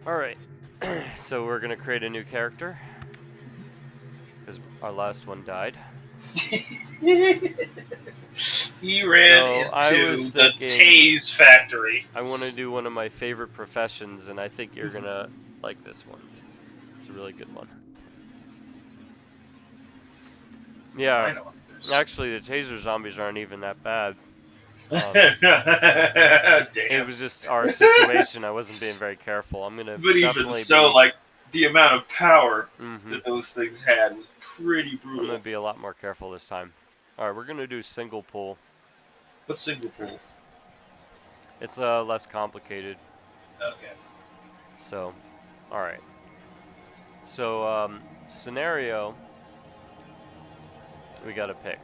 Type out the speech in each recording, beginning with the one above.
Alright, so we're gonna create a new character. Because our last one died. He ran into the Tase factory. I want to do one of my favorite professions, and I think you're gonna like this one. It's a really good one. Yeah, actually, the taser zombies aren't even that bad. It was just our situation. I wasn't being very careful. I'm gonna. But even so, like the amount of power that those things had was pretty brutal. I'm gonna be a lot more careful this time. All right, we're gonna do single pull. What's single pull? It's less complicated. Okay. So, all right. So scenario, we gotta pick.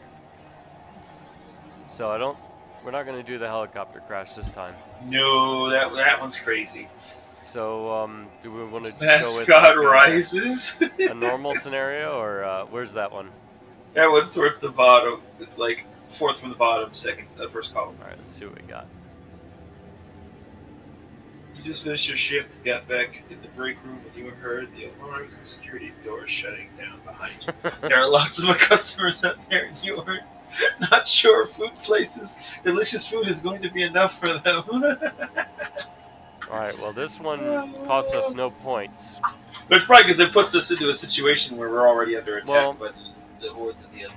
So we're not gonna do the helicopter crash this time. No, that one's crazy. So do we want to go with like rises? A normal scenario, or where's that one? That one's towards the bottom. It's like fourth from the bottom, first column. All right, let's see what we got. You just finished your shift, got back in the break room, and you heard the alarms and security doors shutting down behind you. There are lots of customers out there, and you are not sure if delicious food is going to be enough for them. Alright, well this one costs us no points. But it's probably because it puts us into a situation where we're already under attack, but the horde's at the end.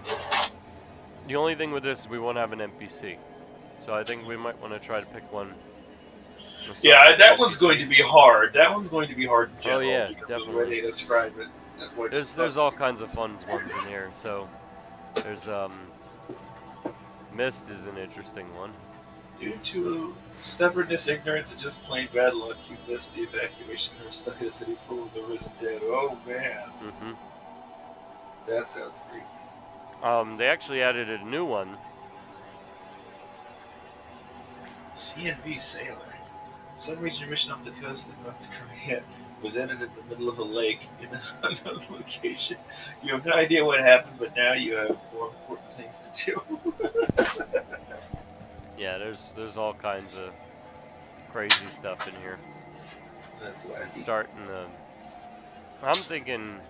The only thing with this is we won't have an NPC. So I think we might want to try to pick one. Yeah, that one's going to be hard. That one's going to be hard in general. Oh yeah, definitely. The way they describe it, that's what there's all kinds of fun ones in here. So there's Mist is an interesting one. Due to stubbornness, ignorance, and just plain bad luck, you missed the evacuation and were stuck in a city full of the risen dead. Oh man. That sounds crazy. They actually added a new one. CNV Sailor. For some reason, your mission off the coast of North Korea was ended in the middle of a lake in an unknown location. You have no idea what happened, but now you have more important things to do. Yeah, there's all kinds of crazy stuff in here. That's why I'm thinking.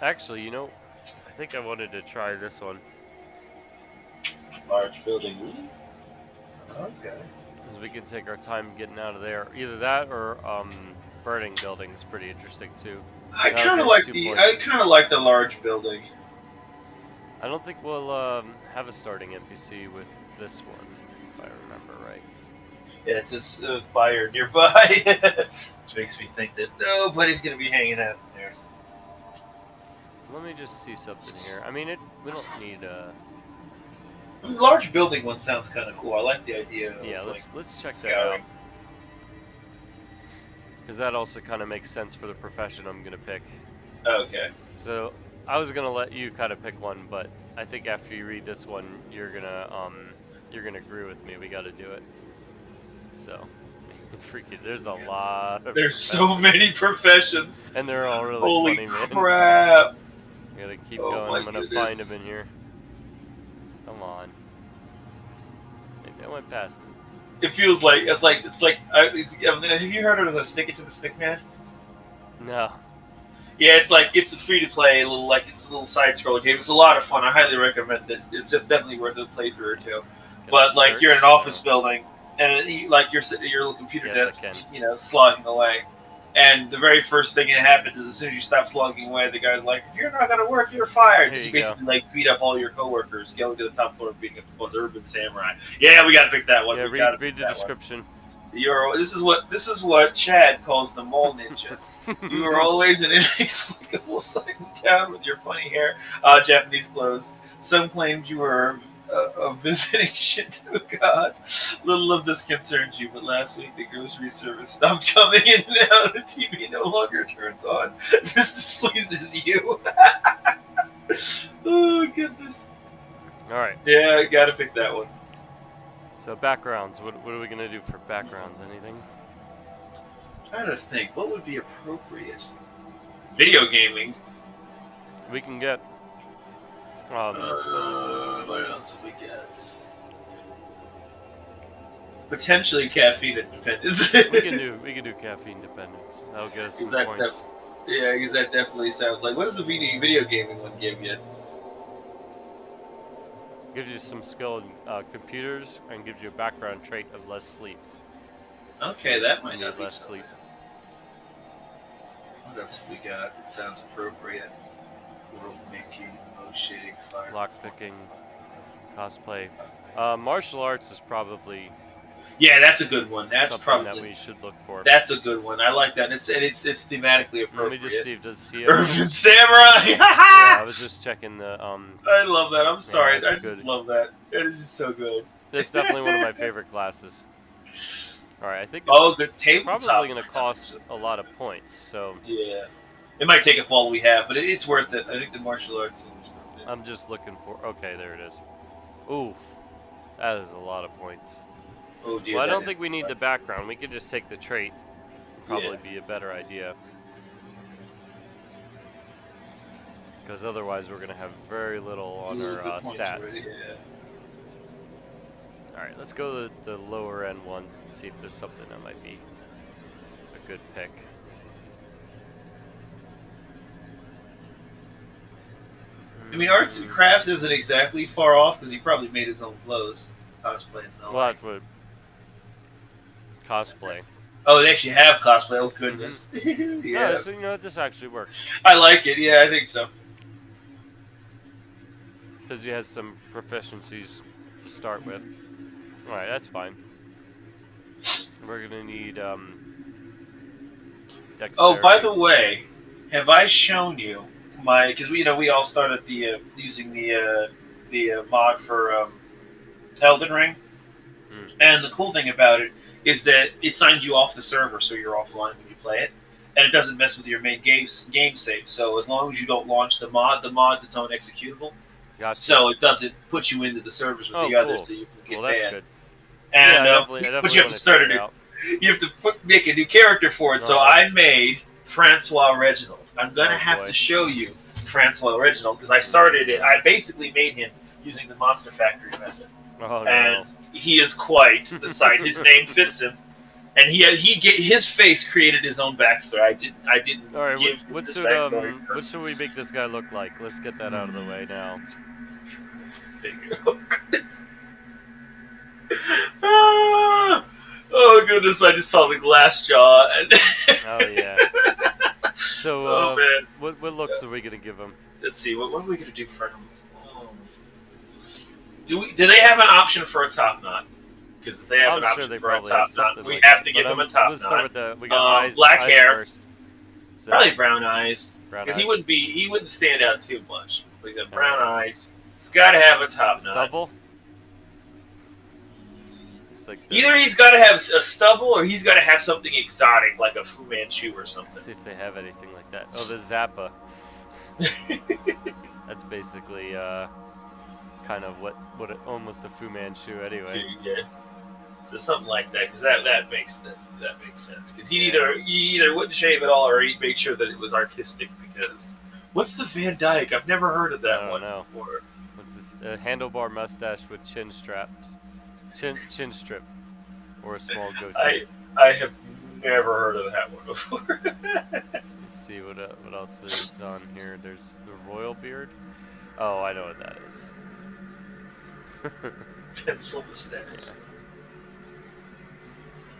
Actually, I think I wanted to try this one. Large building. Okay. Because we can take our time getting out of there. Either that or burning building is pretty interesting too. I kind of like the large building. I don't think we'll have a starting NPC with this one, if I remember right. Yeah, it's this fire nearby, which makes me think that nobody's going to be hanging out there. Let me just see something here. I mean, we don't need large building one sounds kind of cool. I like the idea. Yeah, let's check that out. Because that also kind of makes sense for the profession I'm going to pick. Okay. So I was going to let you kind of pick one, but I think after you read this one, you're gonna agree with me. We got to do it. So, freaking, there's a lot. There's so many professions, and they're all really holy funny, crap! Man. We gotta keep going. I'm gonna find them in here. Come on. Maybe I went past them. It feels like it's like. Have you heard of the Stick It to the Stick Man? No. Yeah, it's a free to play it's a little side scroller game. It's a lot of fun. I highly recommend it. It's just definitely worth a playthrough or two. But you're in an office building, and you're sitting at your little computer desk, slogging away. And the very first thing that happens is as soon as you stop slogging away, the guy's like, "If you're not gonna work, you're fired." You basically beat up all your coworkers, going to the top floor, beating up the urban samurai. Yeah, we gotta pick that one. Yeah, read the description. This is what Chad calls the mole ninja. You are always an inexplicable sight in town with your funny hair, Japanese clothes. Some claimed you were a visiting Shinto god. Little of this concerns you, but last week the grocery service stopped coming in and out. The TV no longer turns on. This displeases you. Oh, goodness. Alright. Yeah, I gotta pick that one. So backgrounds, what are we going to do for backgrounds? Anything? I'm trying to think, what would be appropriate? Video gaming. We can get... what else have we got? Potentially caffeine independence. We can do caffeine dependence. That'll get us some points. Yeah, because that definitely sounds like. What does the video gaming one give you? Gives you some skill in computers and gives you a background trait of less sleep. Okay, that might not be less something. sleep. What else we got? It sounds appropriate. World making, shading, fire. Lockpicking, cosplay. Martial arts is probably. Yeah, that's a good one. That's something probably that we should look for. That's a good one. I like that. And it's thematically appropriate. Let me just see if does he. Urban Samurai. Yeah, I was just checking the. I love that. I'm sorry. Yeah, I just love that. It is just so good. It's definitely one of my favorite classes. All right, I think it's the tabletop probably going to cost a lot of points. So yeah, it might take up all we have, but it's worth it. I think the martial arts is worth it. I'm just looking for. Okay, there it is. Oof, that is a lot of points. Oh dear. Well, I don't think we need the background. We could just take the trait. Probably be a better idea. Because otherwise, we're going to have very little on our stats. Alright, let's go to the lower end ones and see if there's something that might be a good pick. I mean, arts and crafts isn't exactly far off because he probably made his own clothes. Cosplaying though. Well, that's what. Cosplay. Oh, they actually have cosplay. Oh, goodness. Yeah. So, you know, this actually works. I like it. Yeah, I think so. Because he has some proficiencies to start with. Alright, that's fine. We're going to need, dexterity. Oh, by the way, have I shown you my... Because, we all started using the mod for Elden Ring. And the cool thing about it is that it signs you off the server, so you're offline when you play it, and it doesn't mess with your main game save. So as long as you don't launch the mod's its own executable. Gotcha. So it doesn't put you into the servers with the others, so you can get that's banned. good. And I definitely but you have to start you have to make a new character for it. So I made Francois Reginald. I'm gonna have to show you Francois Reginald because I started it. I basically made him using the Monster Factory method. Oh, no. And he is quite the sight. His name fits him, and his face created his own backstory. I didn't. All right, give what this should backstory what first. should we make this guy look like? Let's get that out of the way now. Oh goodness! Oh goodness! I just saw the glass jaw. And oh yeah. So, man. what looks are we gonna give him? Let's see. What are we gonna do for him? Do they have an option for a top knot? Because if they have an option for a top knot, we have to give them a top let's knot. Start with we got eyes, black hair first. So, probably brown eyes. Because he wouldn't stand out too much. We got brown eyes. He's got to have a top knot. Stubble. Like either he's got to have a stubble or he's got to have something exotic like a Fu Manchu or something. Let's see if they have anything like that. Oh, the Zappa. That's basically kind of what almost a Fu Manchu anyway. Yeah. So something like that, because that makes sense. Because he either wouldn't shave at all, or he'd make sure that it was artistic. Because what's the Van Dyke? I've never heard of that one before. What's this? A handlebar mustache with chin straps, chin strip, or a small goatee. I have never heard of that one before. Let's see what else is on here. There's the royal beard. Oh, I know what that is. Pencil mustache.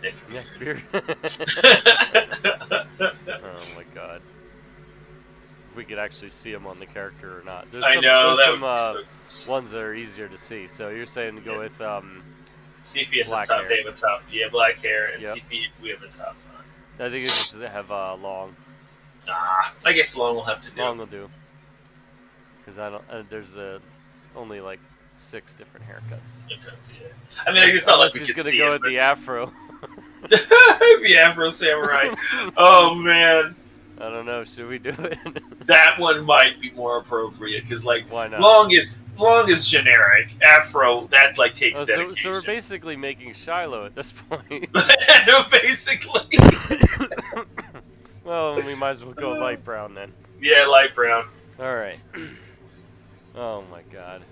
Yeah. Neckbeard. Oh my god. If we could actually see him on the character or not. There's some ones that are easier to see. So you're saying to go with see if he has black a top. hair. They have a top. Yeah, black hair, and see if we have a top. I think it just have long. I guess long will have to do. Long will do. Because I don't. There's only like 6 different haircuts. Yeah. I mean, it's not like we he's can gonna see go it, with the afro. The Afro Samurai. Oh man. I don't know. Should we do it? That one might be more appropriate because, like, why not? Long is generic. Afro, that's like takes dedication. So we're basically making Shiloh at this point. No, basically. Well, we might as well go light brown then. Yeah, light brown. All right. Oh my god.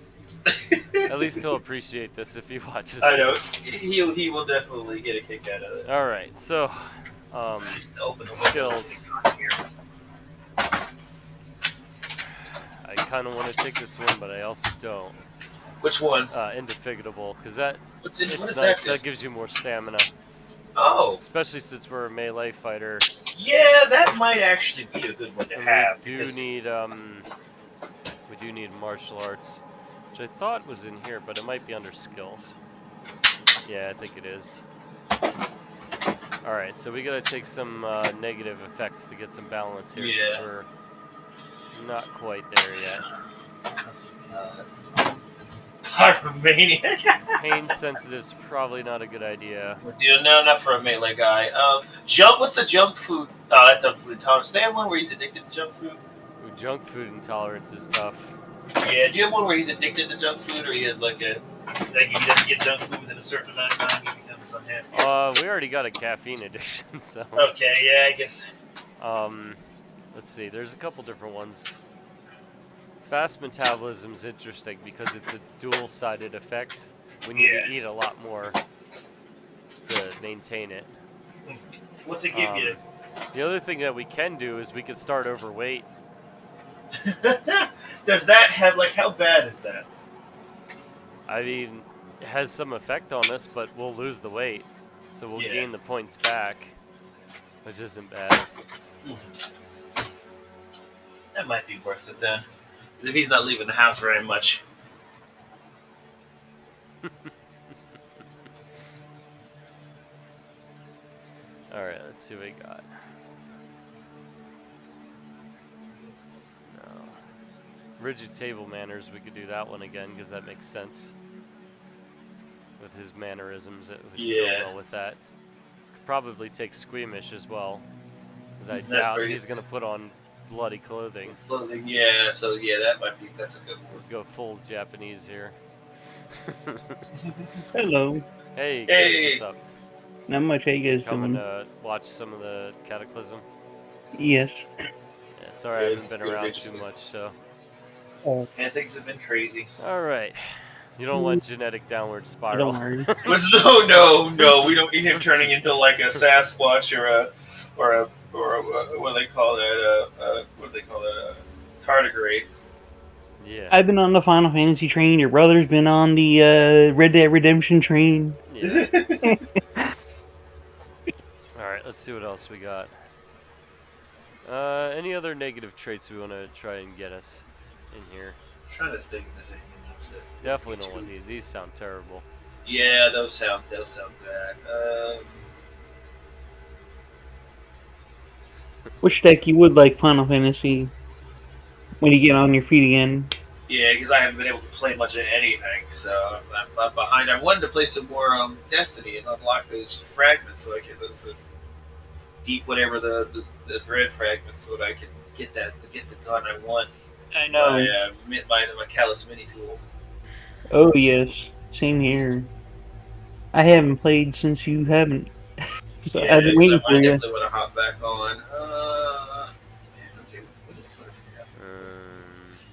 At least he'll appreciate this if he watches I it. know he will definitely get a kick out of this. All right, so Open the skills. windows. Here. I kind of want to take this one, but I also don't. Which one? Indefatigable, because What it's is nice. that? That gives you more stamina, Oh, especially since we're a melee fighter. yeah, that might actually be a good one to And have. we do need martial arts, which I thought was in here, but it might be under skills. Yeah, I think it is. All right, so we gotta take some negative effects to get some balance here. Yeah. We're not quite there yet. Pyromaniac. Pain sensitive's probably not a good idea. No, not for a melee guy. Junk. What's the junk food? Oh, that's junk food intolerance. They have one where he's addicted to junk food. Ooh, junk food intolerance is tough. Yeah. Do you have one where he's addicted to junk food, or he has like if he doesn't get junk food within a certain amount of time, he becomes unhappy? We already got a caffeine addiction, so. Okay. Yeah, I guess. Let's see. There's a couple different ones. Fast metabolism is interesting because it's a dual-sided effect. We need to eat a lot more to maintain it. What's it give you? The other thing that we can do is we could start overweight. Does that have how bad is that? I mean, it has some effect on us, but we'll lose the weight, so we'll gain the points back, which isn't bad. That might be worth it then. If he's not leaving the house very much. Alright, let's see what we got. No. Rigid table manners, we could do that one again, because that makes sense. With his mannerisms, it would go well with that. Could probably take squeamish as well, because I doubt he's going to put on bloody clothing. Yeah, so that's a good one. Let's go full Japanese here. Hello. Hey, Chris, what's up? Not much. How you guys Coming doing? to watch some of the Cataclysm? Yes. Yeah, sorry I haven't been around too much, so. Yeah, things have been crazy. Alright. You don't want genetic downward spiral. Don't worry. No, we don't need him turning into like a Sasquatch or a what do they call that? Tardigrade. Yeah. I've been on the Final Fantasy train. Your brother's been on the Red Dead Redemption train. Yeah. Alright, let's see what else we got. Any other negative traits we want to try and get us in here? I'm trying to think if there's anything else that Definitely don't want these. These sound terrible. Yeah, those sound bad. Which deck you would like Final Fantasy when you get on your feet again? Yeah, because I haven't been able to play much of anything, so I'm behind. I wanted to play some more Destiny and unlock those fragments so I can those deep whatever the thread fragments so that I can get the gun I want. I know. My Callus Mini tool. Oh yes, same here. I haven't played since you haven't. So I've been waiting for I you. definitely want to hop back on. Man, okay, what is it?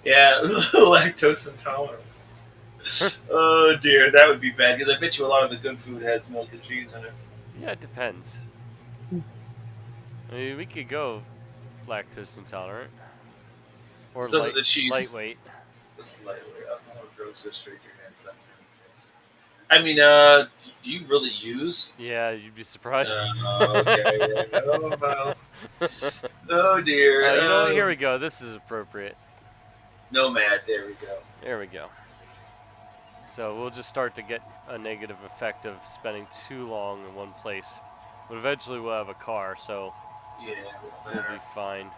Yeah, lactose intolerance. Oh dear, that would be bad because I bet you a lot of the good food has milk and cheese in it. Yeah, it depends. I mean, we could go lactose intolerant. Or The cheese. Lightweight. That's lightweight. I'm going to go so straight to your hands. I mean, do you really use? Yeah, you'd be surprised. Okay. Oh, well. Oh dear. You know what? Here we go. This is appropriate. Nomad. There we go. There we go. So we'll just start to get a negative effect of spending too long in one place. But eventually we'll have a car, so yeah, we'll be fine.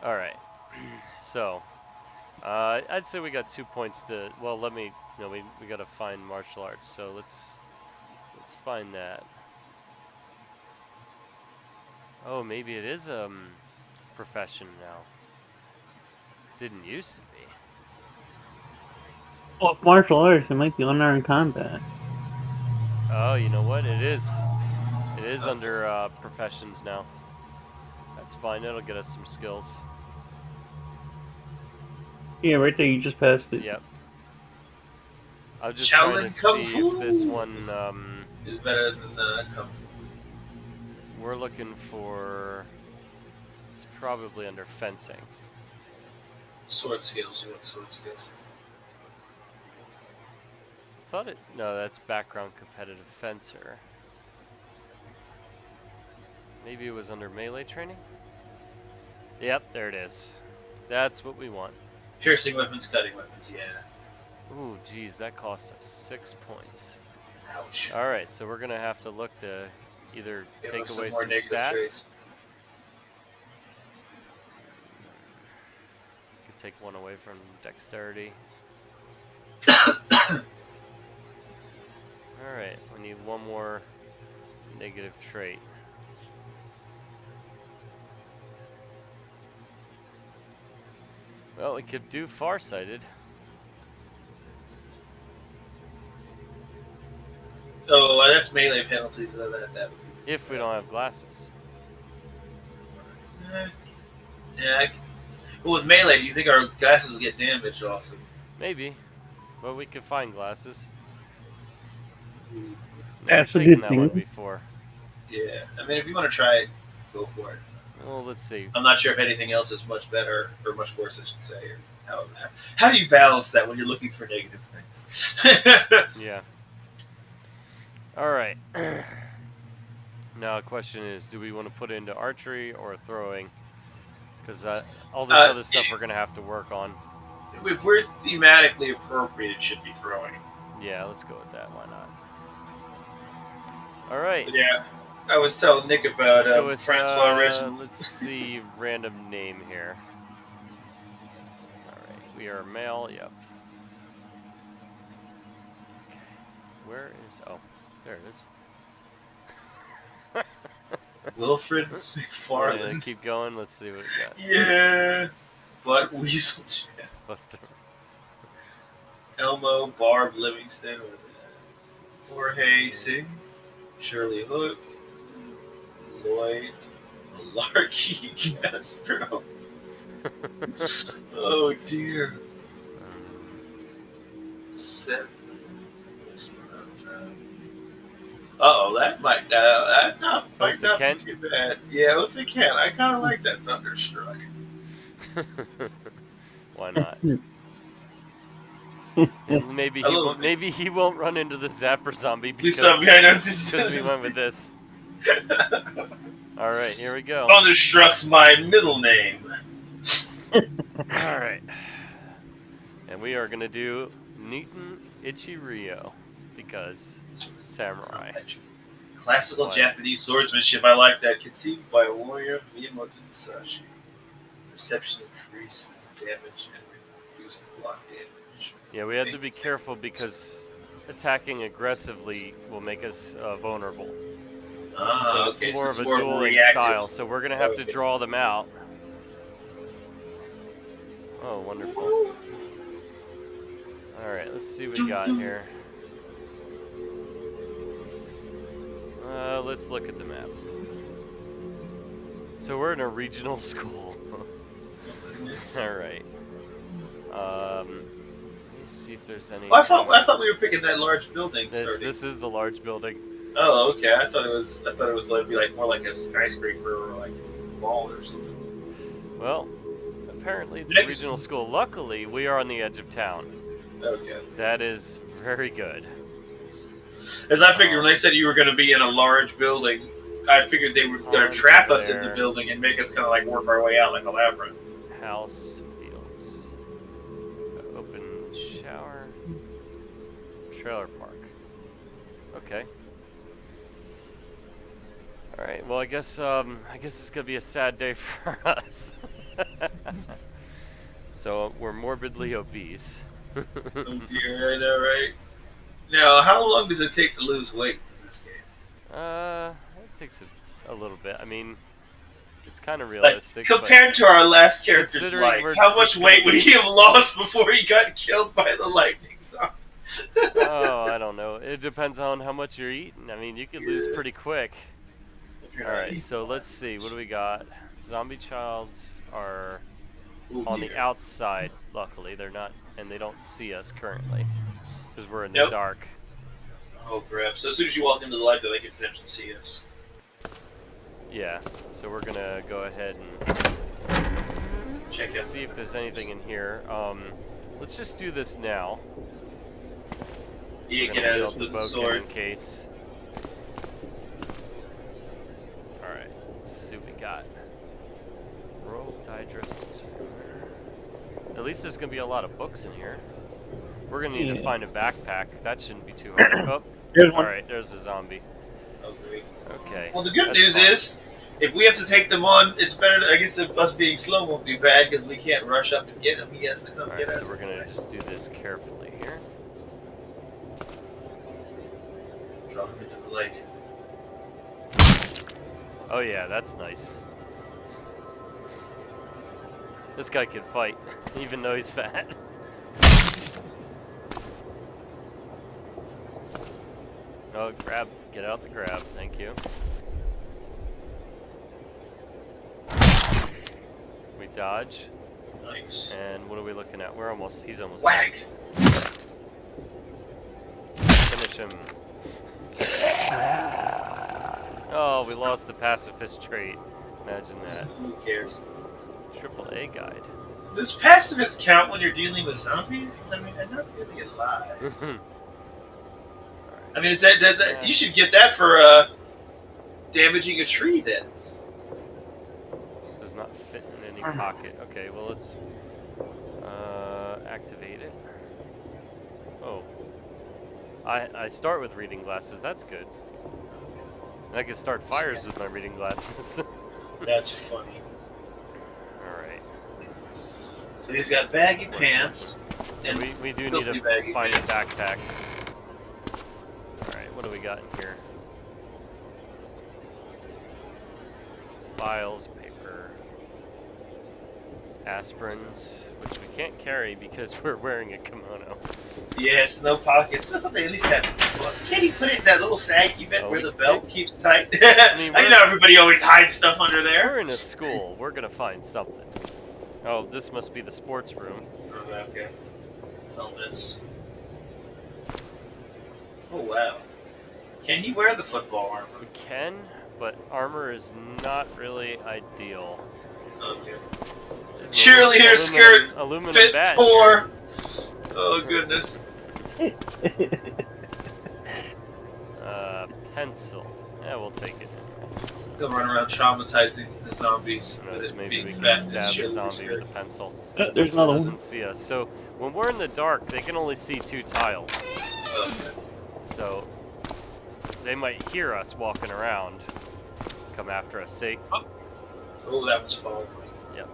All right. So I'd say we got 2 points to. Well, let me. You know, we got to find martial arts. So let's find that. Oh, maybe it is profession now. Didn't used to be. Well, martial arts, it might be unarmed combat. Oh, you know what? It is. It is under professions now. That's fine. It'll get us some skills. Yeah, right there. You just passed it. Yep. I was just trying to Shaolin Kung see if this Fu one, is better than Kung Fu. we're looking for, it's probably under fencing. Sword skills. You want sword skills? I thought it, no, that's background competitive fencer. Maybe it was under melee training? Yep, there it is. That's what we want. Piercing weapons, cutting weapons. Yeah. Ooh, geez, that costs us 6 points. Ouch. Alright, so we're gonna have to look to either Give take us away more some negative stats. traits. Could take one away from dexterity. Alright, we need one more negative trait. Well, we could do farsighted. Oh, that's melee penalties. That would be If we don't have glasses. Yeah. Well, with melee, do you think our glasses will get damaged off them? Maybe. But we could find glasses. Never That's a taken good that one thing. before. Yeah. I mean, if you want to try it, go for it. Well, let's see. I'm not sure if anything else is much better or much worse, I should say. Or how do you balance that when you're looking for negative things? Yeah. Alright. Now, the question is, do we want to put it into archery or throwing? Because all this other stuff we're going to have to work on. If we're thematically appropriate, it should be throwing. Yeah, let's go with that. Why not? Alright. But yeah, I was telling Nick about Let's go with, Francois Regiment. let's see, random name here. Alright, we are male, yep. Okay, where is, oh, there it is. Wilfred Yeah, McFarland. keep going, let's see what we got. Yeah. Blood Weasel Jack. Buster. Elmo, Barb Livingston, Jorge Singh, Shirley Hook, Lloyd, Malarkey Castro. Oh dear. Seth Esperanza. Uh-oh, that might might not be too bad. Yeah, if they can. I kind of like that Thunderstruck. Why not? And maybe he won't run into the Zapper zombie because we went with this. All right, here we go. Thunderstruck's my middle name. All right, and we are gonna do Nitin Ichirio because samurai. Classical Japanese swordsmanship. I like that. Conceived by a warrior, Miyamoto Musashi. Perception increases damage and reduces block damage. Yeah, we have to be careful because attacking aggressively will make us vulnerable. So it's okay, more so of a dueling style. So we're gonna have to draw them out. Oh, wonderful. All right, let's see what we got here. Let's look at the map. So we're in a regional school. All right. Let me see if there's any. Well, I thought we were picking that large building. This is the large building. Oh, okay. I thought it was like more like a skyscraper or like a mall or something. Well, apparently it's a regional school. Luckily, we are on the edge of town. Okay. That is very good. As I figured, when they said you were going to be in a large building, I figured they were going to trap us in the building and make us kind of like work our way out like a labyrinth. House, fields, open shower, trailer park. Okay. All right. Well, I guess it's gonna be a sad day for us. So we're morbidly obese. Oh dear, I know, right? Now, how long does it take to lose weight in this game? It takes a little bit. I mean, it's kind of realistic. Like, compared to our last character's life, how much weight would he have lost before he got killed by the lightning zombie? Oh, I don't know. It depends on how much you're eating. I mean, you could lose pretty quick. All right, so let's see. What do we got? Zombie childs are Ooh, on dear. the outside. Luckily, they're not, and they don't see us currently because we're in the Nope. dark. Oh crap! So as soon as you walk into the light, though, they can potentially see us. Yeah. So we're gonna go ahead and Check out. see if there's anything in here. Let's just do this now. You We're get gonna out wield of the the boken sword. in case. All right. Let's see what we got. Rope digest. At least there's gonna be a lot of books in here. We're gonna need to find a backpack. That shouldn't be too hard. Oh, There's all one. right. There's a zombie. Oh, great. Okay. Well, the good that's news fine. is, if we have to take them on, it's better. I guess if us being slow won't be bad because we can't rush up and get him. He has to come All get right. us. So we're gonna just do this carefully here. Drop him into the light. Oh yeah, that's nice. This guy can fight, even though he's fat. Oh, grab. Get out the grab. Thank you. We dodge. Nice. And what are we looking at? He's almost Whack! Finish him. Oh, we lost the pacifist trait. Imagine that. Who cares? AAA guide. Does pacifist count when you're dealing with zombies? Because I mean, they're not really alive. I mean, is that you should get that for damaging a tree then. Does not fit in any pocket. Okay, well let's activate it. Oh, I start with reading glasses. That's good. And I can start fires with my reading glasses. That's funny. All right. So he's got baggy pants. So and we do need filthy to baggy find a pants. backpack. All right, what do we got in here? Files, paper, aspirins, which we can't carry because we're wearing a kimono. Yes, no pockets. I thought they at least had. Well, can't he put it in that little sack you bet Oh, where we- the belt keeps tight? I mean, I know everybody always hides stuff under We're there. in a school. We're gonna find something. Oh, this must be the sports room. Oh, okay. Helmets. Oh wow. Can he wear the football armor? We can, but armor is not really ideal. Okay. There's an Cheerleader skirt, aluminum fit bat. for. Oh goodness. Pencil. Yeah, we'll take it. He'll run around traumatizing the zombies. Who knows, with it maybe being we can fat in his stab the cheerleader zombie skirt. with a pencil. There's This one another one. doesn't see us. So when we're in the dark, they can only see 2 tiles. Okay. So they might hear us walking around, come after us. See? Oh, that was following. Yep.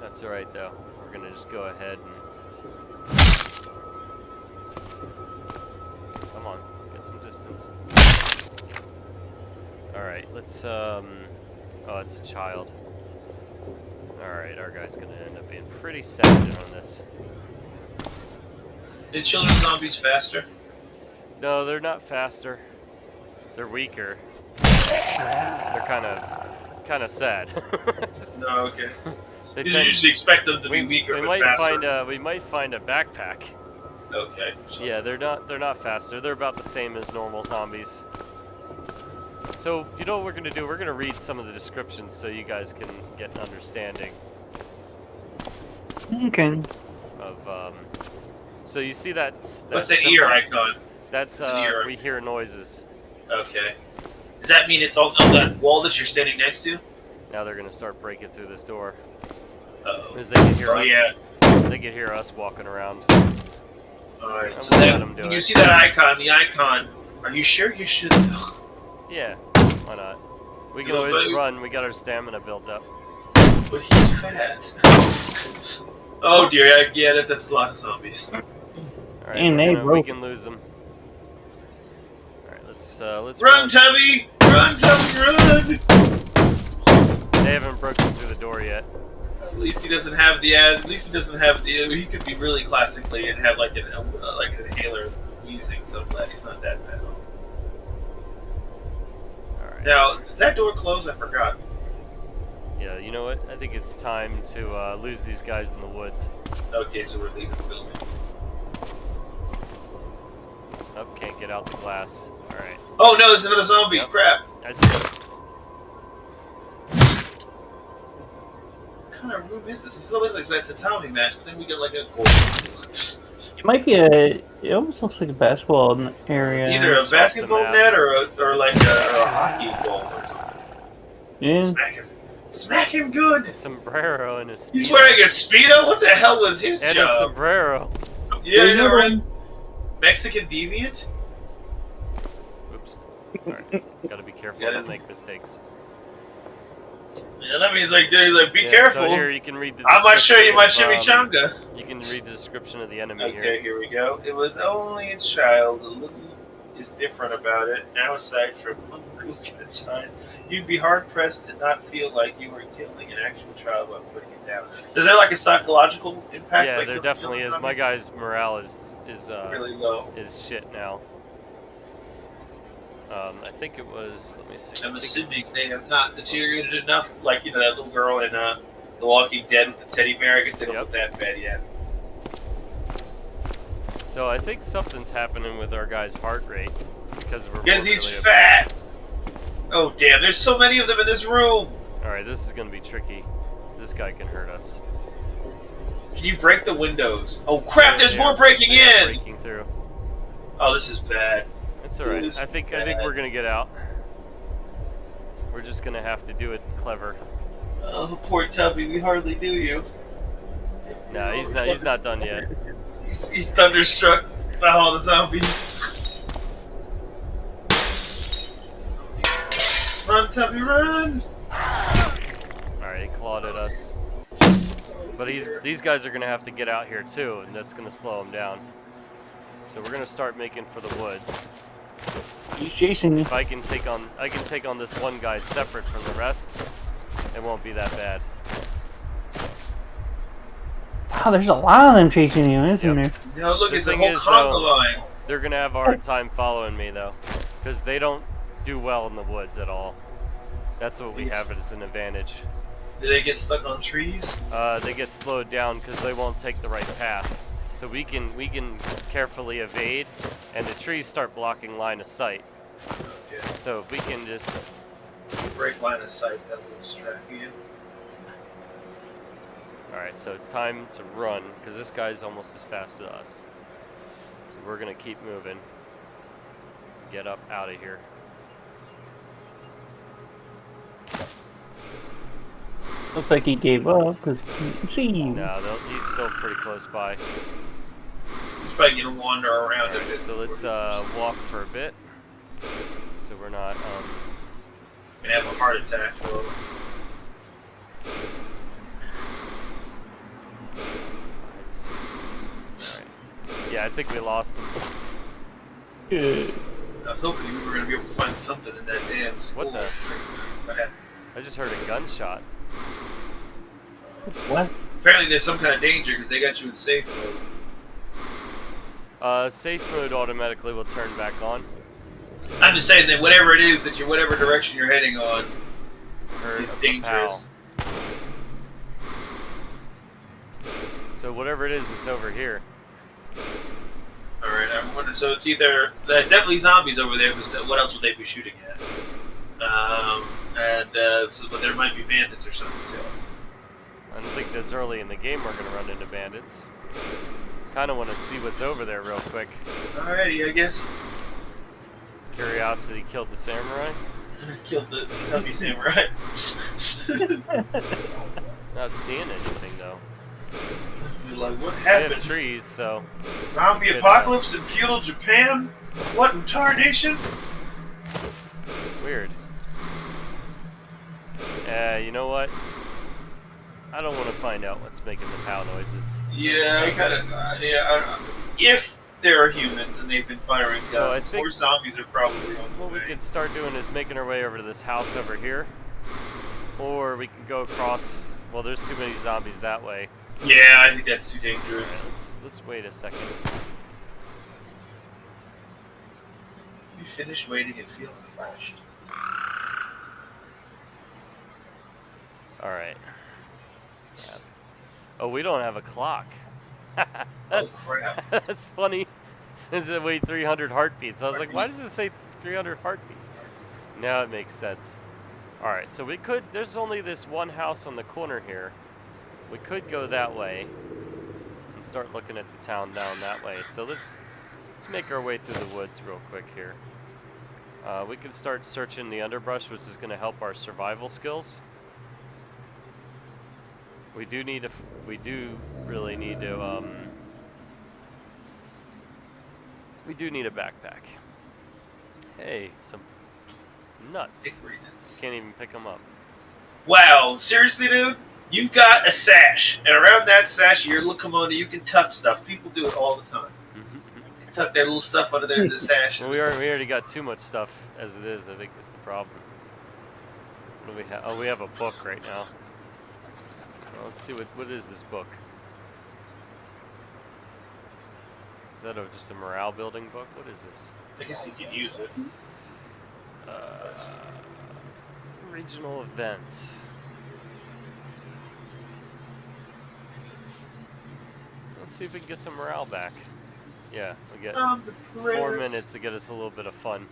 That's all right though. We're gonna just go ahead and come on, get some distance. All right, let's. Oh, it's a child. All right, our guy's gonna end up being pretty savage on this. Did children zombies faster? No, they're not faster. They're weaker. They're kind of sad. No, okay. They You tend- usually expect them to be weaker we but might faster. we might find a backpack. Okay. Yeah, they're not faster. They're about the same as normal zombies. So, you know what we're going to do? We're going to read some of the descriptions so you guys can get an understanding Okay. of so you see What's the symbol? ear icon? That's It's an ear. we hear noises. Okay. Does that mean it's on that wall that you're standing next to? Now they're going to start breaking through this door Uh-oh. because they can hear Oh us. yeah. They can hear us walking around. Alright, I'm so gonna that, let 'em do when it. you see that icon, the icon, are you sure you should? Yeah, why not? We can So always if I- run. We got our stamina built up. But he's fat. Oh dear, yeah, that's a lot of zombies. All right, And they we broke. can lose them. All right, let's Run, Tubby! Run, Tubby, run! They haven't broken through the door yet. At least he doesn't have the. At least he doesn't have the. He could be really classically and have like an inhaler wheezing. So I'm glad he's not that bad. All right. Now, does that door close? I forgot. Yeah, you know what? I think it's time to lose these guys in the woods. Okay, so we're leaving the building. Oh, can't get out the glass. Alright. Oh no, there's another zombie! Yep. Crap! I see it. What kind of room is this? This still looks like a tatami match, but then we get like a gold. It might be a. It almost looks like a basketball area. Either a Off the basketball map. net or like a hockey goal or something. Yeah. Smack him. Smack him good! Sombrero and a speedo. He's wearing a Speedo? What the hell was his and a job? sombrero. Yeah, I know, Remember- right? Mexican deviant? Oops. Alright. Gotta be careful, Yeah, don't that's- make mistakes. Yeah, that means like, he's like, be Yeah, careful. So here you can read the I might show you my description of, chimichanga. You can read the description of the enemy Okay, here we go. It was only a child. A little is different about it. Now, aside from one look at its eyes, you'd be hard pressed to not feel like you were killing an actual child while putting it down. So is there like a psychological impact? Yeah, by there killing definitely is. zombies? My guy's morale is Really low. is shit now. I think it was. Let me see. I'm I think assuming it's- they have not deteriorated enough. Like, you know, that little girl in The Walking Dead with the teddy bear. I guess they don't Yep. look that bad yet. So I think something's happening with our guy's heart rate because we're. Because he's really fat. obese. Oh, damn. There's so many of them in this room. All right, this is gonna be tricky. This guy can hurt us. Can you break the windows? Oh, crap. There's Yeah, more breaking yeah, in. Breaking through. Oh, this is bad. It's all right. This I is think bad. we're gonna get out. We're just gonna have to do it clever. Oh, poor Tubby. We hardly knew you. No, he's not. He's not done yet. He's thunderstruck by all the zombies. Run, Tubby, run! All right, he clawed at us. But these guys are gonna have to get out here too, and that's gonna slow them down. So we're gonna start making for the woods. He's chasing you. If I can take on this one guy separate from the rest, it won't be that bad. Wow, there's a lot of them chasing you, isn't Yep. there? No, look, The it's a thing whole is, conga though- line. They're gonna have a hard time following me though, because they don't do well in the woods at all. That's what we have as an advantage. Do they get stuck on trees? They get slowed down because they won't take the right path. So we can carefully evade, and the trees start blocking line of sight. Okay. So if we can just Break line of sight, that will distract you. all right, so it's time to run because this guy's almost as fast as us. So we're gonna keep moving. Get up out of here. Looks like he gave up because he can see you. No, he's still pretty close by. He's probably gonna wander around a bit. So let's walk for a bit, so we're not. Gonna have a heart attack. Well, Alright. Yeah, I think we lost them. Good. I was hoping we were gonna be able to find something in that damn school. What the? What happened? I just heard a gunshot. What? Apparently, there's some kind of danger because they got you in safe mode. Safe mode automatically will turn back on. I'm just saying that whatever it is that whatever direction you're heading on Heard is of the dangerous. POW. So whatever it is, it's over here. All right, I'm wondering. So it's either there's definitely zombies over there. Because what else would they be shooting at? But there might be bandits or something too. I don't think this early in the game we're gonna run into bandits. Kind of want to see what's over there real quick. Alrighty, I guess. Curiosity killed the samurai. Killed the Tubby Samurai. Not seeing anything though. You're like, what We have happened? trees, so Zombie Good, apocalypse in feudal Japan? What in tarnation? weird. You know what? I don't want to find out what's making the POW noises. Yeah, I kind of. If there are humans and they've been firing guns, So I think- more zombies are probably on the What we way. could start doing is making our way over to this house over here. Or we can go across. Well, there's too many zombies that way. Yeah, I think that's too Alright, dangerous. let's wait a second. You finished waiting and feeling flashed. All right. Oh, we don't have a clock. Oh That's crap! that's funny. This is wait 300 heartbeats. I was like, why does it say 300 heartbeats? Now it makes sense. All right, so we could. There's only this one house on the corner here. We could go that way and start looking at the town down that way. So let's make our way through the woods real quick here. We can start searching the underbrush, which is going to help our survival skills. We do really need to. We do need a backpack. Hey, some nuts. Can't even pick them up. Wow, seriously, dude? You got a sash, and around that sash, your little kimono, you can tuck stuff. People do it all the time. They tuck their little stuff under there in the sash. Well, we already got too much stuff as it is. I think is the problem. What do we have? Oh, we have a book right now. Well, let's see what is this book? Is that just a morale building book? What is this? I guess you can use it. Regional events. Let's see if we can get some morale back. Yeah, we get 4 minutes to get us a little bit of fun.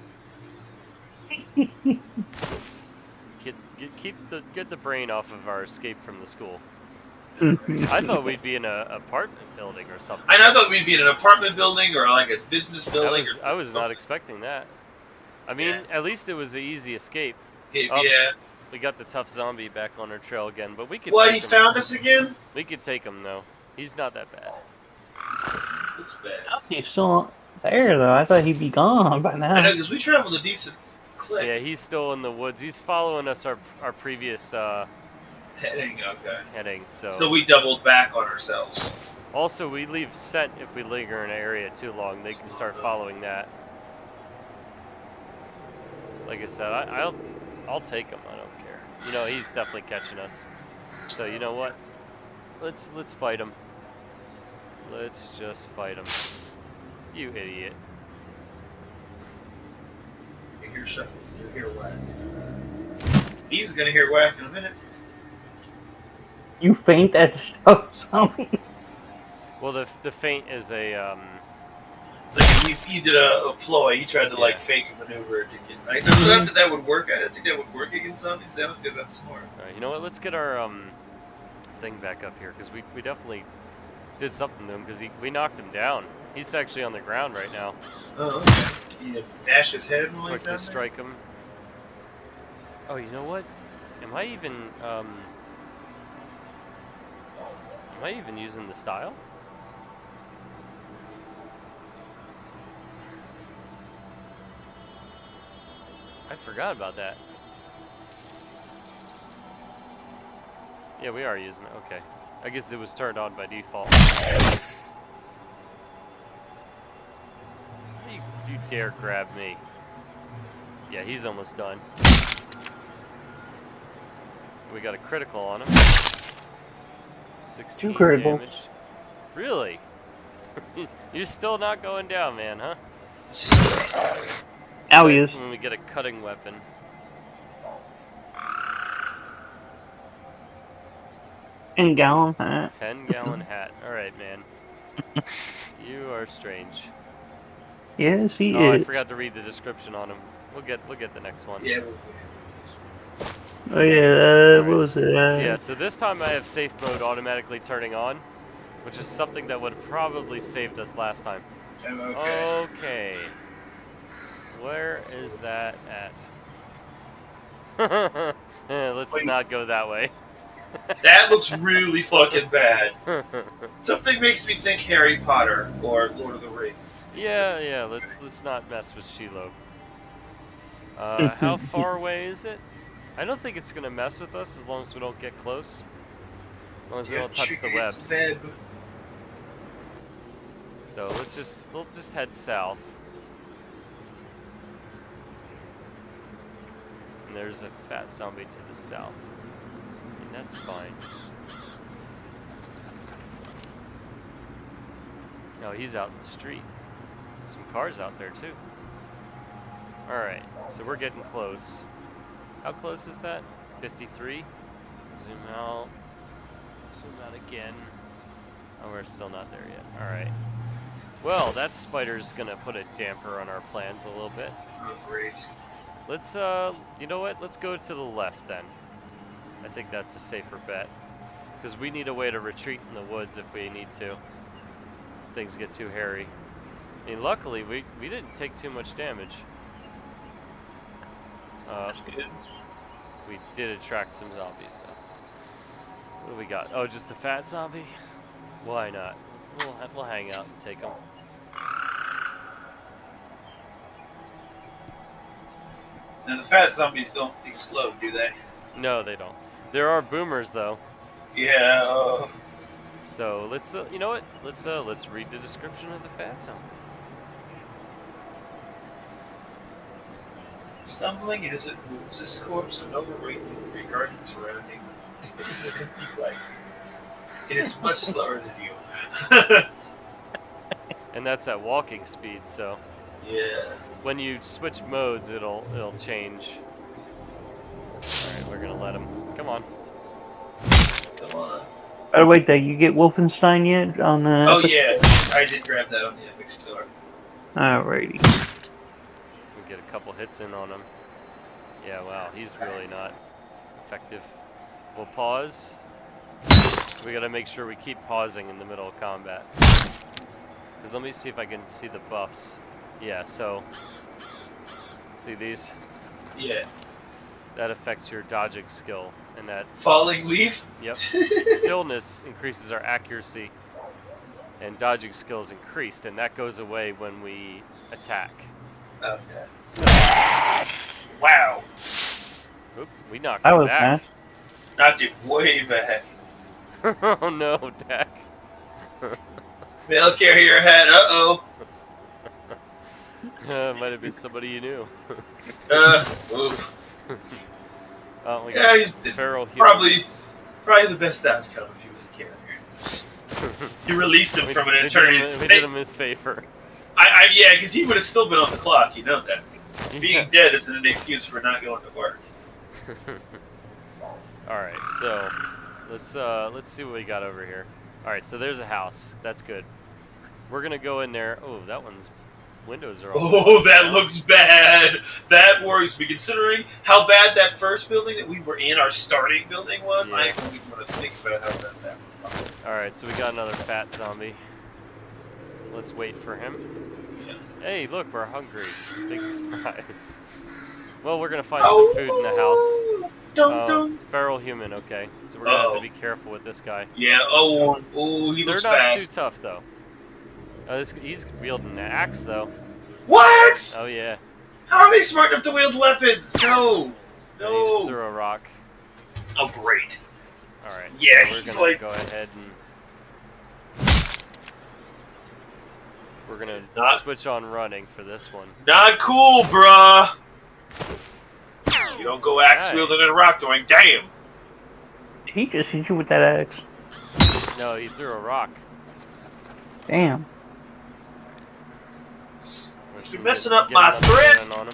Get the brain off of our escape from the school. I thought we'd be in an apartment building or something. I thought we'd be in an apartment building or like a business building. I was not expecting that. I mean, at least it was an easy escape. Yeah. We got the tough zombie back on our trail again, but we could. What? He found us again? We could take him though. He's not that bad. Looks bad. He's still there though. I thought he'd be gone by now. I know, because we traveled a decent clip. Yeah, he's still in the woods. He's following us our previous heading. Okay. Heading. So we doubled back on ourselves. Also, we leave scent if we linger in an area too long. They can start following that. Like I said, I'll take him. I don't care. You know, he's definitely catching us. So you know what? Let's fight him. Let's just fight him. You idiot. You hear shuffling. You hear whack. He's gonna hear whack in a minute. You faint at the stuff zombie. Well, the feint is a It's like you did a ploy. You tried to like fake a maneuver to get. I never thought that would work. I didn't think that would work against zombies. I don't think that's smart. All right, you know what? Let's get our thing back up here because we definitely did something to him because we knocked him down. He's actually on the ground right now. Oh, okay. You dash his head and like that. Strike him. Oh, you know what? Am I even using the style? I forgot about that. Yeah, we are using it. Okay. I guess it was turned on by default. You dare grab me. Yeah, he's almost done. We got a critical on him. 16 damage. Really? You're still not going down, man, huh? Now he is. When we get a cutting weapon. $10-gallon hat. 10-gallon hat. All right, man. You are strange. Yes, he is. Oh, I forgot to read the description on him. We'll get the next one. Yeah. Oh yeah. What was it? So, yeah. So this time I have safe mode automatically turning on, which is something that would have probably saved us last time. Okay. Where is that at? Let's not go that way. That looks really fucking bad. Something makes me think Harry Potter or Lord of the Rings. Yeah. Let's not mess with Shiloh. How far away is it? I don't think it's gonna mess with us as long as we don't get close. As long as we don't touch the webs. So we'll just head south. And there's a fat zombie to the south. And that's fine. No, he's out in the street. Some cars out there too. Alright, so we're getting close. How close is that? 53? Zoom out. Zoom out again. Oh, we're still not there yet. All right. Well, that spider's gonna put a damper on our plans a little bit. Oh, great. Let's, you know what? Let's go to the left then. I think that's a safer bet. Because we need a way to retreat in the woods if we need to. If things get too hairy. I mean, luckily, we didn't take too much damage. That's good. We did attract some zombies, though. What do we got? Oh, just the fat zombie? Why not? We'll hang out and take them. Now the fat zombies don't explode, do they? No, they don't. There are boomers, though. Yeah. So let's, you know what? Let's read the description of the fat zombie. Stumbling as it moves, this corpse of no regards its surrounding. It is much slower than you. And that's at walking speed, so Yeah. when you switch modes, it'll change. All right, we're gonna let him. Come on. Come on. Oh wait, did you get Wolfenstein yet on the? Oh yeah, I did grab that on the Epic Store. Alrighty. We get a couple hits in on him. Yeah, wow, he's really not effective. We'll pause. We gotta make sure we keep pausing in the middle of combat. Because let me see if I can see the buffs. Yeah, so, see these? Yeah. That affects your dodging skill. And that, Falling leaf? yep. Stillness increases our accuracy. And dodging skill is increased, and that goes away when we attack. Okay. So, Wow. oop, we knocked That him was back. Knocked it way back. Oh no, Dak. Mail carrier hat, uh-oh. Might have been somebody you knew. Oof. Oh, we Yeah, got he's feral probably humans. the best outcome if he was a carrier. You released him from an eternity. We did him his favor. Yeah, because he would have still been on the clock, you know that. Being dead isn't an excuse for not going to work. Alright, so let's see what we got over here. Alright, so there's a house. That's good. We're gonna go in there. Oh, that one's windows are all Oh, that down. looks bad. That worries me. Considering how bad that first building that we were in, our starting building was, Yeah. I don't even want to think about how bad that was. Alright, so we got another fat zombie. Let's wait for him. Yeah. Hey, look, we're hungry. Big surprise. Well, we're gonna find some food in the house. Dun. Feral human, okay. So we're gonna have to be careful with this guy. Yeah, he They're looks not fast. too tough, though. He's wielding an axe, though. What? Oh, yeah. How are they smart enough to wield weapons? No. Yeah, he just threw a rock. Oh, great. Alright, Yeah, so we're he's gonna like- go ahead and... We're gonna Not- switch on running for this one. Not cool, bruh. You don't go axe Right. wielding and rock throwing. Damn. He just hit you with that axe. No, he threw a rock. Damn. You're messing up my thread. On him.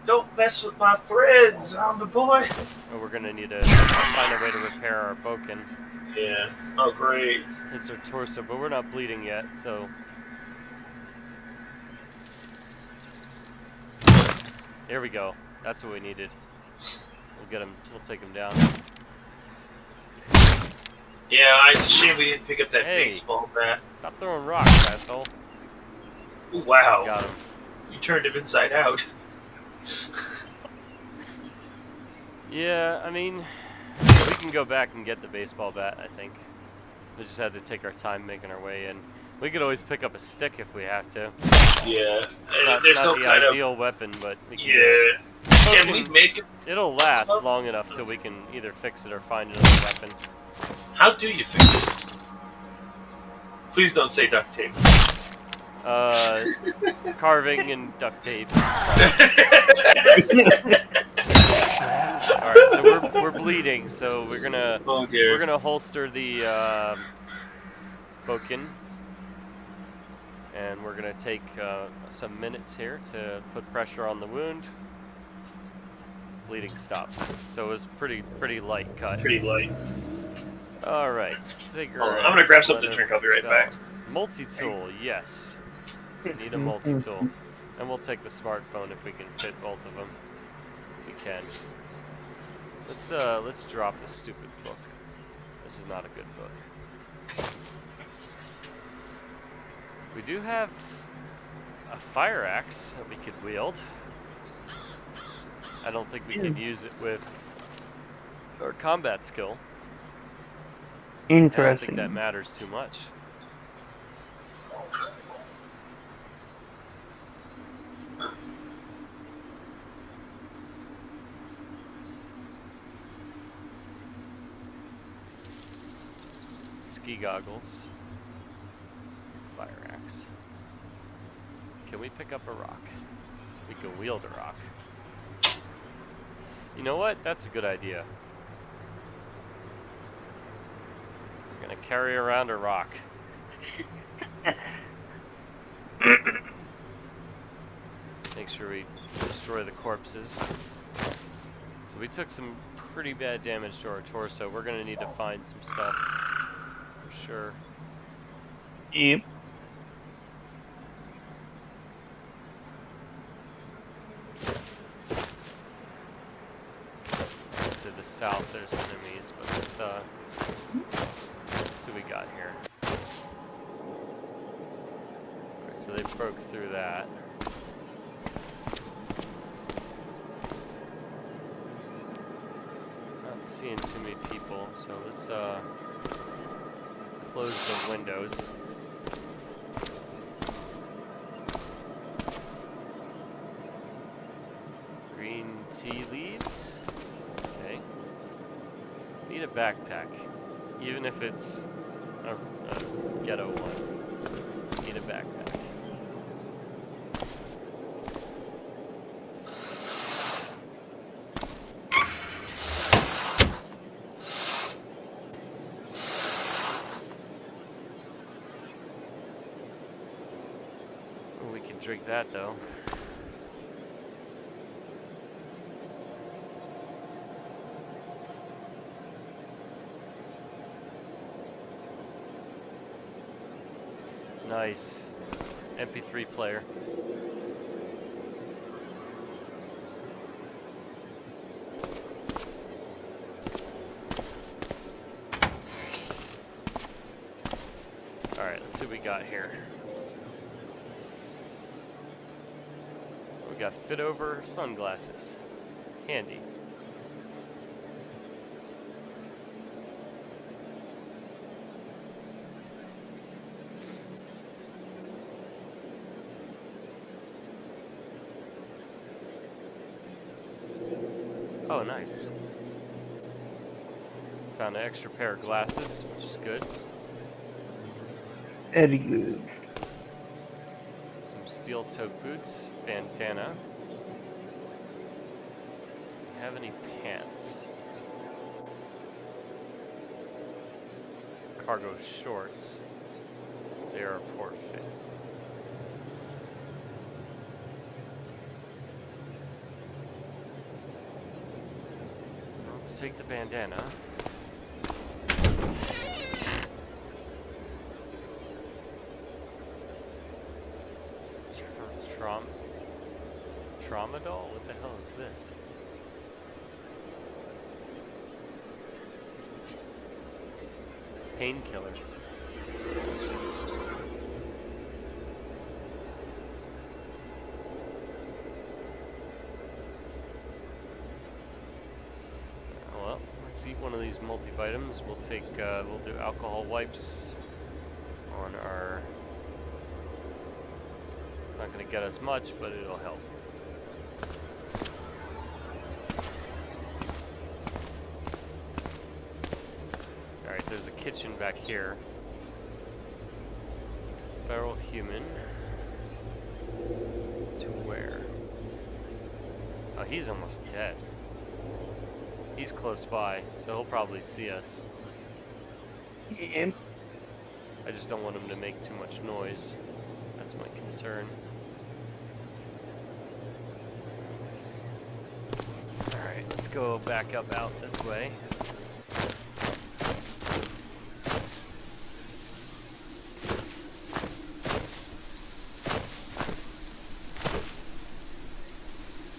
Don't mess with my threads, zombie boy. Oh, we're gonna need to find a way to repair our boken. Yeah. Oh, great. Hits our torso, but we're not bleeding yet, so... Here we go. That's what we needed. We'll get him. We'll take him down. Yeah, it's a shame we didn't pick up that Hey. baseball bat. Stop throwing rocks, asshole. Ooh, wow. Got him. You turned him inside out. Yeah, I mean, we can go back and get the baseball bat, I think. We just had to take our time making our way in. We could always pick up a stick if we have to. Yeah. It's not, There's not no the kind ideal weapon, but we can Yeah. Can we make it? it'll last long enough till we can either fix it or find another weapon. How do you fix it? Please don't say duct tape. Carving and duct tape. Alright, so we're bleeding, so we're gonna Oh dear. we're gonna holster the boken, and we're gonna take some minutes here to put pressure on the wound. bleeding stops. So it was pretty light cut. Pretty light. All right, Hold cigarettes. on, I'm gonna grab something to drink. I'll be right back. Multi-tool, yes. Need a multi-tool. And we'll take the smartphone if we can fit both of them. We can. Let's drop this stupid book. This is not a good book. We do have a fire axe that we could wield. I don't think we can use it with our combat skill. Interesting. I don't think that matters too much. Ski goggles. Fire axe. Can we pick up a rock? We can wield a rock. You know what? That's a good idea. We're gonna carry around a rock. Make sure we destroy the corpses. So we took some pretty bad damage to our torso. We're gonna need to find some stuff. For sure. Yep. To the south there's enemies, but let's see what we got here. Alright, so they broke through that. Not seeing too many people, so let's close the windows. Green tea leaves. Okay. Need a backpack. Even if it's a ghetto one. Need a backpack. We can drink that though. Nice. MP3 player. Alright, let's see what we got here. We got fit over sunglasses. Handy. Oh, nice. Found an extra pair of glasses, which is good. Very good. Some steel-toed boots, bandana. Do we have any pants? Cargo shorts. They are a poor fit. Let's take the bandana. Tramadol? What the hell is this? Painkiller. Well, let's eat one of these multivitamins. We'll take, we'll do alcohol wipes on our. It's not going to get us much, but it'll help. Alright, there's a kitchen back here. Feral human. To where? Oh, he's almost dead. He's close by, so he'll probably see us. Yeah. I just don't want him to make too much noise. That's my concern. Alright. Alright, let's go back up out this way.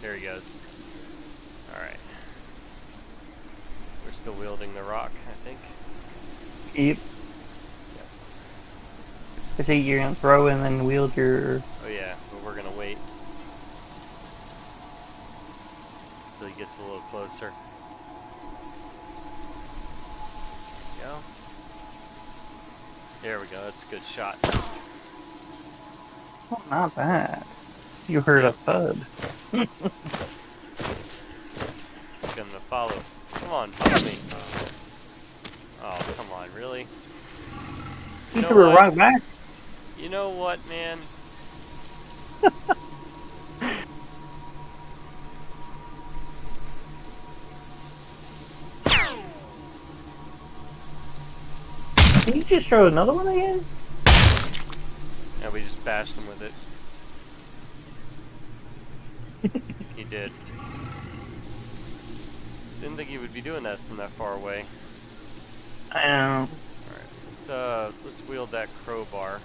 There he goes. Alright. We're still wielding the rock, I think. Yep. I think you're gonna throw and then wield your... Oh yeah, but we're gonna wait until he gets a little closer. Go. There we go, that's a good shot. Oh, not bad. You heard a thud. Gonna follow. Come on, follow me. Oh, come on, really? You threw it right back. You know what, man? Can you just throw another one again? Yeah, we just bashed him with it. He did. Didn't think he would be doing that from that far away. I know. Alright, let's wield that crowbar.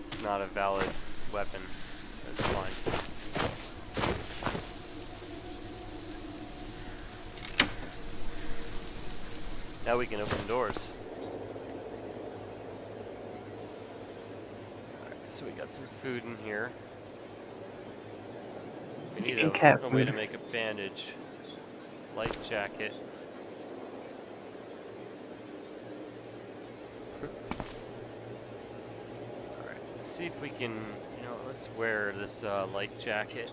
It's not a valid weapon. That's fine. Now we can open doors. Alright, so we got some food in here. We need a way to make a bandage. Light jacket. Alright, let's see if we can, let's wear this light jacket.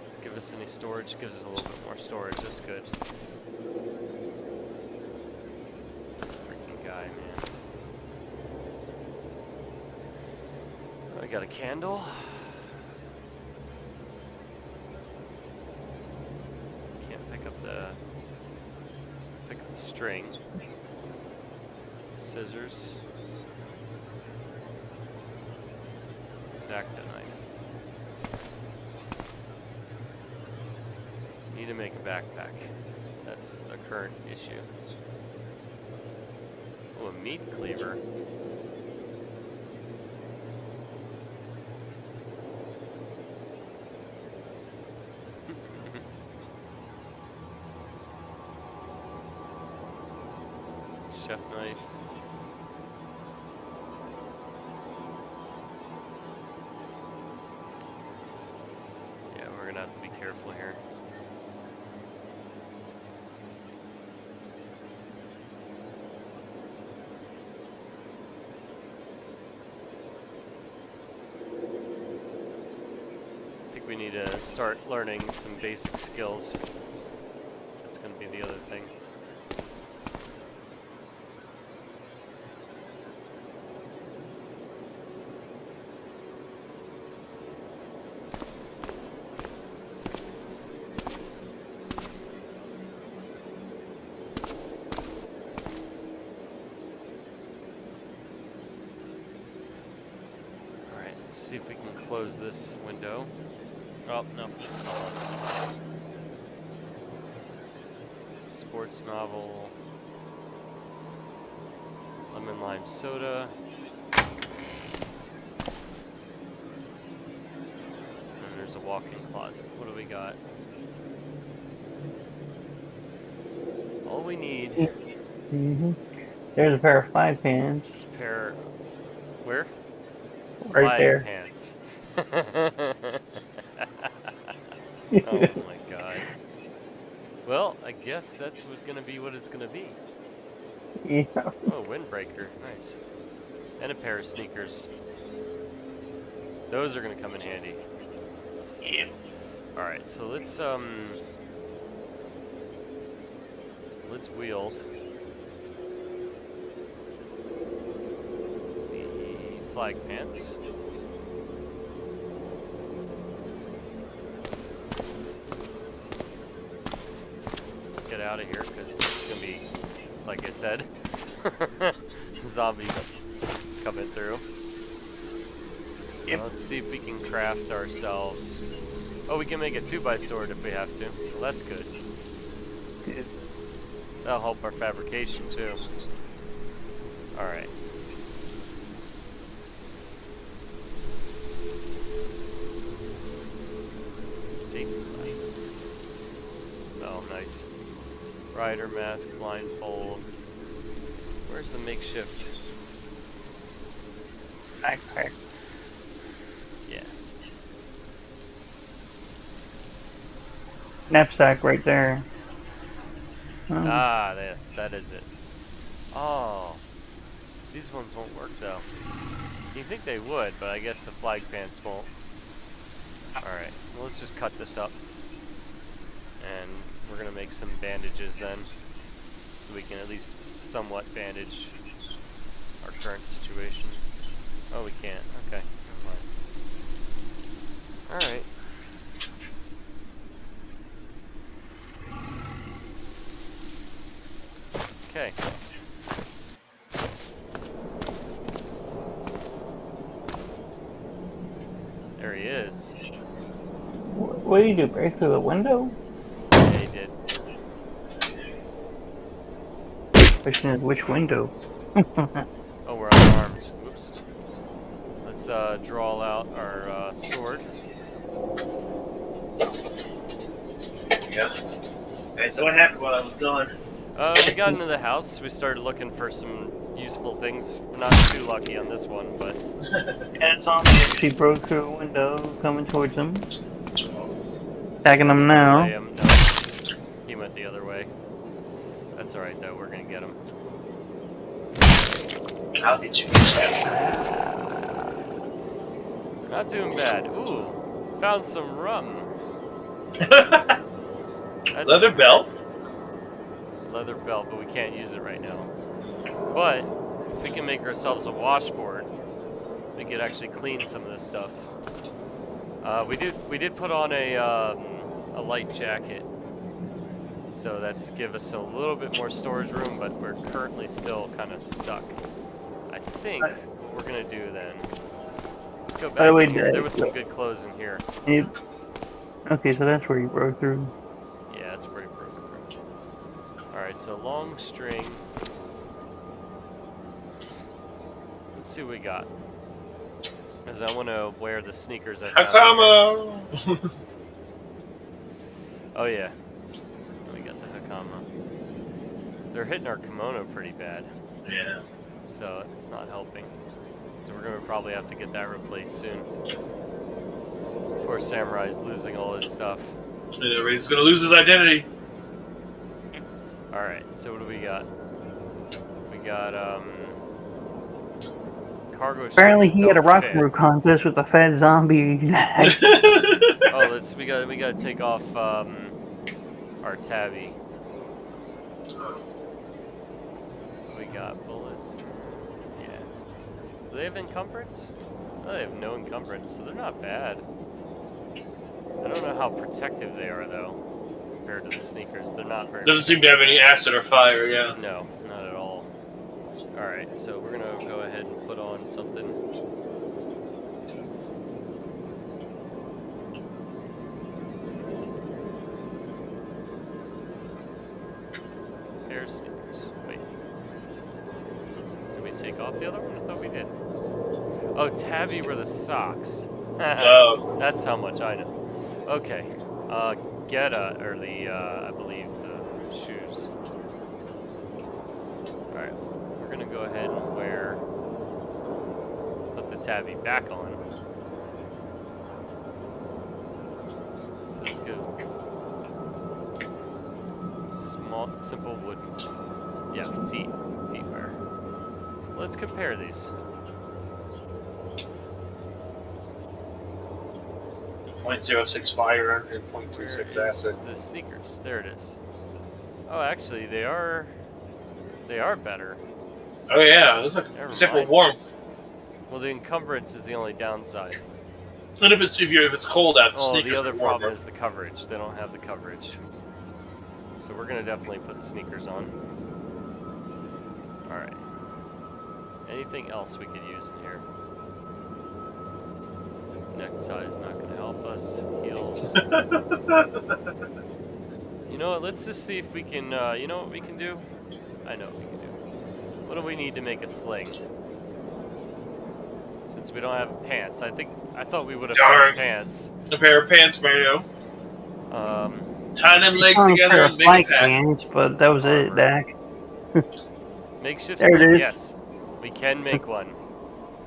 Does it give us any storage? Gives us a little bit more storage, that's good. Freaking guy, man. I got a candle. Let's pick up the string, scissors, X-Acto knife. Need to make a backpack. That's the current issue. Oh, a meat cleaver. Chef knife. Yeah, we're gonna have to be careful here. I think we need to start learning some basic skills. That's gonna be the other thing. Let's see if we can close this window. Oh, no, it's saw us. Sports novel. Lemon lime soda. And there's a walk-in closet. What do we got? All we need. Mm-hmm. There's a pair of fly pans. This pair. Where? Right Flag there. pants. Oh my god. Well, I guess that's what's gonna be what it's gonna be. Yeah. Oh, windbreaker. Nice. And a pair of sneakers. Those are gonna come in handy. Yeah. Alright, so let's wield the flag pants. Let's get out of here because it's gonna be, like I said, zombies coming through. Yep. Let's see if we can craft ourselves. Oh, we can make a 2x sword if we have to. Well, that's good. Good. That'll help our fabrication too. Alright. Safety glasses. Oh, nice. Rider mask, blindfold. Where's the makeshift? Backpack. Yeah. Knapsack right there. Ah, yes, that is it. Oh. These ones won't work though. You'd think they would, but I guess the flag pants won't. Alright, well, let's just cut this up. And we're gonna make some bandages then. So we can at least somewhat bandage our current situation. Oh, we can't. Okay, never mind. Alright. Okay. There he is. What did you do? Break through the window? Yeah, he did. Question is, which window? Oh, we're unarmed. Whoops. Let's draw out our sword. Yeah. Okay, so what happened while I was gone? We got into the house. We started looking for some useful things. We're not too lucky on this one, but And zombie actually broke through a window, coming towards him. Attacking him now. No, he went the other way. That's alright though, we're gonna get him. How did you get that? Not doing bad. Ooh, found some rum. Leather belt? Leather belt, but we can't use it right now. But if we can make ourselves a washboard, we could actually clean some of this stuff. We did put on a light jacket, so that's give us a little bit more storage room, but we're currently still kind of stuck. I think what we're gonna do then. Let's go back in here. There was some good clothes in here. Okay, so that's where you broke through. Yeah, that's where he broke through. Alright, so long string. Let's see what we got. Because I want to wear the sneakers I found. Hakama! Oh yeah. We got the Hakama. They're hitting our kimono pretty bad. Yeah. So it's not helping. So we're going to probably have to get that replaced soon. Poor Samurai's losing all his stuff. And he's gonna lose his identity. Alright, so what do we got? We got, cargo shirts. Apparently he had a rock fit. through contest with a fat zombie. Oh, we gotta take off, our tabby. We got bullets. Yeah. Do they have encumbrance? Oh, they have no encumbrance, so they're not bad. I don't know how protective they are, though, compared to the sneakers. They're not very Doesn't seem to have any acid or fire, yeah. No, not at all. Alright, so we're gonna go ahead and put on something. Pair of sneakers. Wait. Did we take off the other one? I thought we did. Oh, tabby were the socks. Oh. That's how much I know. Okay. Geta, or the, I believe, the shoes. Alright. We're gonna go ahead and put the tabby back on. So let's go. Small, simple wooden. Yeah, feetwear. Let's compare these. 0.06 fire and 0.36 acid. The sneakers. There it is. Oh, actually, they are better. Oh yeah, except for warmth. Well, the encumbrance is the only downside. And if it's cold out, the sneakers the other are warmer. problem is the coverage. They don't have the coverage. So we're gonna definitely put the sneakers on. All right. Anything else we could use in here? Necktie is not going to help us. Heals. You know what? Let's just see if we can. You know what we can do? I know what we can do. What do we need to make a sling? Since we don't have pants, I thought we would have found pants. A pair of pants, Mario. Tie them legs together and make a pack. Pants, but that was it, Dak. Makeshift There it sling. is. Yes, we can make one.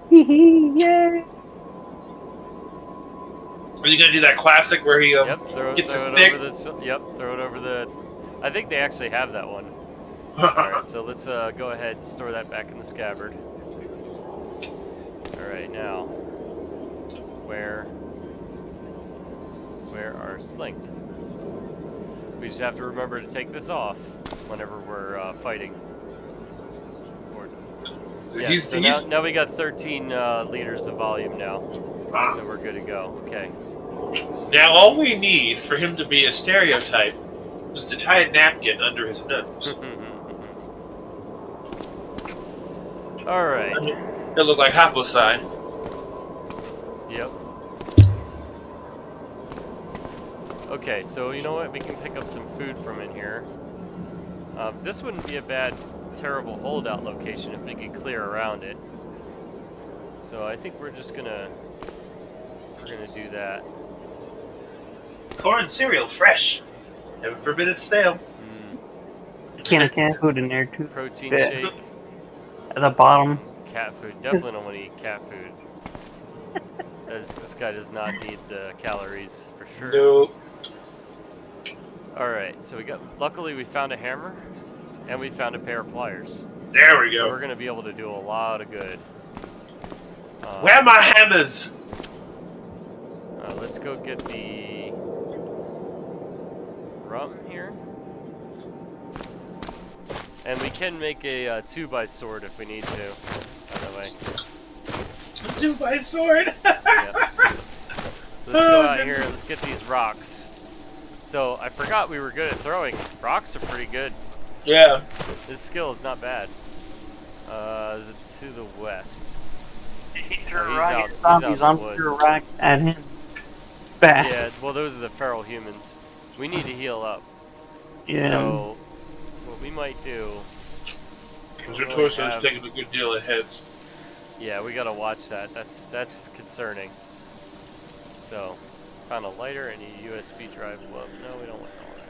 Yay! Are you gonna do that classic where he gets a stick? Throw it over the. I think they actually have that one. Alright, so let's go ahead and store that back in the scabbard. Alright, now. Where our sling? We just have to remember to take this off whenever we're fighting. It's important. Yeah, so now we got 13 liters of volume now. So we're good to go. Okay. Now all we need for him to be a stereotype is to tie a napkin under his nose. Alright. It'll look like Haposai. Yep. Okay, so you know what? We can pick up some food from in here. This wouldn't be a bad, terrible holdout location if we could clear around it. So I think we're gonna do that. Corn cereal, fresh. Heaven forbid it's stale. Can of cat food in there too. Protein shake. At the bottom. Some cat food. Definitely don't want to eat cat food. This guy does not need the calories for sure. Nope. Alright, so luckily we found a hammer and we found a pair of pliers. There we go. So we're gonna be able to do a lot of good. Where are my hammers? Let's go get the rum here. And we can make a 2x sword if we need to, by the way. A 2x sword? Yeah. So let's go out here and let's get these rocks. So I forgot we were good at throwing. Rocks are pretty good. Yeah. This skill is not bad. To the west. He threw Oh, a rock at he's zombies. out I'm in the woods. threw a rock at him. Back. Yeah, well those are the feral humans. We need to heal up. Yeah. So what we might do. Because your torso is taking a good deal of hits. Yeah, we gotta watch that. That's concerning. So, found a lighter and a USB drive. Well, no, we don't want all that.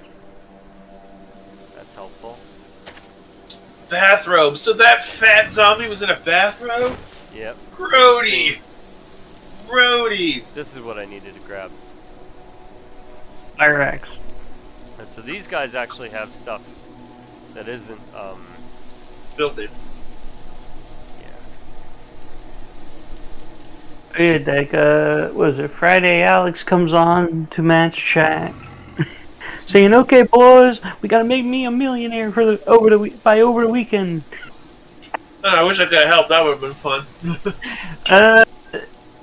That's helpful. Bathrobe. So that fat zombie was in a bathrobe? Yep. Grody! Grody! This is what I needed to grab. Fire axe. And so these guys actually have stuff that isn't, Filthy. Yeah, like, was it Friday? Alex comes on to Matt's chat, saying, "Okay, boys, we gotta make me a millionaire by over the weekend." Oh, I wish I could have helped. That would have been fun.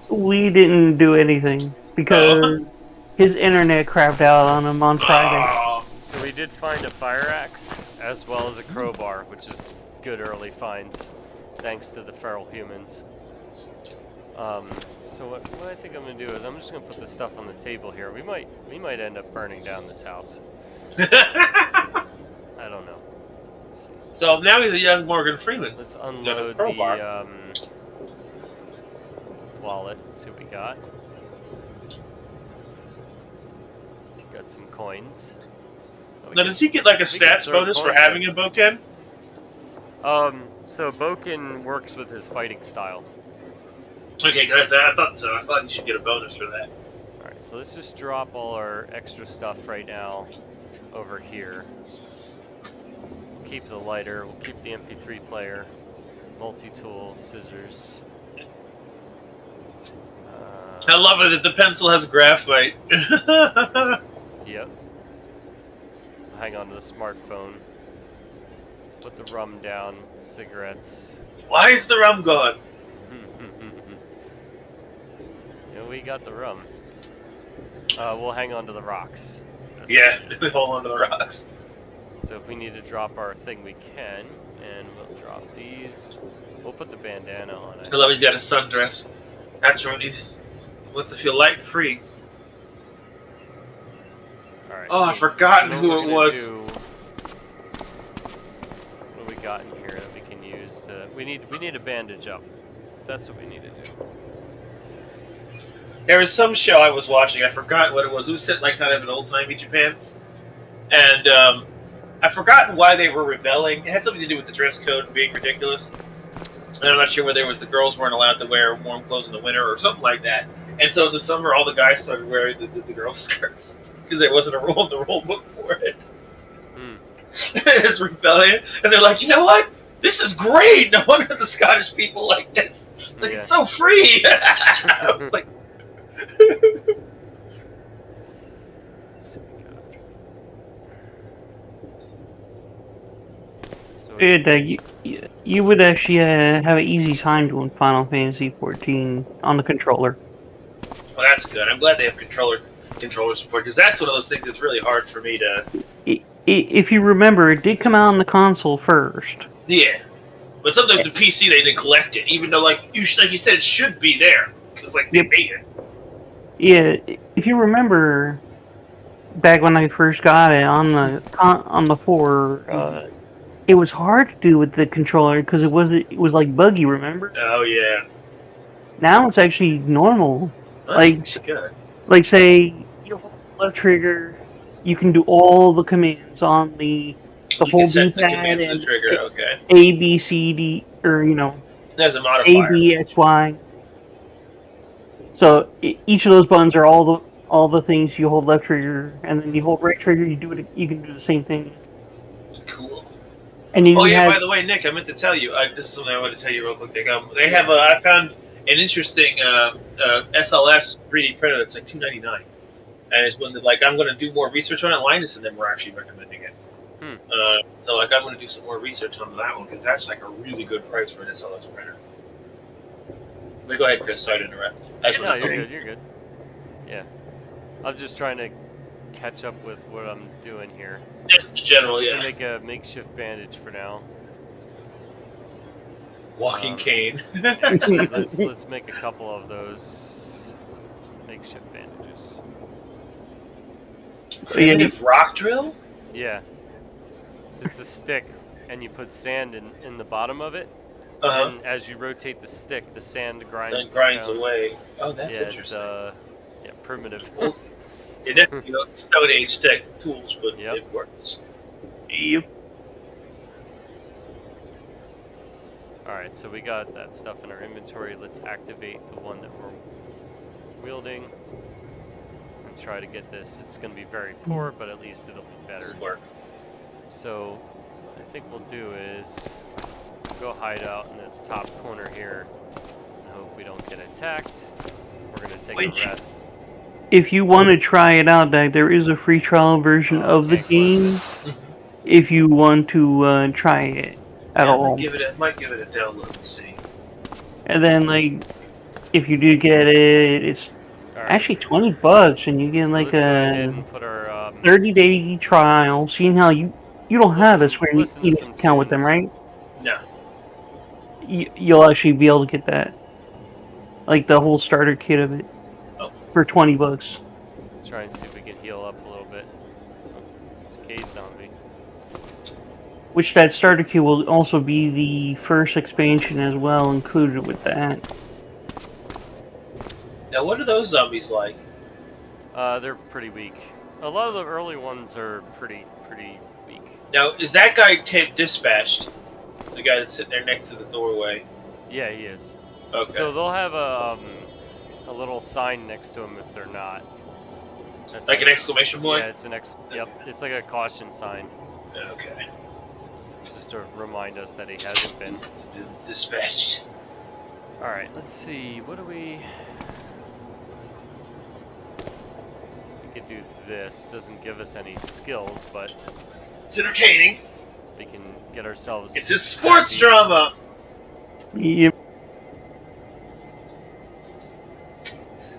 We didn't do anything because his internet crapped out on him on Friday. So we did find a fire axe as well as a crowbar, which is good early finds, thanks to the feral humans. So what I think I'm gonna do is I'm just gonna put this stuff on the table here. We might end up burning down this house. I don't know. Let's see. So now he's a young Morgan Freeman. Let's unload the wallet. Let's see what we got. Got some coins. Now does he get like a stats bonus for having a Boken? So Boken works with his fighting style. Okay, guys, I thought so. I thought you should get a bonus for that. Alright, so let's just drop all our extra stuff right now over here. Keep the lighter, we'll keep the MP3 player, multi-tool, scissors. I love it that the pencil has graphite. Yep. Hang on to the smartphone. Put the rum down, cigarettes. Why is the rum gone? Yeah, we got the rum. We'll hang on to the rocks. Yeah, hold on to the rocks. So if we need to drop our thing, we can. And we'll drop these. We'll put the bandana on it. I love he's got a sundress. That's when Wants to feel light and free. All right. Oh, so I've forgotten what who we're it gonna was. do- What do we got in here that we can use to? We need a bandage up. That's what we need to do. There was some show I was watching. I forgot what it was. It was set like kind of in old-timey Japan, and I've forgotten why they were rebelling. It had something to do with the dress code and being ridiculous. And I'm not sure whether it was the girls weren't allowed to wear warm clothes in the winter or something like that. And so in the summer, all the guys started wearing the girls' skirts because there wasn't a rule in the rule book for it. It's rebellion, and they're like, you know what? This is great. No wonder the Scottish people like this. It's like, it's so free. I was like. You would actually have an easy time doing Final Fantasy 14 on the controller. Well, that's good. I'm glad they have controller support, because that's one of those things that's really hard for me to. If you remember, it did come out on the console first. Yeah, but sometimes the PC they neglect it, even though like you said it should be there because like they made it. Yeah, if you remember, back when I first got it on the 4, it was hard to do with the controller because it was like buggy. Remember? Oh yeah. Now it's actually normal. That's good. Like say you hold the left trigger, you can do all the commands on the whole D-pad and the trigger. Okay. A B C D or There's a modifier. A B X Y. So each of those buttons are all the things you hold left trigger, and then you hold right trigger. You can do the same thing. Cool. And by the way, Nick, I meant to tell you. This is something I wanted to tell you real quick, Nick. They have I found an interesting SLS 3D printer that's like $299, and it's one that like I'm going to do more research on it. Linus and them were actually recommending it. So like I'm going to do some more research on that one because that's like a really good price for an SLS printer. Go ahead, Chris. Sorry to interrupt. No, you're good. Yeah, I'm just trying to catch up with what I'm doing here. That's the general, so make a makeshift bandage for now. Walking cane. Actually, let's make a couple of those makeshift bandages. Primitive rock drill? Yeah. So it's a stick, and you put sand in the bottom of it. And as you rotate the stick, the sand grinds away. Oh, that's interesting. It's primitive. Well, Stone Age tech tools, but it works. Yep. Alright, so we got that stuff in our inventory. Let's activate the one that we're wielding and try to get this. It's going to be very poor, but at least it'll be better. It'll work. So I think we'll do is go hide out in this top corner here and hope we don't get attacked. We're going to take a rest. If you want to try it out, there is a free trial version of the game. If you want to try it at all. Might give it a download and see. And then, like, if you do get it, it's actually $20, and you get like a 30-day trial. Seeing how you don't have a Square Enix account with them, right? No. You'll actually be able to get that, like the whole starter kit of it, for $20. Try and see if we can heal up a little bit. Cade zombie. Which that starter kit will also be the first expansion as well, included with that. Now, what are those zombies like? They're pretty weak. A lot of the early ones are pretty weak. Now, is that guy dispatched? The guy that's sitting there next to the doorway? Yeah, he is. Okay. So they'll have a little sign next to him if they're not. That's like an exclamation point? Yeah, it's yep, it's like a caution sign. Okay. Just to remind us that he hasn't been dispatched. Alright, let's see. What do we could do this. Doesn't give us any skills, but it's entertaining. We can get ourselves. It's a sports drama. Yep.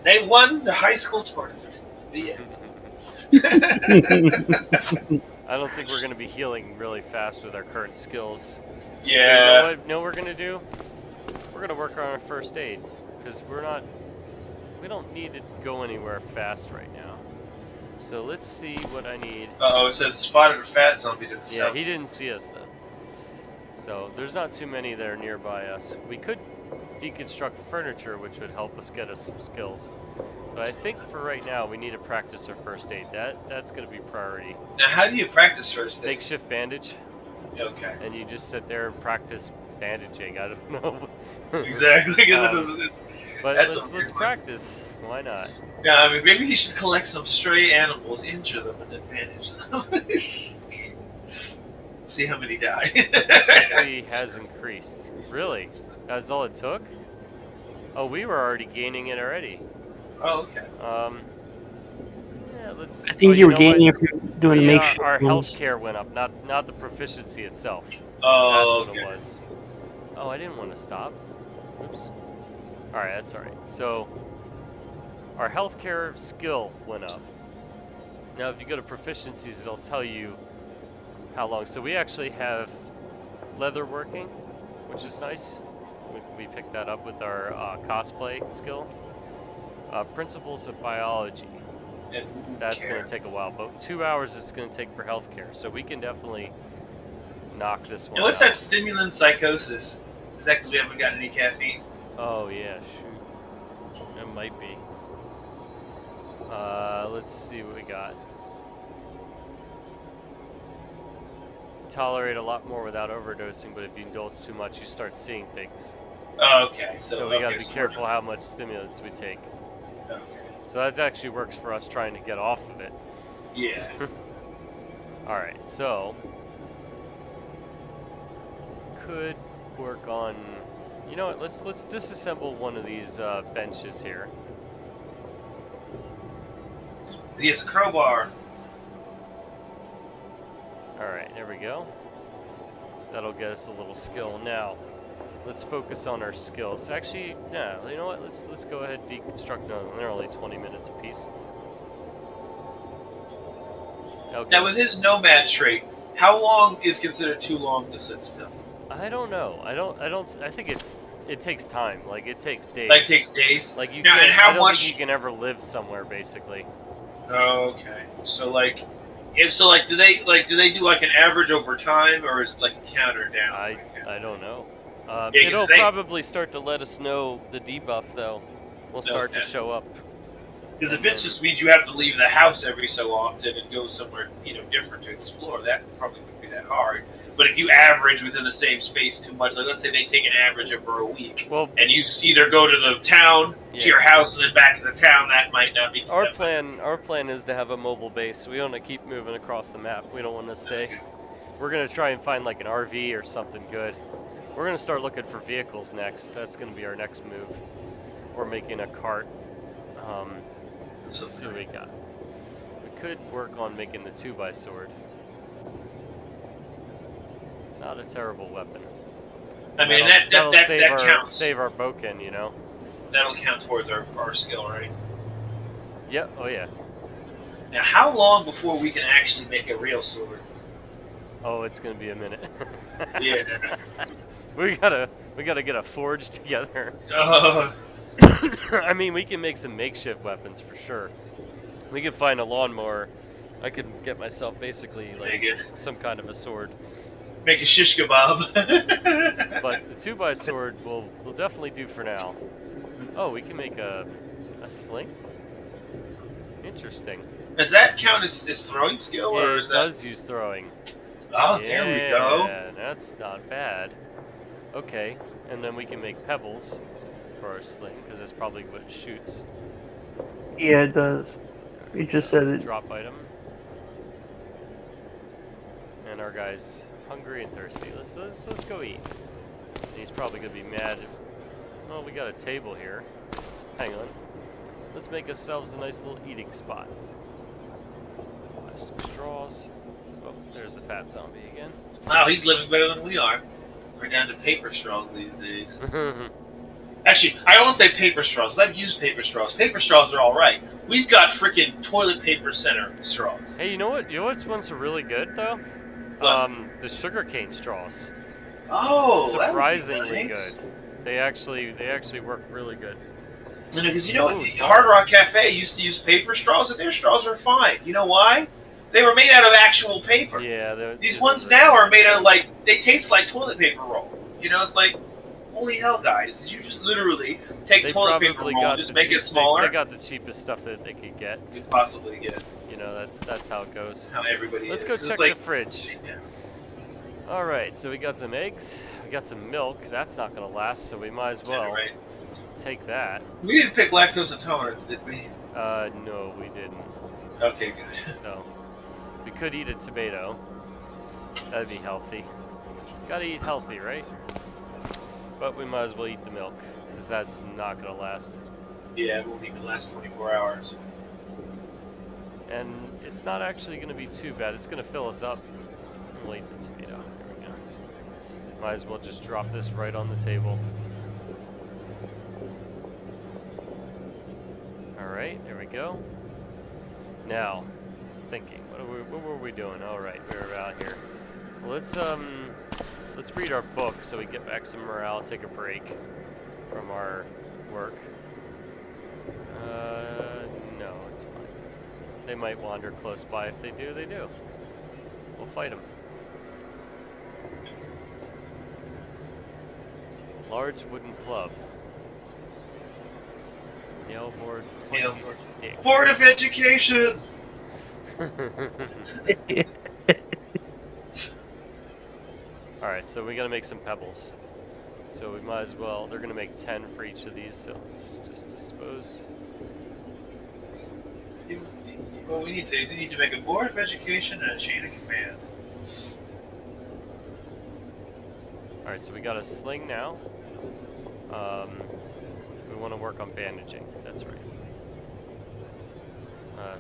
They won the high school tournament. The end. I don't think we're going to be healing really fast with our current skills. Yeah. So you know what we're going to do? We're going to work on our first aid because we're not we don't need to go anywhere fast right now. So let's see what I need. Uh-oh, it says spotted a fat zombie to the south. Yeah, he didn't see us though. So there's not too many that are nearby us. We could deconstruct furniture, which would help us get us some skills. But I think for right now, we need to practice our first aid. That's going to be priority. Now, how do you practice first aid? Makeshift bandage. Okay. And you just sit there and practice bandaging. I don't know. Exactly, because it doesn't. But let's practice. Why not? Yeah, I mean, maybe you should collect some stray animals, injure them, and then bandage them. See how many die. Efficiency has increased. Really? That's all it took? Oh, we were already gaining it already. Oh, okay. Yeah, let's. I think you were gaining if you're doing makeshift. Our health care went up, not the proficiency itself. Oh, that's what it was. Oh, I didn't want to stop. Oops. All right, that's all right. So, our health care skill went up. Now, if you go to proficiencies, it'll tell you how long. So we actually have leather working, which is nice. We picked that up with our cosplay skill. Principles of biology. That's going to take a while, but 2 hours it's going to take for healthcare. So we can definitely knock this one And what's out. that stimulant psychosis? Is that because we haven't gotten any caffeine? Oh, yeah, shoot. It might be. Let's see what we got. Tolerate a lot more without overdosing, but if you indulge too much, you start seeing things. Oh, okay. So we got to be careful how much stimulants we take. Okay. So that actually works for us trying to get off of it. Yeah. All right, so could work on. You know what? Let's disassemble one of these benches here. He has a crowbar. All right, there we go. That'll get us a little skill. Now, let's focus on our skills. Actually, yeah, you know what? Let's go ahead and deconstruct them. They're only 20 minutes apiece. Okay. Now, with his nomad trait, how long is considered too long to sit still? I don't know. I think it takes time. Like it takes days. Like, it takes days? Like you now, can, and how I don't much... think you can ever live somewhere, basically. Oh, okay. So, like, do they do like an average over time, or is it like a counter down? I don't know. Yeah, it'll probably start to let us know the debuff, though. Will start to show up. Because if it just means you have to leave the house every so often and go somewhere, different to explore, that probably wouldn't be that hard. But if you average within the same space too much, like let's say they take an average over a week, and you either go to the town, to your house, and then back to the town, that might not be. Our plan is to have a mobile base. We want to keep moving across the map. We don't want to stay. Okay. We're gonna try and find like an RV or something good. We're gonna start looking for vehicles next. That's gonna be our next move. We're making a cart. Let's see what we got. We could work on making the 2x sword. Not a terrible weapon. I mean, that'll that counts. Save our boken, That'll count towards our skill, right? Yep. Oh yeah. Now, how long before we can actually make a real sword? Oh, it's gonna be a minute. Yeah. we gotta get a forge together. I mean, we can make some makeshift weapons for sure. We can find a lawnmower. I could get myself basically like some kind of a sword. Make a shish kebab. But the 2x sword will definitely do for now. Oh, we can make a sling? Interesting. Does that count as throwing skill? Yeah, or it does use throwing. Oh, yeah, there we go. Yeah, that's not bad. Okay, and then we can make pebbles for our sling, because that's probably what it shoots. Yeah, it does. You just said it. Drop item. And our guy's hungry and thirsty. Let's go eat. And he's probably going to be mad. Well, we got a table here. Hang on. Let's make ourselves a nice little eating spot. Plastic straws. Oh, there's the fat zombie again. Wow, he's living better than we are. We're down to paper straws these days. Actually, I won't say paper straws. I've used paper straws. Paper straws are all right. We've got freaking toilet paper center straws. Hey, you know what? You know what ones are really good though? The sugarcane straws. Oh, surprisingly nice. good. They actually work really good. Because you know, the Hard Rock Cafe used to use paper straws, and their straws are fine. You know why? They were made out of actual paper. Yeah. These ones now are made out of, like, they taste like toilet paper roll. You know, it's like, holy hell, guys! Did you just literally take toilet paper roll and just make it smaller? They got the cheapest stuff that they could get. You could possibly get. You know, that's how it goes. How everybody Let's is. go check the fridge. Yeah. All right, so we got some eggs. We got some milk. That's not gonna last, so we might as well take that. We didn't pick lactose intolerance, did we? No, we didn't. Okay, good. So, we could eat a tomato. That'd be healthy. Gotta eat healthy, right? But we might as well eat the milk, because that's not gonna last. Yeah, it won't even last 24 hours. And it's not actually gonna be too bad. It's gonna fill us up. We'll eat the tomato. There we go. Might as well just drop this right on the table. Alright, there we go. Now, thinking, what were we doing? Alright, we were out here. Well, let's read our book so we get back some morale, take a break from our work. No, it's fine. They might wander close by. If they do, they do. We'll fight them. Large wooden club. Nail board, pointy stick. Board of Education! Alright, so we gotta make some pebbles. So we might as well, they're gonna make 10 for each of these, so let's just dispose. See, what we need to do is we need to make a Board of Education and a chain of command. Alright, so we got a sling now. We want to work on bandaging, that's right.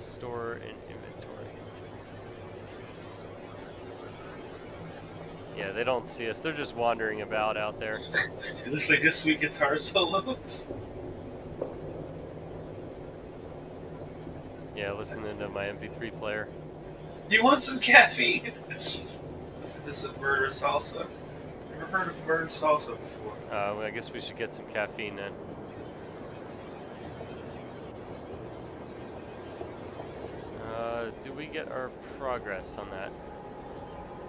Store in inventory. Yeah, they don't see us. They're just wandering about out there. Is this like a sweet guitar solo? Yeah, listening to my MP3 player. You want some caffeine? Listen to some murder salsa. Never heard of murder salsa before. Well, I guess we should get some caffeine then. Do we get our progress on that?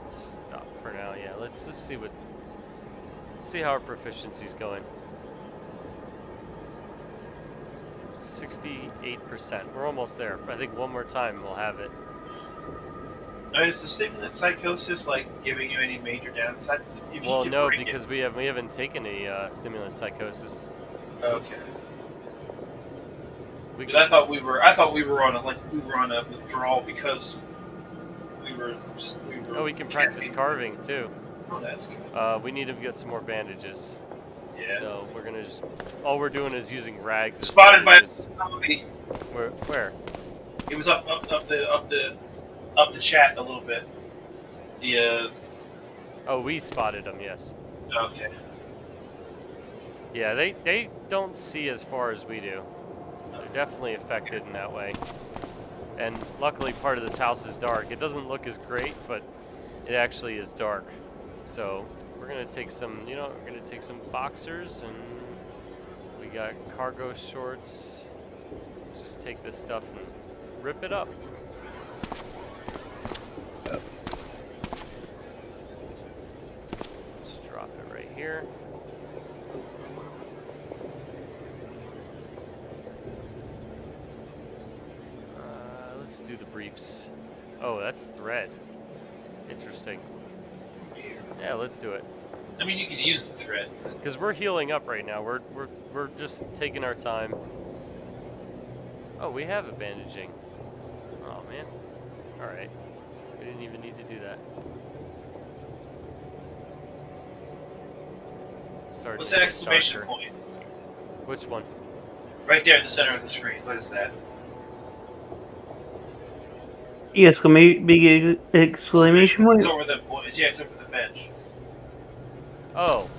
Stop for now. Yeah, let's just see how our proficiency's going. 68%. We're almost there. I think one more time we'll have it. Now, is the stimulant psychosis like giving you any major downsides? If Well, you no, break because we haven't taken a stimulant psychosis. Okay. Because I thought we were on a withdrawal because we were. Oh, we can practice carving too. Oh, that's good. We need to get some more bandages. Yeah. So we're gonna just. All we're doing is using rags. Spotted by somebody. Where? It was up the chat a little bit. The. Oh, we spotted them. Yes. Okay. Yeah, they don't see as far as we do. They're definitely affected in that way. And luckily part of this house is dark. It doesn't look as great, but it actually is dark. So we're gonna take some, we're gonna take some boxers, and we got cargo shorts. Let's just take this stuff and rip it up. Just drop it right here. Let's do the briefs. Oh, that's thread. Interesting. Yeah, let's do it. I mean, you could use the thread. Because we're healing up right now. We're just taking our time. Oh, we have a bandaging. Oh man. All right. We didn't even need to do that. Start. What's that exclamation point? Which one? Right there in the center of the screen. What is that? Yes, big exclamation point. It's over the point. Yeah, it's over the bench. Oh,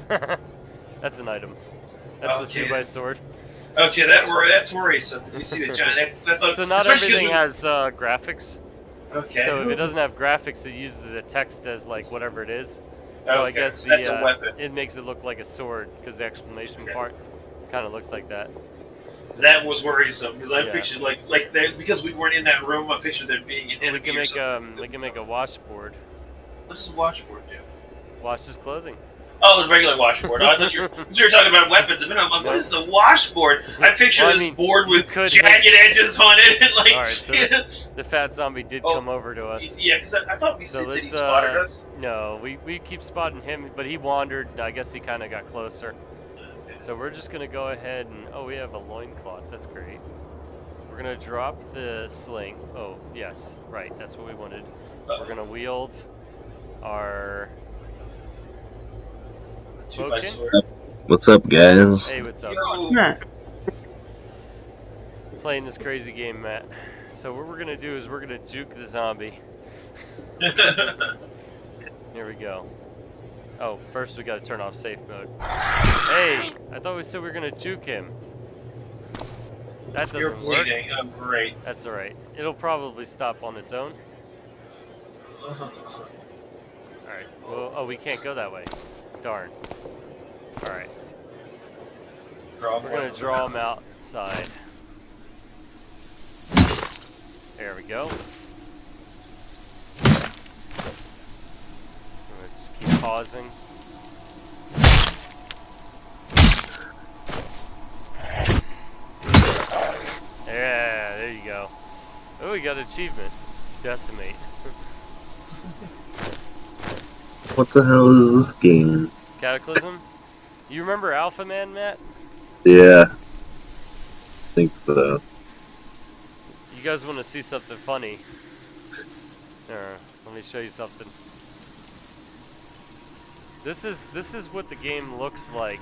that's an item. That's the 2x sword. Okay, that's worrisome. You see the giant. So not everything has graphics. Okay. So if it doesn't have graphics, it uses a text as like whatever it is. So I guess that's a weapon. It makes it look like a sword because the exclamation part kind of looks like that. That was worrisome because I Yeah. pictured because we weren't in that room. I pictured there being an enemy. We can make a washboard. What does a washboard do? Wash his clothing. Oh, the regular washboard. I thought you were talking about weapons. I'm like, what is the washboard? I picture this board with jagged edges on it. And like, all right, so the fat zombie did come over to us. Yeah, because I thought we said he spotted us. No, we keep spotting him, but he wandered. I guess he kind of got closer. Okay. So we're just going to go ahead and... we have a loincloth. That's great. We're going to drop the sling. Oh, yes. Right, that's what we wanted. We're going to wield our... What's up, guys? Hey, what's up? Playing this crazy game, Matt. So what we're gonna do is we're gonna juke the zombie. Here we go. Oh, first we gotta turn off safe mode. Hey, I thought we said we were gonna juke him. That doesn't You're bleeding. work. Oh, great. That's all right. It'll probably stop on its own. All right. Well, we can't go that way. Darn. Alright. We're going to draw him outside. There we go. We'll just keep pausing. Yeah, there you go. Oh, we got an achievement. Decimate. What the hell is this game? Cataclysm? You remember Alpha Man, Matt? Yeah. I think so. You guys want to see something funny? Here, let me show you something. This is what the game looks like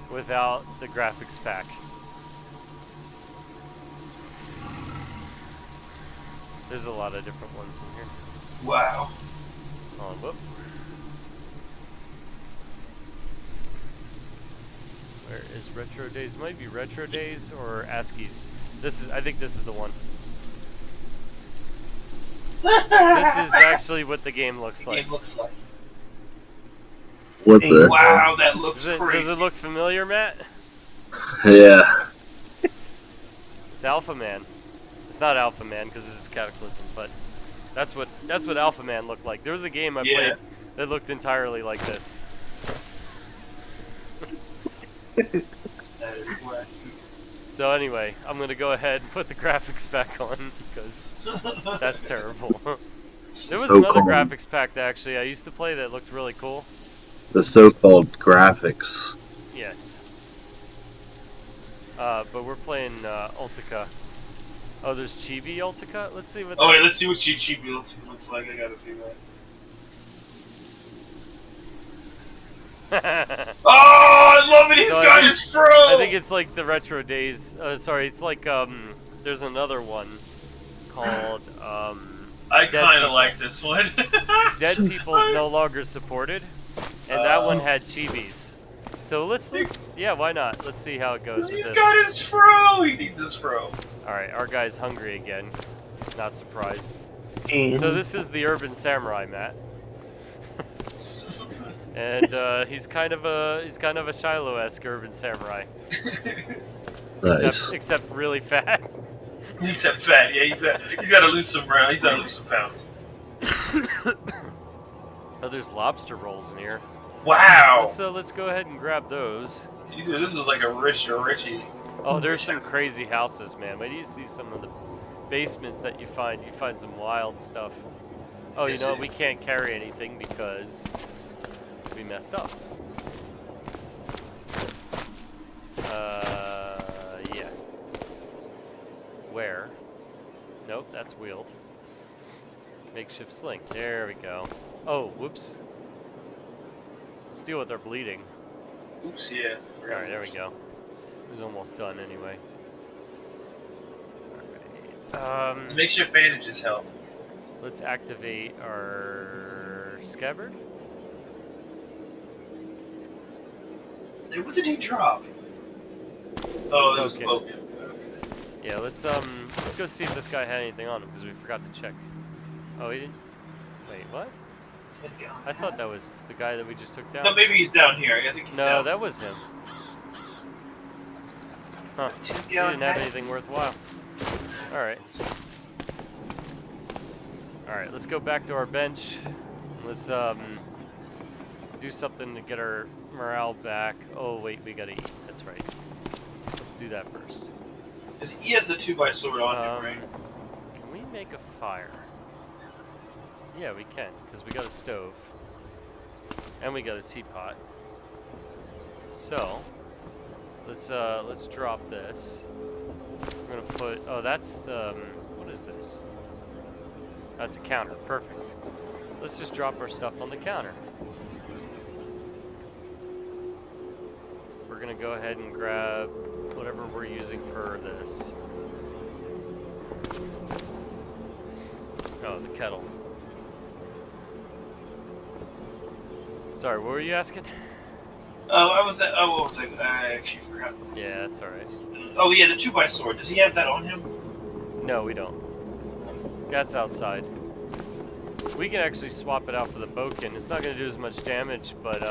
without the graphics pack. There's a lot of different ones in here. Wow. Oh, whoop. Where is Retro Days? It might be Retro Days or ASCII's. I think this is the one. This is actually what the game looks like. What the? Wow, that looks crazy. Does it look familiar, Matt? Yeah. It's Alpha Man. It's not Alpha Man because this is Cataclysm, but that's what Alpha Man looked like. There was a game I played that looked entirely like this. So anyway, I'm gonna go ahead and put the graphics back on because that's terrible. There was another graphics pack that actually I used to play that looked really cool. The so-called graphics. Yes. But we're playing Ultica. Oh, there's Chibi Ultica? Let's see what. Oh wait, let's see what Chibi Ultica looks like. I gotta see that. Oh, I love it! He's got his fro! I think it's like the Retro Days. Sorry, it's like, there's another one called, I kinda like this one. Dead People's No Longer Supported. And that one had chibis. So let's, yeah, why not? Let's see how it goes with this. He's got his fro! He needs his fro. Alright, our guy's hungry again. Not surprised. So this is the Urban Samurai, Matt. And he's kind of a Shiloh-esque Urban Samurai. Nice. Except really fat. Except fat, yeah. He's got to lose some round. He's got to lose some pounds. Oh, there's lobster rolls in here. Wow. Let's go ahead and grab those. This is like a Richie. Oh, there's some crazy houses, man. But you see some of the basements that you find some wild stuff. Oh, you know, we can't carry anything because we messed up. Yeah. Where? Nope, that's wheeled. Makeshift sling. There we go. Oh, whoops. Let's deal with our bleeding. Oops, yeah. Alright, there we go. It was almost done anyway. Alright. Makeshift bandages help. Let's activate our scabbard. Hey, what did he drop? Oh, that was Logan. Yeah, let's go see if this guy had anything on him because we forgot to check. Oh, he didn't. Wait, what? I thought that was the guy that we just took down. No, maybe he's down here. I think he's down. No, that was him. Huh. The 2 He gallon didn't have hat. anything worthwhile. Alright. Alright, let's go back to our bench. Let's do something to get our morale back. Oh wait, we gotta eat. That's right. Let's do that first. He has the 2x sword on him, right? Can we make a fire? Yeah, we can, because we got a stove. And we got a teapot. So, let's drop this. We're gonna put, oh, that's, what is this? That's a counter, perfect. Let's just drop our stuff on the counter. We're gonna go ahead and grab whatever we're using for this. Oh, the kettle. Sorry, what were you asking? What was I? I actually forgot. Yeah, that's alright. Oh yeah, the 2x sword. Does he have that on him? No, we don't. That's outside. We can actually swap it out for the bokin. It's not going to do as much damage, but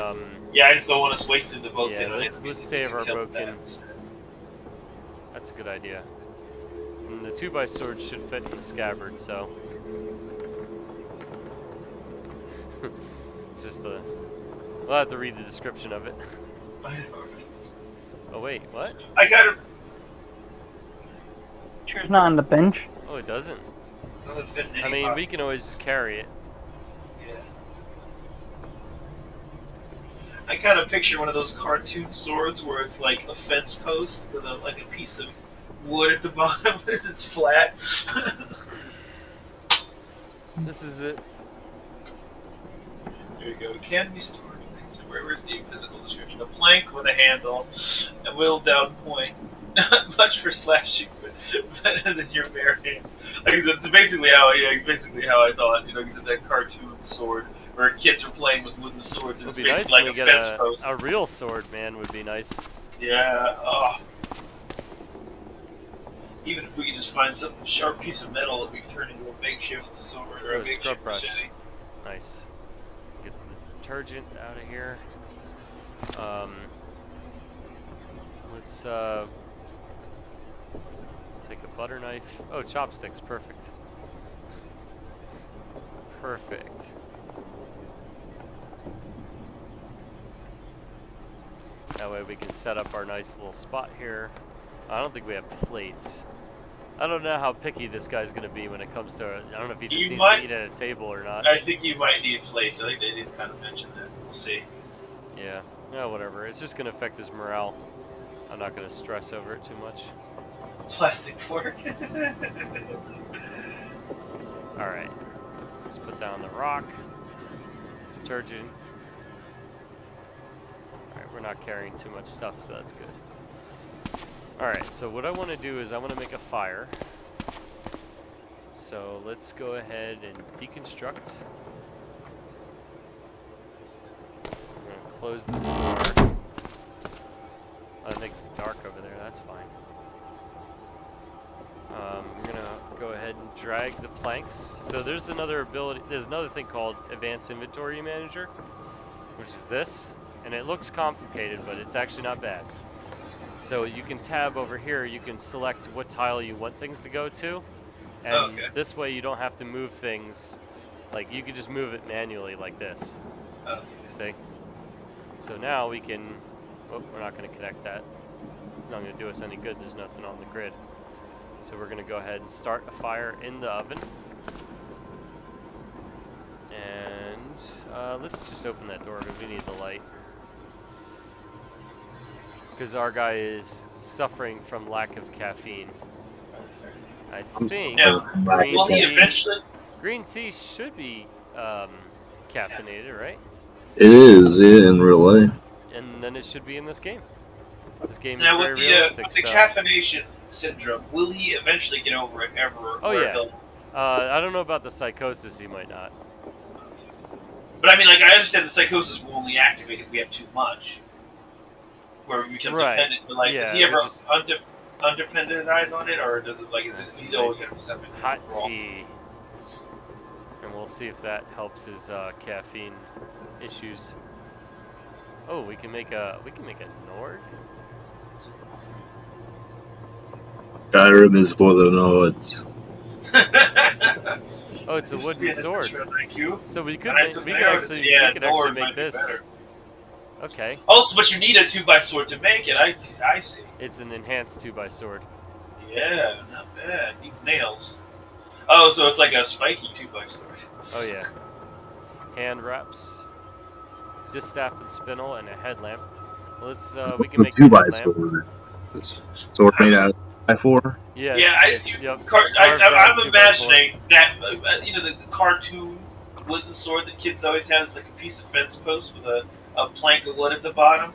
Yeah, I just don't want us wasting the bokin yeah, on let's enemies. save our Kill bokin. that instead. That's a good idea. And the 2x sword should fit in the scabbard, so it's just the. We'll have to read the description of it. I know. Oh wait, what? I got it. Sure it's not on the bench. Oh, it doesn't. Doesn't fit in any I mean, pocket. we can always just carry it. Yeah. I kind of picture one of those cartoon swords where it's like a fence post with like a piece of wood at the bottom. It's flat. This is it. There you go. It can be stored. So where's the physical description? A plank with a handle, a whittled down point. Not much for slashing, but better than your bare hands. Like I said, it's basically how I thought. You know, because that cartoon sword where kids are playing with wooden swords, and It'd it's be nice basically when like we a get fence post. a real sword, man, would be nice. Yeah. Oh. Even if we could just find some sharp piece of metal that we can turn into a makeshift sword or Oh, a a makeshift scrub brush. machete. Nice. Gets the detergent out of here. Let's take a butter knife. Oh, chopsticks, perfect. Perfect. That way we can set up our nice little spot here. I don't think we have plates. I don't know how picky this guy's going to be when it comes to, I don't know if he just needs to eat at a table or not. I think you might need plates. I think they did kind of mention that. We'll see. Yeah, no, whatever. It's just going to affect his morale. I'm not going to stress over it too much. Plastic fork. Alright. Let's put down the rock. Detergent. Alright, we're not carrying too much stuff, so that's good. Alright, so what I want to do is I want to make a fire. So let's go ahead and deconstruct. I'm going to close this door. Oh, it makes it dark over there, that's fine. We're going to go ahead and drag the planks. So there's another thing called Advanced Inventory Manager, which is this. And it looks complicated, but it's actually not bad. So you can tab over here, you can select what tile you want things to go to. And this way you don't have to move things. Like, you can just move it manually like this. Okay. See? So now we can... Oh, we're not going to connect that. It's not going to do us any good. There's nothing on the grid. So we're going to go ahead and start a fire in the oven. And let's just open that door because we need the light. Because our guy is suffering from lack of caffeine. I think will he eventually? Green tea should be caffeinated, right? It is, yeah, in real life. And then it should be in this game. This game Now, is very realistic. With the caffeination syndrome, will he eventually get over it ever? Oh, yeah. I don't know about the psychosis, he might not. But I mean, like, I understand the psychosis will only activate if we have too much. Where we become dependent. But, like, does he ever undependentize on it? Or does it, like, he's always going to be something hot tea. And we'll see if that helps his caffeine issues. Oh, we can make a Nord. Skyrim is more than all it's. Oh, it's a Used to be wooden an sword. adventure, thank you. So we could And I took an arrow to- yeah, we could actually Nord make might be this. better. Okay. Also, but you need a 2x sword to make it. I see. It's an enhanced 2x sword. Yeah, not bad. Needs nails. Oh, so it's like a spiky 2x sword. Oh yeah. Hand wraps, distaff and spindle, and a headlamp. Let's we can make the Two by headlamp. sword. Sword made out of by4. Yeah. Yeah, Yep. I'm imagining that the cartoon wooden sword that kids always have is like a piece of fence post with a plank of wood at the bottom.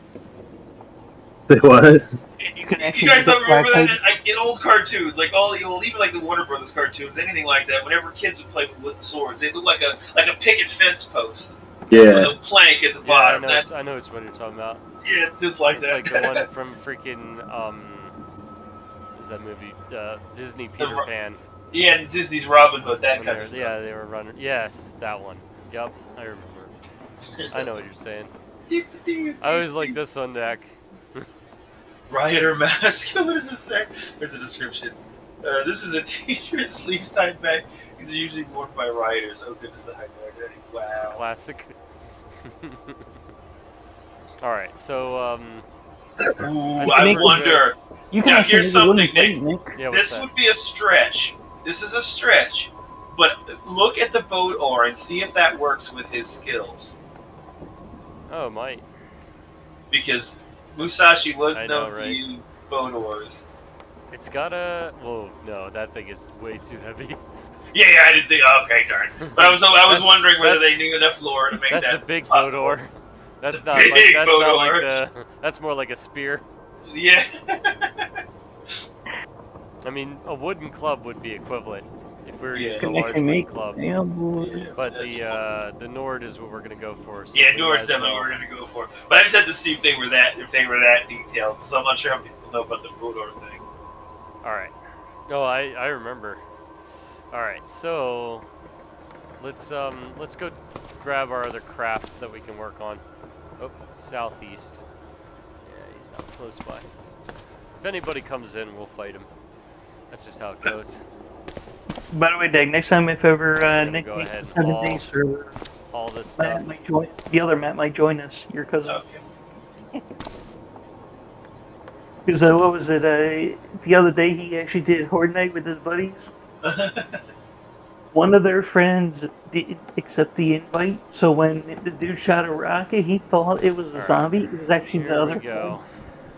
It was. You can You actually guys get don't remember black that in old cartoons, like all the old, even like the Warner Brothers cartoons, anything like that. Whenever kids would play with wooden swords, they look like a picket fence post Yeah. with a plank at the Yeah, bottom. I know which one you're talking about. Yeah, it's just like It's that. like the one from freaking is that movie Disney Peter Pan? Yeah, and Disney's Robin Hood, that When kind of stuff. Yeah, they were running. Yes, that one. Yep, I remember. I know what you're saying. I always like this on deck. Rioter mask. What does this say? There's a description. This is a t-shirt, sleeves tied back. These are usually worn by rioters. Oh goodness, the hype already. Wow. It's the classic. All right, so Ooh, I wonder. You can Now actually here's make a wooden something, plate, Nick. yeah, what's This that? would be a stretch. This is a stretch. But look at the boat ore and see if that works with his skills. Oh, it might. Because Musashi was I know, known right? to use boat ores. It's got a. Whoa, no, that thing is way too heavy. Yeah, I didn't think. Okay, darn. But I was wondering whether they knew enough lore to make That's that a big possible. boat ore. That's It's a not big like that's boat not ore. like the. That's more like a spear. Yeah. I mean, a wooden club would be equivalent if we were Yeah. using You a can large actually wooden make club. yeah, boy. Yeah, But that's the Nord is what we're gonna go for. So Yeah, we Nord's might as definitely well- what we're gonna go for. But I just had to see if they were that detailed. So I'm not sure how many people know about the boat ore thing. All right. No, I remember. All right, so let's go grab our other crafts that we can work on. Oh, southeast. Yeah, he's not close by. If anybody comes in, we'll fight him. That's just how it goes. By the way, Dag, next time if ever gonna Nick go makes ahead and 7 haul days server, All this Matt stuff. might join. The other Matt might join us. Your cousin. Okay. Because what was it? The other day he actually did Horde Night with his buddies. One of their friends didn't accept the invite, so when the dude shot a rocket, he thought it was a Alright. zombie. It was actually the Here other we go.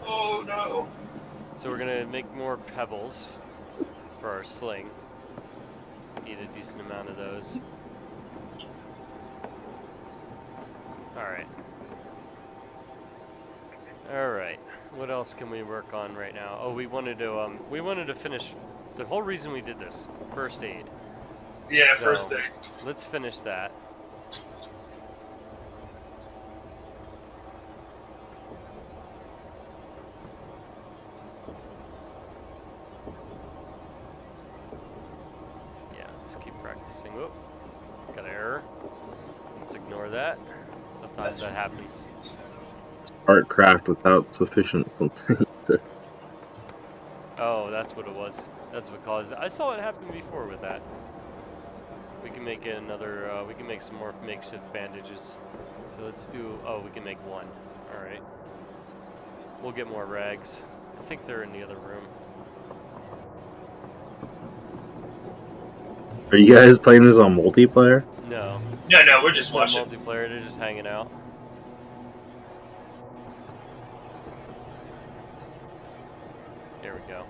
Oh no. So we're gonna make more pebbles for our sling. Need a decent amount of those. Alright. Alright. What else can we work on right now? Oh, we wanted to finish the whole reason we did this. First aid. Yeah, So, first thing. Let's finish that. Yeah, let's keep practicing. Whoop. Got an error. Let's ignore that. Sometimes that happens. Art craft without sufficient something. Oh, that's what it was. That's what caused it. I saw it happen before with that. We can make another, we can make some more makeshift bandages. So let's do, oh, we can make one. Alright. We'll get more rags. I think they're in the other room. Are you guys playing this on multiplayer? No. No, we're just It's not watching. multiplayer, they're just hanging out. There we go.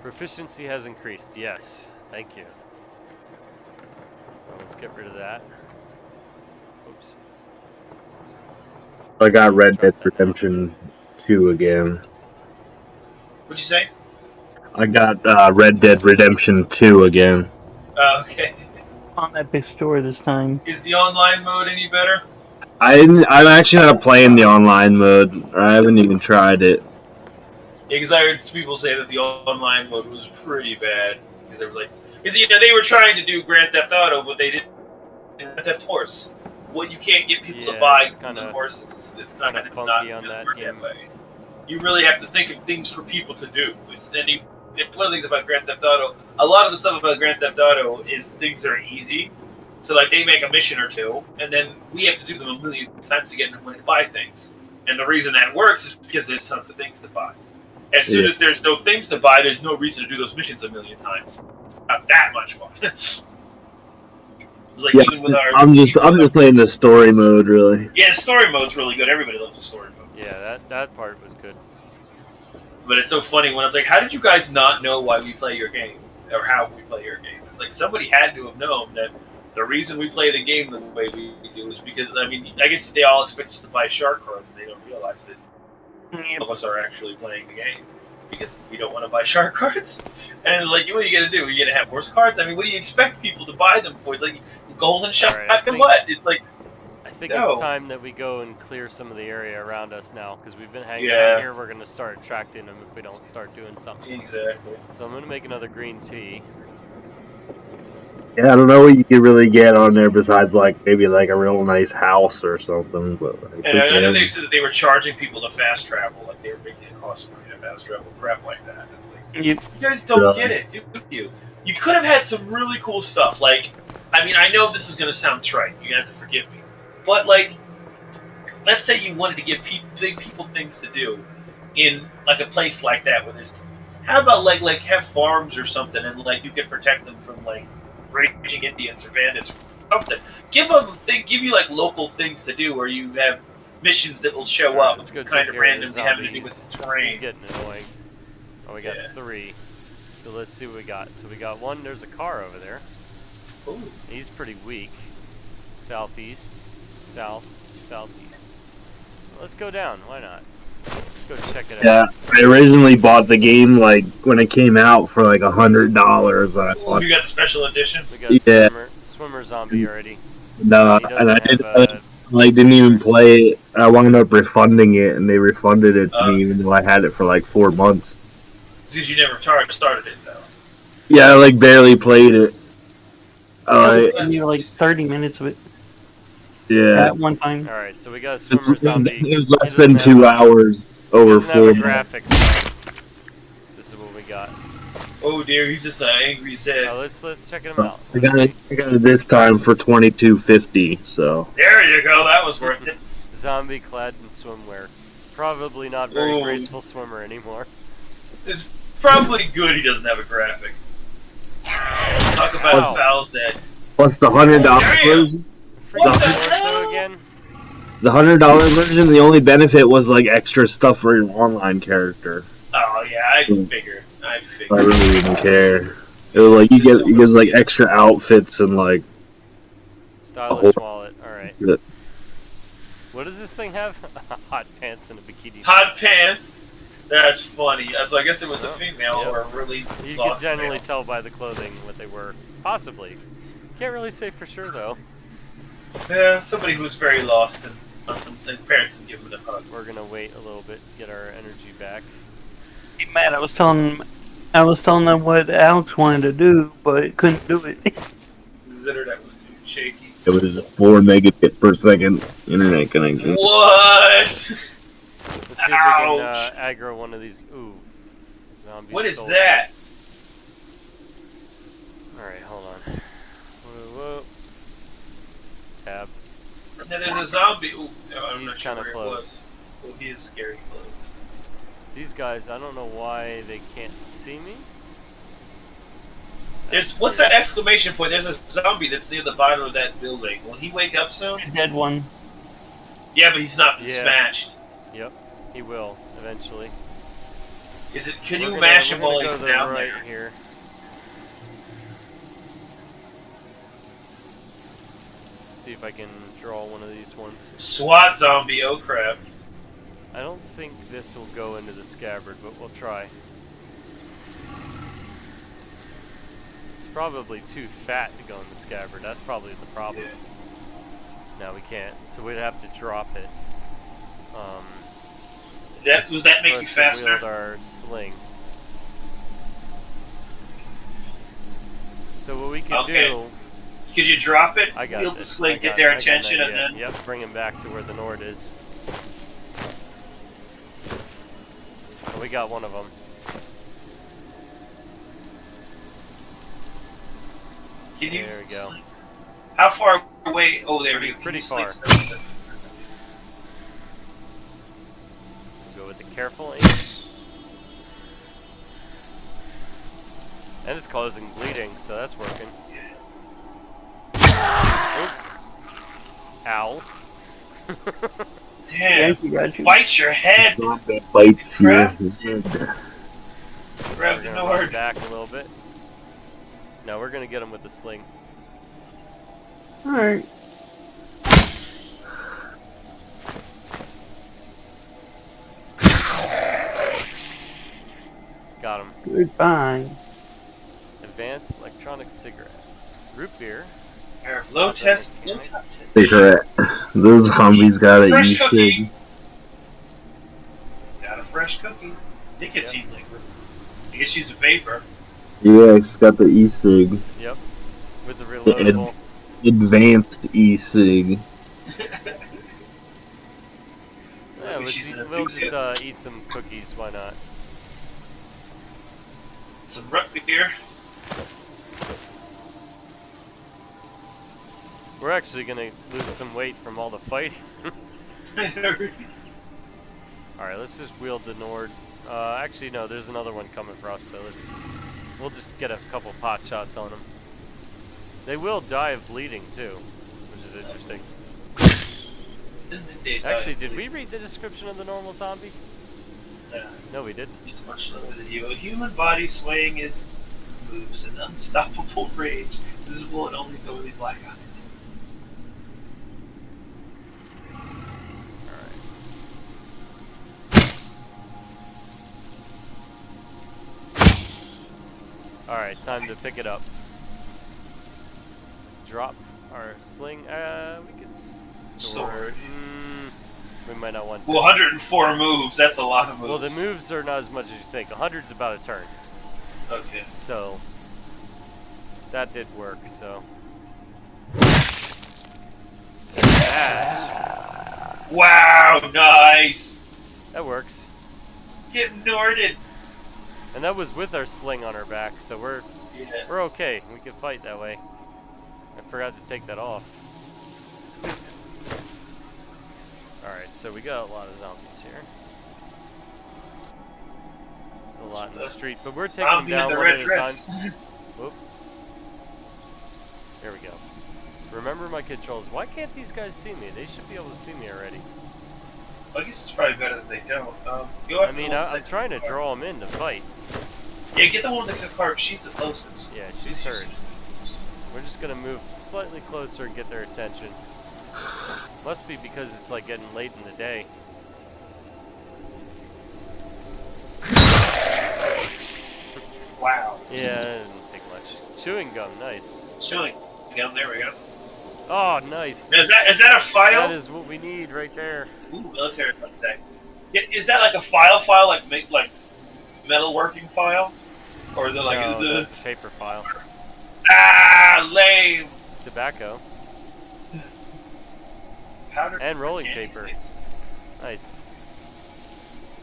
Proficiency has increased, yes. Thank you. Well, let's get rid of that. Oops. I got Red Drop Dead that Redemption 2 again. What'd you say? I got Red Dead Redemption 2 again. Oh, okay. On that big store this time. Is the online mode any better? I'm actually not playing the online mode. I haven't even tried it. Yeah, because I heard people say that the online mode was pretty bad. Because they were like, because they were trying to do Grand Theft Auto, but they didn't Grand Theft Horse. What you can't get people to Yeah, buy it's kinda- the horses. It's kind of funky not on gonna that work game. way. you really have to think of things for people to do. One of the things about Grand Theft Auto, a lot of the stuff about Grand Theft Auto is things that are easy. So like they make a mission or two, and then we have to do them a million times to get enough money to buy things. And the reason that works is because there's tons of things to buy. As soon as there's no things to buy, there's no reason to do those missions a million times. It's not that much fun. Like even with I'm just playing the story mode, really. Yeah, story mode's really good. Everybody loves the story mode. Yeah, that part was good. But it's so funny when it's like, how did you guys not know why we play your game or how we play your game? It's like somebody had to have known that the reason we play the game the way we do is because I guess they all expect us to buy shark cards and they don't realize that none of us are actually playing the game because we don't want to buy shark cards. And like, what are you gonna do? Are you gonna have horse cards? I mean, what do you expect people to buy them for? It's like golden shot and what? It's like I think it's time that we go and clear some of the area around us now because we've been hanging out here. We're gonna start attracting them if we don't start doing something. Exactly. So I'm gonna make another green tea. Yeah, I don't know what you could really get on there besides like maybe like a real nice house or something. But like, and I know they said that they were charging people to fast travel, like they were making it cost money to fast travel, crap like that. It's like, you guys don't get it, do you? You could have had some really cool stuff. Like, I mean, I know this is going to sound trite. You're going to have to forgive me, but like, let's say you wanted to give people things to do in like a place like that where there's. How about like have farms or something, and like you could protect them from like raging Indians or bandits or something. Give you like local things to do, or you have missions that will show up kind of randomly having to do with the terrain. It's getting annoying. Oh, we got 3. So let's see what we got. So we got 1. There's a car over there. Ooh. He's pretty weak. Southeast, southeast. Let's go down. Why not? Let's go check it out. Yeah, I originally bought the game like when it came out for like $100. You got the special edition? We got swimmer zombie already. No, and I didn't even play it. I wound up refunding it, and they refunded it to me even though I had it for like 4 months. Because you never started it though. Yeah, I like barely played it. You like 30 minutes of it. Yeah. At one time. Alright, so we got a swimmer zombie. It was less than 2 hours over 4 months. Graphics. This is what we got. Oh dear, he's just an angry Zed. Let's check him out. I got it this time for $22.50. So. There you go. That was worth it. Zombie clad in swimwear. Probably not very graceful swimmer anymore. It's probably good he doesn't have a graphic. Talk about foul Zed. Plus the $100 version. What the hell? Again? The $100 version, the only benefit was like extra stuff for your online character. Oh yeah, I figured. I really didn't care. It was like you get like extra outfits and like stylish wallet. All right. What does this thing have? Hot pants and a bikini. Hot pants. That's funny. So I guess it was a female or a really You lost could generally male. tell by the clothing what they were. Possibly. Can't really say for sure though. Yeah, somebody who's very lost and parents didn't give him enough hugs. We're gonna wait a little bit to get our energy back. Hey, Matt, I was telling them what Alex wanted to do, but couldn't do it. His internet was too shaky. it was a 4 megabit per second internet connection. What? Let's see if we can aggro one of these. Ooh, zombies. What is that? Alright, hold on. Whoa. Tab. Now there's a zombie. Ooh, I'm He's not sure kind of where it close. was. Oh, he is scary close. These guys, I don't know why they can't see me. What's that exclamation point? There's a zombie that's near the bottom of that building. Will he wake up soon? Dead one. Yeah, but he's not been smashed. Yep, he will eventually. Is it? Can you mash him while he's down right there? Here. See if I can draw one of these ones. SWAT zombie. Oh crap! I don't think this will go into the scabbard, but we'll try. It's probably too fat to go in the scabbard. That's probably the problem. Yeah. No, we can't. So we'd have to drop it. Does that make you faster? Wield our sling. So what we can do... Could you drop it? I got Wield the this. sling, get their attention, and then... Yep, bring him back to where the Nord is. We got one of them. Can you? There we go. How far away? Oh, there we go. Pretty far. Go with the careful aim. And it's causing bleeding, so that's working. Oop. Ow. Damn. Yeah, Bite your head. That bites your Grab. head. Grab We're the gonna run Nord. back a little bit. No, we're gonna get him with the sling. Alright. Got him. Goodbye. Advanced electronic cigarette. Root beer. Low test. Cigarette. Those zombies got an Fresh cookie. e-cig. Got a fresh cookie. Nicotine liquid. I guess she's a vapor. Yeah, she's got the e-cig. Yep. With the reloadable. Advanced e-cig. Yeah, we'll just eat some cookies. Why not? Some root beer. We're actually gonna lose some weight from all the fighting. Alright, let's just wield the Nord. Actually, no, there's another one coming for us, so we'll just get a couple pot shots on them. They will die of bleeding, too, which is interesting. Actually, did we read the description of the normal zombie? No, we didn't. It's much slower than you. A human body swaying his moves in unstoppable rage, visible in only totally black eyes. Alright, time to pick it up. Drop our sling. We can store it. We might not want to. Well, 104 moves, that's a lot of moves. Well, the moves are not as much as you think. 100's about a turn. Okay. So, that did work, so. Dash. Wow, nice! That works. Get Norded! And that was with our sling on our back, so we're okay. We can fight that way. I forgot to take that off. Alright, so we got a lot of zombies here. There's a lot in the street, but we're taking them down one at a time. Whoop. There we go. Remember my controls. Why can't these guys see me? They should be able to see me already. I guess it's probably better that they don't. I mean, I'm trying to draw them in to fight. Yeah, get the one next to the car. She's the closest. Yeah, she's hurt. We're just gonna move slightly closer and get their attention. Must be because it's like getting late in the day. Wow. Yeah, it didn't take much. Chewing gum, nice. Chewing gum, there we go. Oh, nice. Is that a file? That is what we need right there. Ooh, military, let's say. Yeah, is that like a file, like metalworking file? Or is it like... No, that's a paper file. Ah, lame! Tobacco. Powder and rolling candy paper. sticks. Nice.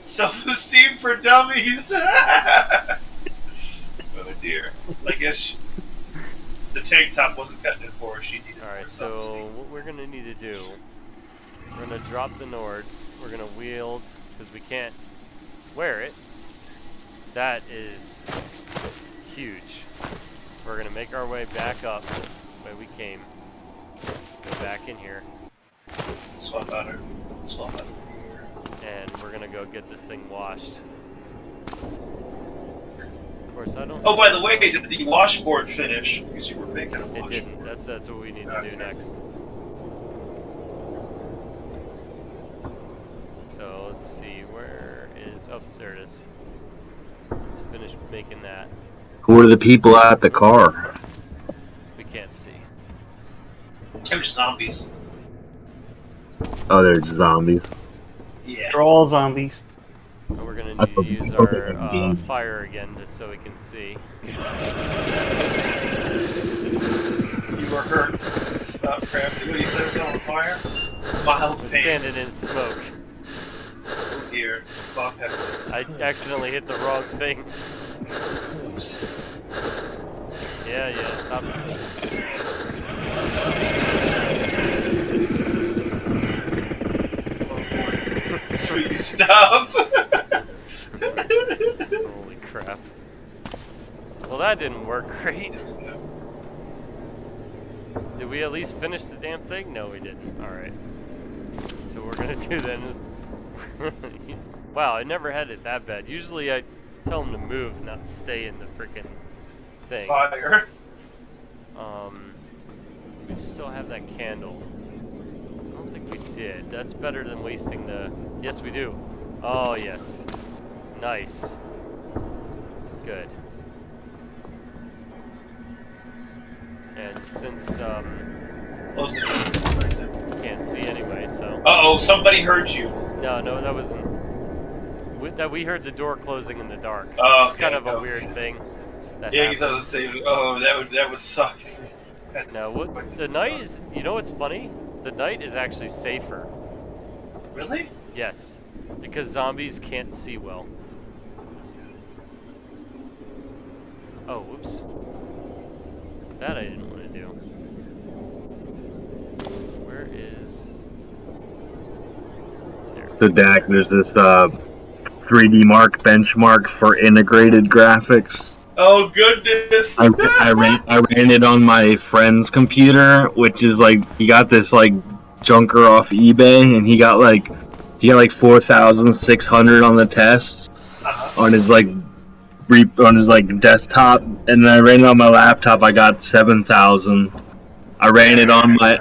Self-esteem for dummies! Oh dear. I guess the tank top wasn't cutting it for her. She needed Alright, so what we're going to need to do, we're going to drop the Nord. We're going to wield, because we can't wear it. That is huge. We're going to make our way back up the way we came. Go back in here. Swap out here. And we're going to go get this thing washed. Of course, I don't... Oh, by the way, did the washboard finish? Because you were making a washboard. It didn't. That's what we need to do next. So, let's see. Where is... Oh, there it is. Let's finish making that. Who are the people at the car? We can't see. They're zombies. Oh, they're zombies. Yeah. They're all zombies. And we're gonna need to use our fire again just so we can see. You were hurt. Stop, Crafty. What, you set yourself on fire? Mild We're pain. standing in smoke. Yeah. here. Clock happened. I accidentally hit the wrong thing. Oops. Yeah, stop. Sweet, stop. Holy crap. Well, that didn't work great. Did we at least finish the damn thing? No, we didn't. Alright. So what we're gonna do then is... Wow, I never had it that bad. Usually I tell them to move, not stay in the freaking thing. Fire. We still have that candle. I don't think we did. That's better than wasting the... Yes, we do. Oh, yes. Nice. Good. And since, Close the door. can't see anyway, so... Uh-oh, somebody heard you. No, that wasn't... We heard the door closing in the dark. Oh, It's kind of a weird thing. Yeah, he's on the same. Oh, that would suck. No, what the night is... You know what's funny? The night is actually safer. Really? Yes. Because zombies can't see well. Oh, whoops. That I didn't want to do. Where is... There. The DAC, there's this 3D Mark benchmark for integrated graphics. Oh goodness! I ran it on my friend's computer, which is like, he got this like junker off eBay, and he got like 4,600 on the test on his desktop, and then I ran it on my laptop. I got 7,000. I ran it on my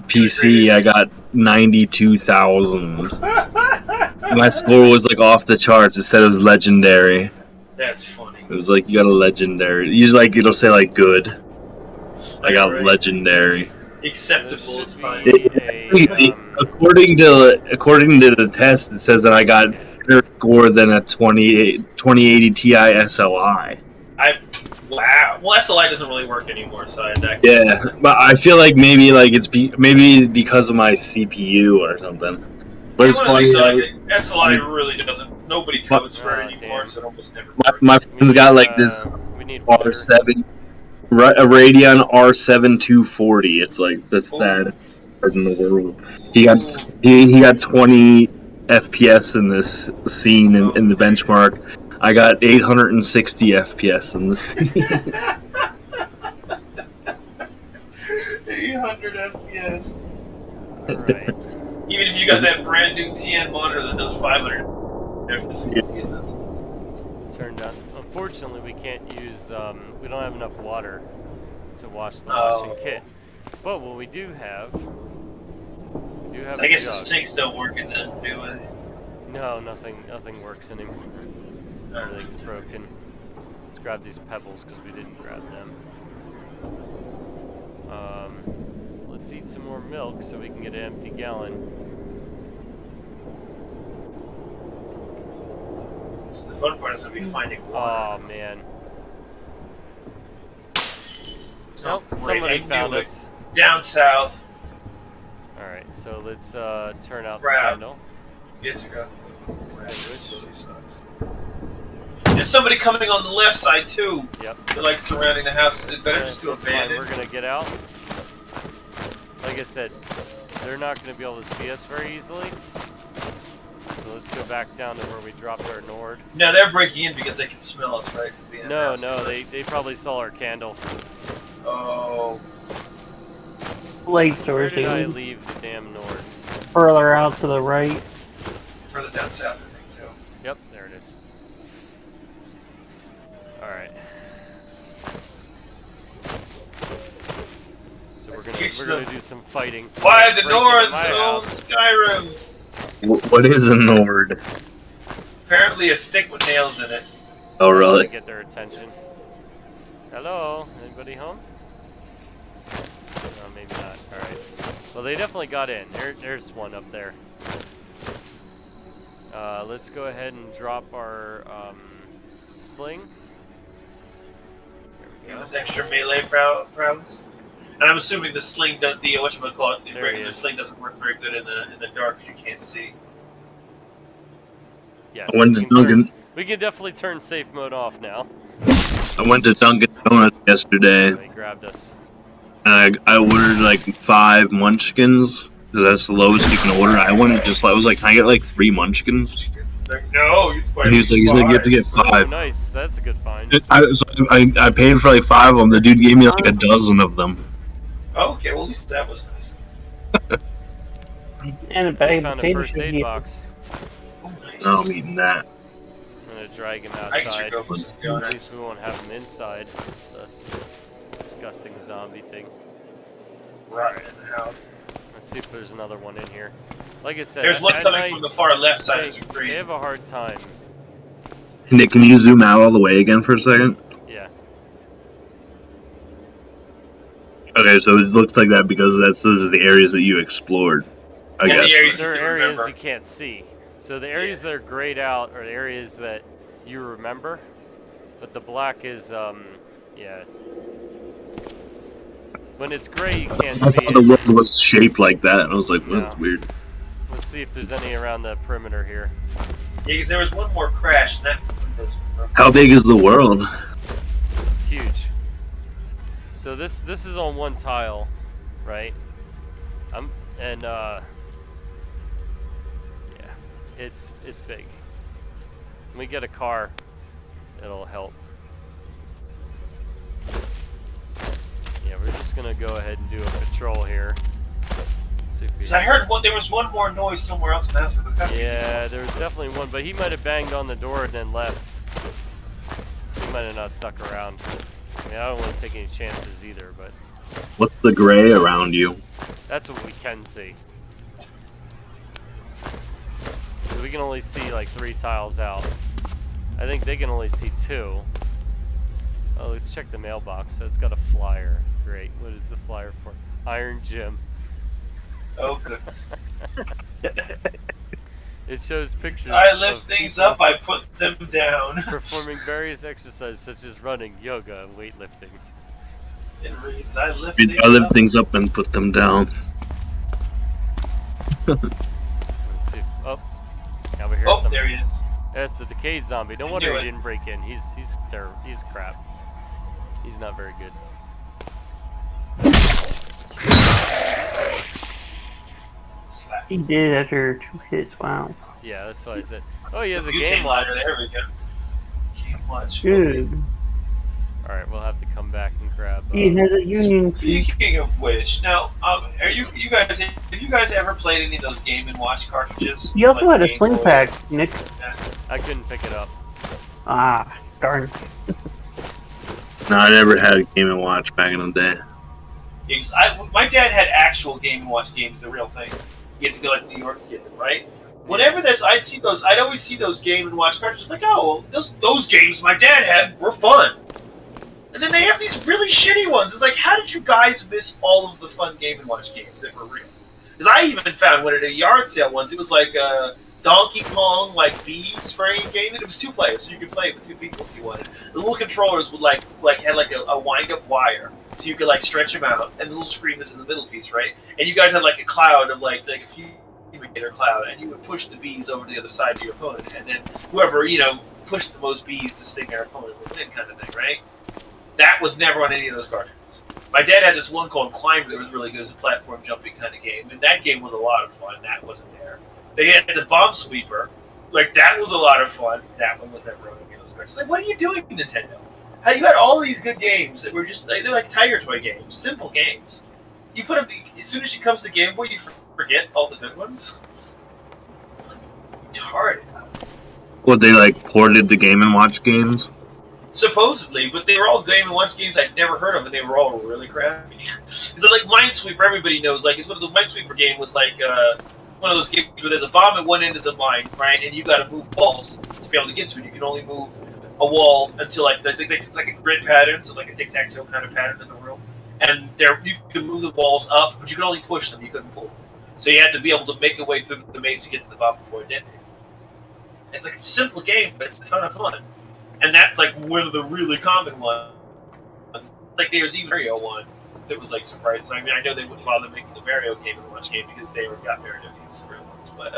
PC. I got 92,000. My score was like off the charts. It said it was legendary. That's funny. It was like, you got a legendary. Usually, like, it'll say like good. I got legendary. Acceptable. It's fine. According to the test, it says that I got better score than a 2080 Ti SLI. Wow. Well, SLI doesn't really work anymore, so that. Yeah, but I feel like maybe it's maybe because of my CPU or something. But it's funny. SLI really doesn't. Nobody codes for it anymore, so it almost never works. My friend's got like this R7, a Radeon R7 240. It's like the saddest in the world. He got 20 FPS in this scene in the benchmark. I got 860 FPS in this scene. 800 FPS. Alright. Even if you got that brand new TN monitor that does 500 FPS. It's turned on. Unfortunately, we can't use, we don't have enough water to wash the washing kit. But what we do have, So I guess the sinks don't work in that new way. No, nothing works anymore. Everything's broken. Let's grab these pebbles because we didn't grab them. Let's eat some more milk so we can get an empty gallon. So the fun part is going to be finding water. Oh, man. Nope, somebody found us. Down south. Alright, so let's turn out the Grab. candle. Get to go. Extinguish. There's somebody coming on the left side too. Yep. They're like surrounding the house. Is it better just to That's fine. abandon? We're gonna get out. Like I said, they're not gonna be able to see us very easily. So let's go back down to where we dropped our Nord. No, they're breaking in because they can smell us, right? From being in the No, house. they probably saw our candle. Oh. Light Where source did I leave the damn Nord? further out to the right. Further down south, I think too. Yep, there it is. Alright. So we're gonna do some fighting. Why the Break into Nords my own house. Skyrim? What is a Nord? Apparently a stick with nails in it. Oh, really? To get their attention. Hello? Anybody home? No, maybe not. Alright. Well, they definitely got in. There's one up there. Let's go ahead and drop our sling. There we go. There's extra melee prowess. And I'm assuming the sling, the whatchamacallit, the regular sling doesn't work very good in the dark because you can't see. Yes, I went to Dunkin'. we can definitely turn safe mode off now. I went to Dunkin' Donuts yesterday, They grabbed us. and I ordered like 5 munchkins because that's the lowest you can order. I was like, can I get like 3 munchkins? No, you And he's like, you have to get 5. Oh, nice. That's a good find. I paid for like 5 of them. The dude gave me like a dozen of them. Okay, well at least that was nice. And a We bag of found a potatoes. first aid box. Oh, nice. No, I'm eating that. I'm gonna drag him I should outside. go for some At donuts. least we won't have him inside. This disgusting zombie thing. Right in the house. Let's see if there's another one in here. Like I said, There's one at coming night, from the far left side of the they screen. have a hard time. Nick, can you zoom out all the way again for a second? Yeah. Okay, so it looks like that because those are the areas that you explored. I Yeah, the guess. areas- There are you areas remember. you can't see. So the areas that are grayed out are the areas that you remember, but the black is, yeah. When it's gray, you can't I see thought the it. world was shaped like that, and I was like, well, Yeah. that's weird. Let's see if there's any around the perimeter here. Yeah, because there was one more crash, and that was How big is the world? Huge. So this is on one tile, right? Yeah, it's big. When we get a car, it'll help. Yeah, we're just gonna go ahead and do a patrol here. See if we Because I heard there was one more noise somewhere else in the house. There's gotta be Yeah, there was definitely one, but he might have banged on the door and then left. He might have not stuck around. I mean, I don't want to take any chances either, but What's the gray around you? that's what we can see. We can only see like 3 tiles out. I think they can only see 2. Oh, let's check the mailbox. So it's got a flyer. Great. What is the flyer for? Iron Gym. Oh goodness! It shows pictures. I lift of things people up, I put them down. performing various exercises such as running, yoga, and weightlifting. It reads, I lift I lift things up and put them down. Let's see. Oh, over here. Oh, Somebody. there he is. That's the decayed zombie. No I wonder knew he it. didn't break in. He's terrible. He's crap. He's not very good. Slap. He did after 2 hits. Wow. Yeah, that's why I said. Oh, he has a Butane game watch. lighter, there we go. Game watch. Good. All right, we'll have to come back and grab. He has a union. Speaking of which, now, are you guys have you guys ever played any of those Game and Watch cartridges? You also Like had a Game sling Boy? pack, Nick. I couldn't pick it up. Ah, darn. No, I never had a Game & Watch back in the day. My dad had actual Game and Watch games, the real thing. You had to go like New York to get them, right? Whenever I'd always see those Game and Watch cartridges, like, oh, those games my dad had were fun. And then they have these really shitty ones. It's like, how did you guys miss all of the fun Game and Watch games that were real? Because I even found one at a yard sale once. It was like a Donkey Kong like bee spraying game, and it was 2 players, so you could play it with 2 people if you wanted. The little controllers would had like a wind up wire, so you could like stretch them out, and the little screen is in the middle piece, right? And you guys had like a cloud of like a few meter cloud, and you would push the bees over to the other side of your opponent, and then whoever pushed the most bees to sting their opponent would win, kind of thing, right? That was never on any of those cartridges. My dad had this one called Climber that was really good as a platform jumping kind of game, and that game was a lot of fun. That wasn't there. They had the Bomb Sweeper, like that was a lot of fun. That one was never on any of those cartridges. Like, what are you doing, Nintendo? How you had all these good games that were just they're like Tiger Toy games, simple games. You put them as soon as it comes to Game Boy, you forget all the good ones. It's like retarded. What, they like ported the Game & Watch games? Supposedly, but they were all Game & Watch games I'd never heard of, and they were all really crappy. Because like Minesweeper, everybody knows. Like, it's one of the Minesweeper game was like one of those games where there's a bomb at one end of the mine, right? And you got to move walls to be able to get to it. You can only move a wall until like it's like a grid pattern, so like a tic-tac-toe kind of pattern in the room. And there you can move the walls up, but you can only push them. You couldn't pull them. So you had to be able to make a way through the maze to get to the bomb before it detonated. It's like a simple game, but it's a ton of fun. And that's like one of the really common ones. Like there's even Mario one that was like surprising. I mean, I know they wouldn't bother making the Mario Game and Watch game because they already got Mario games, the real ones. But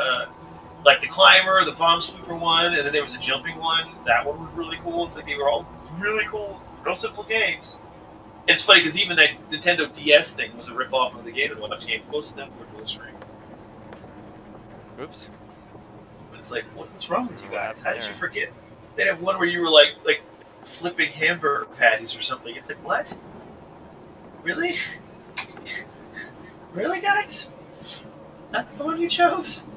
like the climber, the bomb sweeper one, and then there was a jumping one. That one was really cool. It's like they were all really cool, real simple games. And it's funny because even that Nintendo DS thing was a rip-off of the Game & Watch game. Most of them were dual screen. Oops. But it's like, what's wrong with you guys? How did you there? forget? They'd have one where you were like flipping hamburger patties or something. It's like, what? Really? Really, guys? That's the one you chose?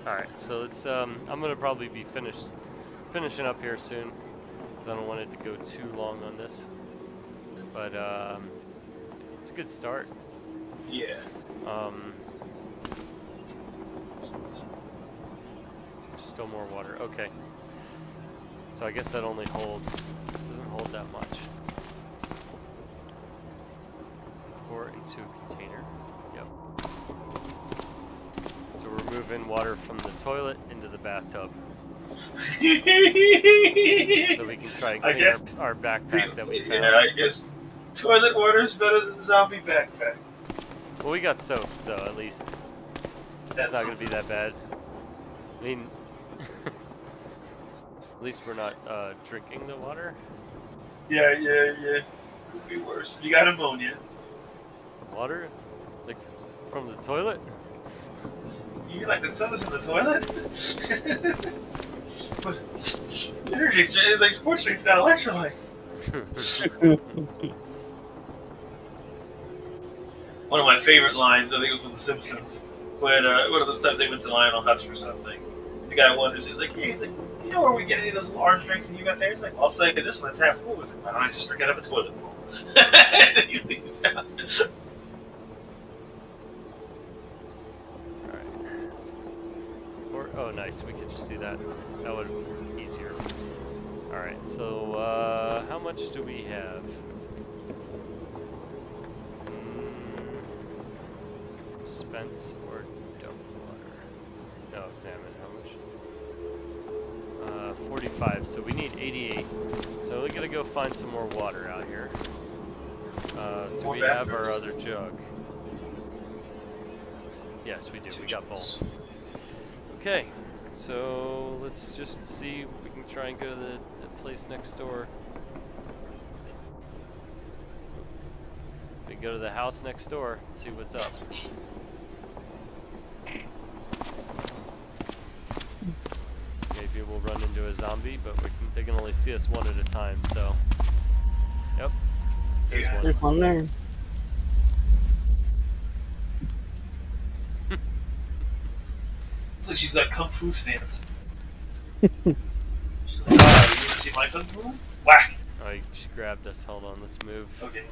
Alright, so let's, I'm gonna probably be finishing up here soon. 'Cause I don't want it to go too long on this. But, it's a good start. Yeah. Still more water. Okay. So I guess that only doesn't hold that much. Pour into a container. Yep. So we're moving water from the toilet into the bathtub. So we can try and clean our backpack that we found. Yeah, I guess toilet water is better than zombie backpack. Well, we got soap, so at least it's not going to be that bad. I mean, at least we're not drinking the water. Yeah. Could be worse. You got ammonia. Water? Like, from the toilet? You like the stuff that's in the toilet? But energy is like sports drinks got electrolytes. One of my favorite lines, I think it was from The Simpsons, when one of those times they went to Lionel Hutz for something. The guy wonders, he's like, you know where we get any of those orange drinks that you got there? He's like, I'll say this one, it's half full. He's like, why don't I just drink out of a toilet bowl? And he leaves out. Alright. Oh, nice. We could just do that. That would be easier. Alright, so, how much do we have? Dispense or dump water? No, examine how much. 45, so we need 88. So we gotta go find some more water out here. Do we have our other jug? Yes, we do. We got both. Okay, so let's just see if we can try and go to the place next door. We can go to the house next door and see what's up. Maybe we'll run into a zombie, but they can only see us one at a time, so... Yep. There's one. There's one there. It's like she's got kung fu stance. She's like, you want to see my kung fu? Whack! Oh, she grabbed us. Hold on, let's move. Okay.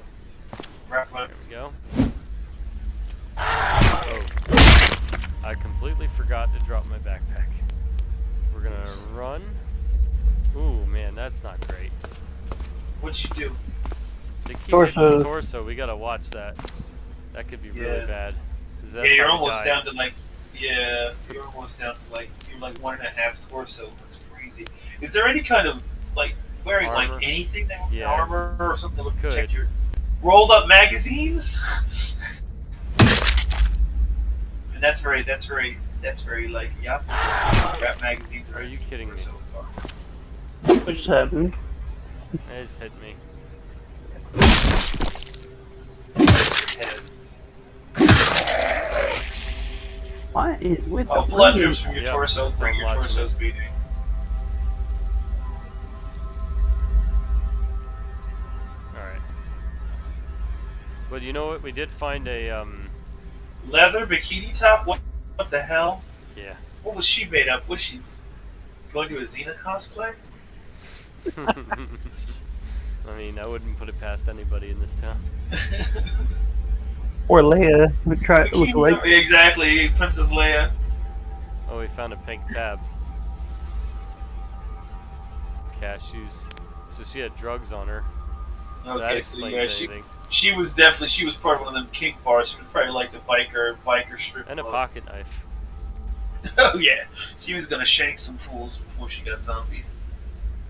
Wrap There up. we go. Oh. I completely forgot to drop my backpack. We're gonna run. Ooh, man, that's not great. What'd she do? They keep Torso. hitting the torso. We gotta watch that. That could be really Yeah. bad. 'Cause Yeah, that's you're how we almost died. down to like, you're almost down to like, you're like 1.5 torso. That's crazy. Is there any kind of like wearing Armor? like anything that would Yeah. armor or something that would Could. protect your rolled up magazines? And that's very like wrap magazines. Are you kidding me? What just happened? It just hit me. What is with Oh, the blood bleeding? drips from your Yep, torso. that's Bring how your I'm watching torso's it. beating. Alright. But you know what? We did find a, Leather bikini top. What the hell? yeah. What was she made up? Was she going to a Xena cosplay? I mean, I wouldn't put it past anybody in this town. Or Leia would try look like. Exactly, Princess Leia. Oh, we found a pink tab. Some cashews. So she had drugs on her. So that Okay, so explains yeah, anything. she was part of one of them kink bars. She was probably like the biker strip And a club. pocket knife. Oh yeah, she was gonna shank some fools before she got zombied.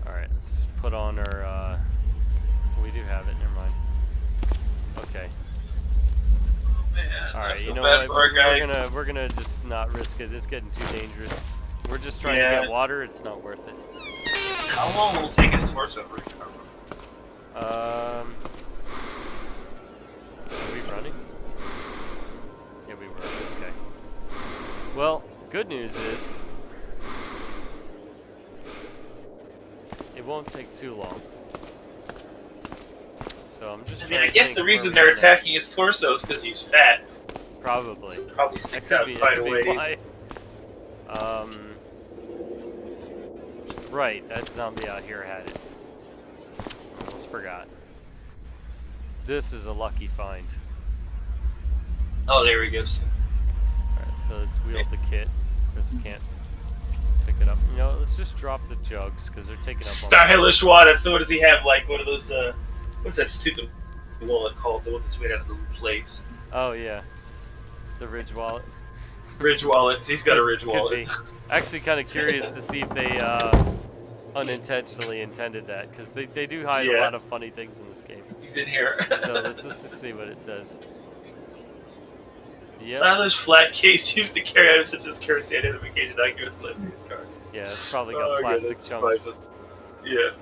Alright, let's put on our, we do have it, never mind. Okay. Man, Alright, you know bad what? for our guy. We're gonna just not risk it. It's getting too dangerous. We're just trying to get water. It's not worth it. How long will it take his torso to recover? Are we running? Yeah, we were. Okay. Well, good news is it won't take too long. So I'm just. I mean, I guess the reason they're attacking his torso is because he's fat. Probably. So it probably sticks out quite a ways. Right, that zombie out here had it. Almost forgot. This is a lucky find. Oh, there he goes. Alright, so let's wield the kit, because we can't pick it up. You know, let's just drop the jugs, because they're taking up Stylish wallet. So what does he have? Like one of those, what's that stupid wallet called? The one that's made out of little plates. Oh, yeah. The Ridge wallet. Ridge wallets. He's got a Ridge wallet. Actually kind of curious to see if they unintentionally intended that, because they do hide a lot of funny things in this game. You didn't hear. So let's just see what it says. Yep. Stylish flat case used to carry items such as currency identification documents and gift cards. Yeah, it's probably got plastic chunks. Yeah.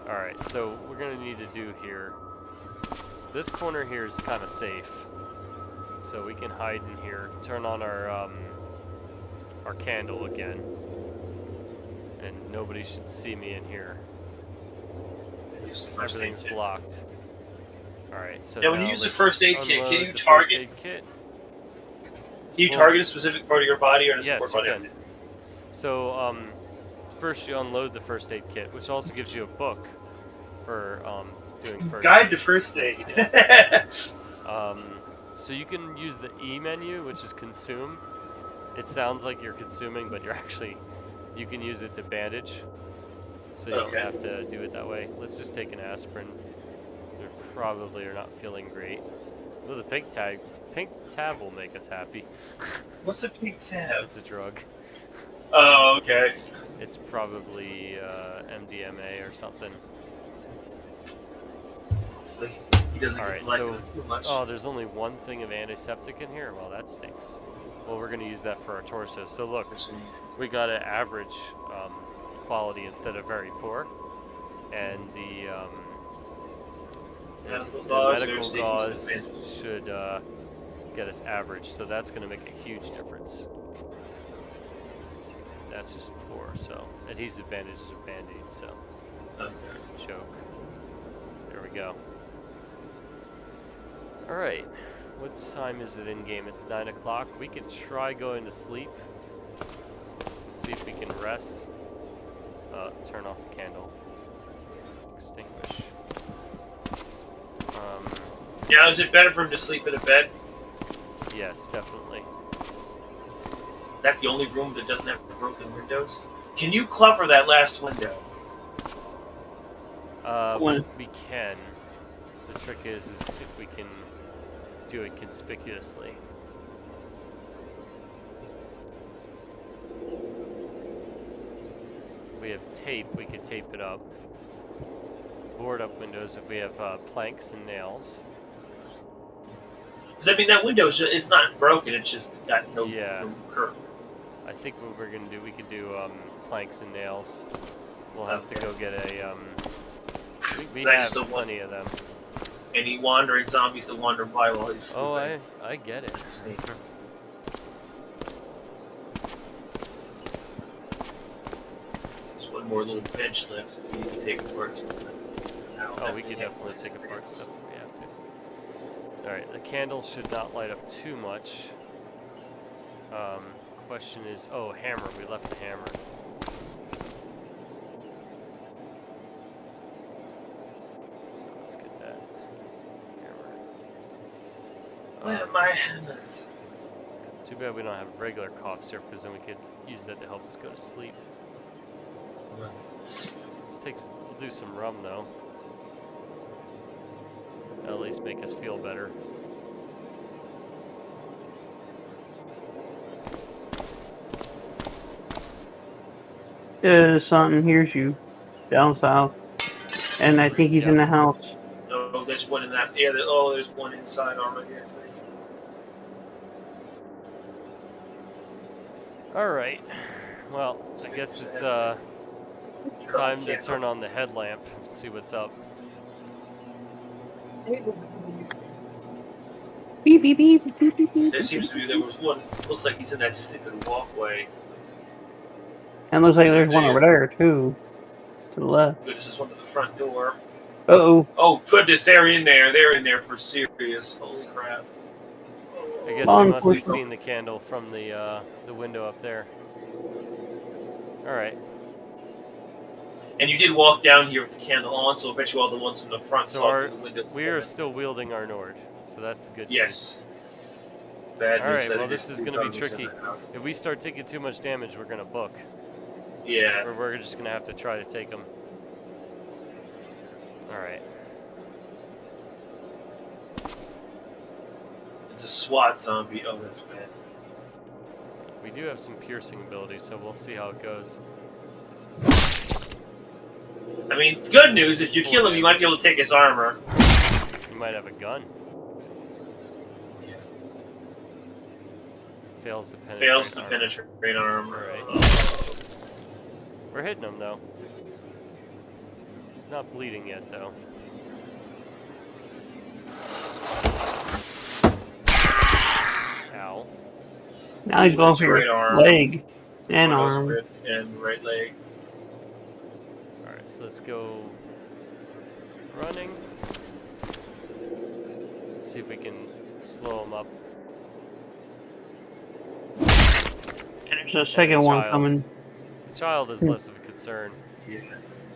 Alright, so what we're going to need to do here, this corner here is kind of safe. So we can hide in here, turn on our candle again, and nobody should see me in here. Everything's blocked. Alright, so now when you use the first aid kit, can you target? Can you target a specific part of your body or a support body? Yes, you can. So first you unload the first aid kit, which also gives you a book for doing first aid. Guide to first aid. So you can use the E menu, which is consume. It sounds like you're consuming, but you're actually, you can use it to bandage. So you don't have to do it that way. Let's just take an aspirin. We probably are not feeling great. Oh, the pink tab will make us happy. What's a pink tab? It's a drug. Oh, okay. It's probably MDMA or something. Hopefully he doesn't get so, too much. Oh, there's only one thing of antiseptic in here? Well, that stinks. Well, we're going to use that for our torso. So look, we got an average quality instead of very poor. And the medical gauze should get us average. So that's going to make a huge difference. That's just poor. So adhesive bandages are band-aids. So choke. There we go. Alright, what time is it in game? It's 9 o'clock. We can try going to sleep. Let's see if we can rest. Turn off the candle. Extinguish. Yeah, is it better for him to sleep in a bed? Yes, definitely. Is that the only room that doesn't have broken windows? Can you cover that last window? We can. The trick is if we can do it conspicuously. If we have tape, we could tape it up. Board up windows if we have planks and nails. Does that mean that window is not broken, it's just got no curve? I think what we're going to do, we could do planks and nails. We'll have to go get a... we have plenty of them. Any wandering zombies to wander by while he's sleeping. Oh, I get it. Just one more little bench left if we need to take apart something. Oh, we could definitely take apart stuff if we have to. Alright, the candle should not light up too much. Question is, oh, hammer. We left the hammer. So let's get that hammer. Where are my hammers? Too bad we don't have regular cough syrup, because then we could use that to help us go to sleep. We'll do some rum though. That'll at least make us feel better. Something hears you down south, and I think he's in the house. Oh, there's one in that. Yeah, there's one inside already, I think. Alright. Well, I guess it's time to turn on the headlamp, see what's up. Beep, beep, beep, beep, beep, beep. There seems to be, there was one, looks like he's in that stupid walkway. And looks like there's one over there, too. To the left. Good, this is one to the front door. Uh-oh. Oh, goodness, they're in there. They're in there for serious. Holy crap. I guess he must have seen the candle from the window up there. Alright. And you did walk down here with the candle on, so I bet you all the ones from the front saw through the window. We are still wielding our Nord, so that's the good news. Yes. Bad news. Alright, well this is going to be tricky. If we start taking too much damage, we're going to book. Yeah. Or we're just going to have to try to take them. Alright. It's a SWAT zombie. Oh, that's bad. We do have some piercing ability, so we'll see how it goes. I mean, good news, if you kill him, you might be able to take his armor. You might have a gun. Yeah. Fails to penetrate Fails to armor. penetrate armor. Right. We're hitting him, though. He's not bleeding yet, though. Ow. Now he's going for your leg and arm. And right leg. Alright, so let's go running. Let's see if we can slow him up. And there's a second one coming. The child is less of a concern. Yeah.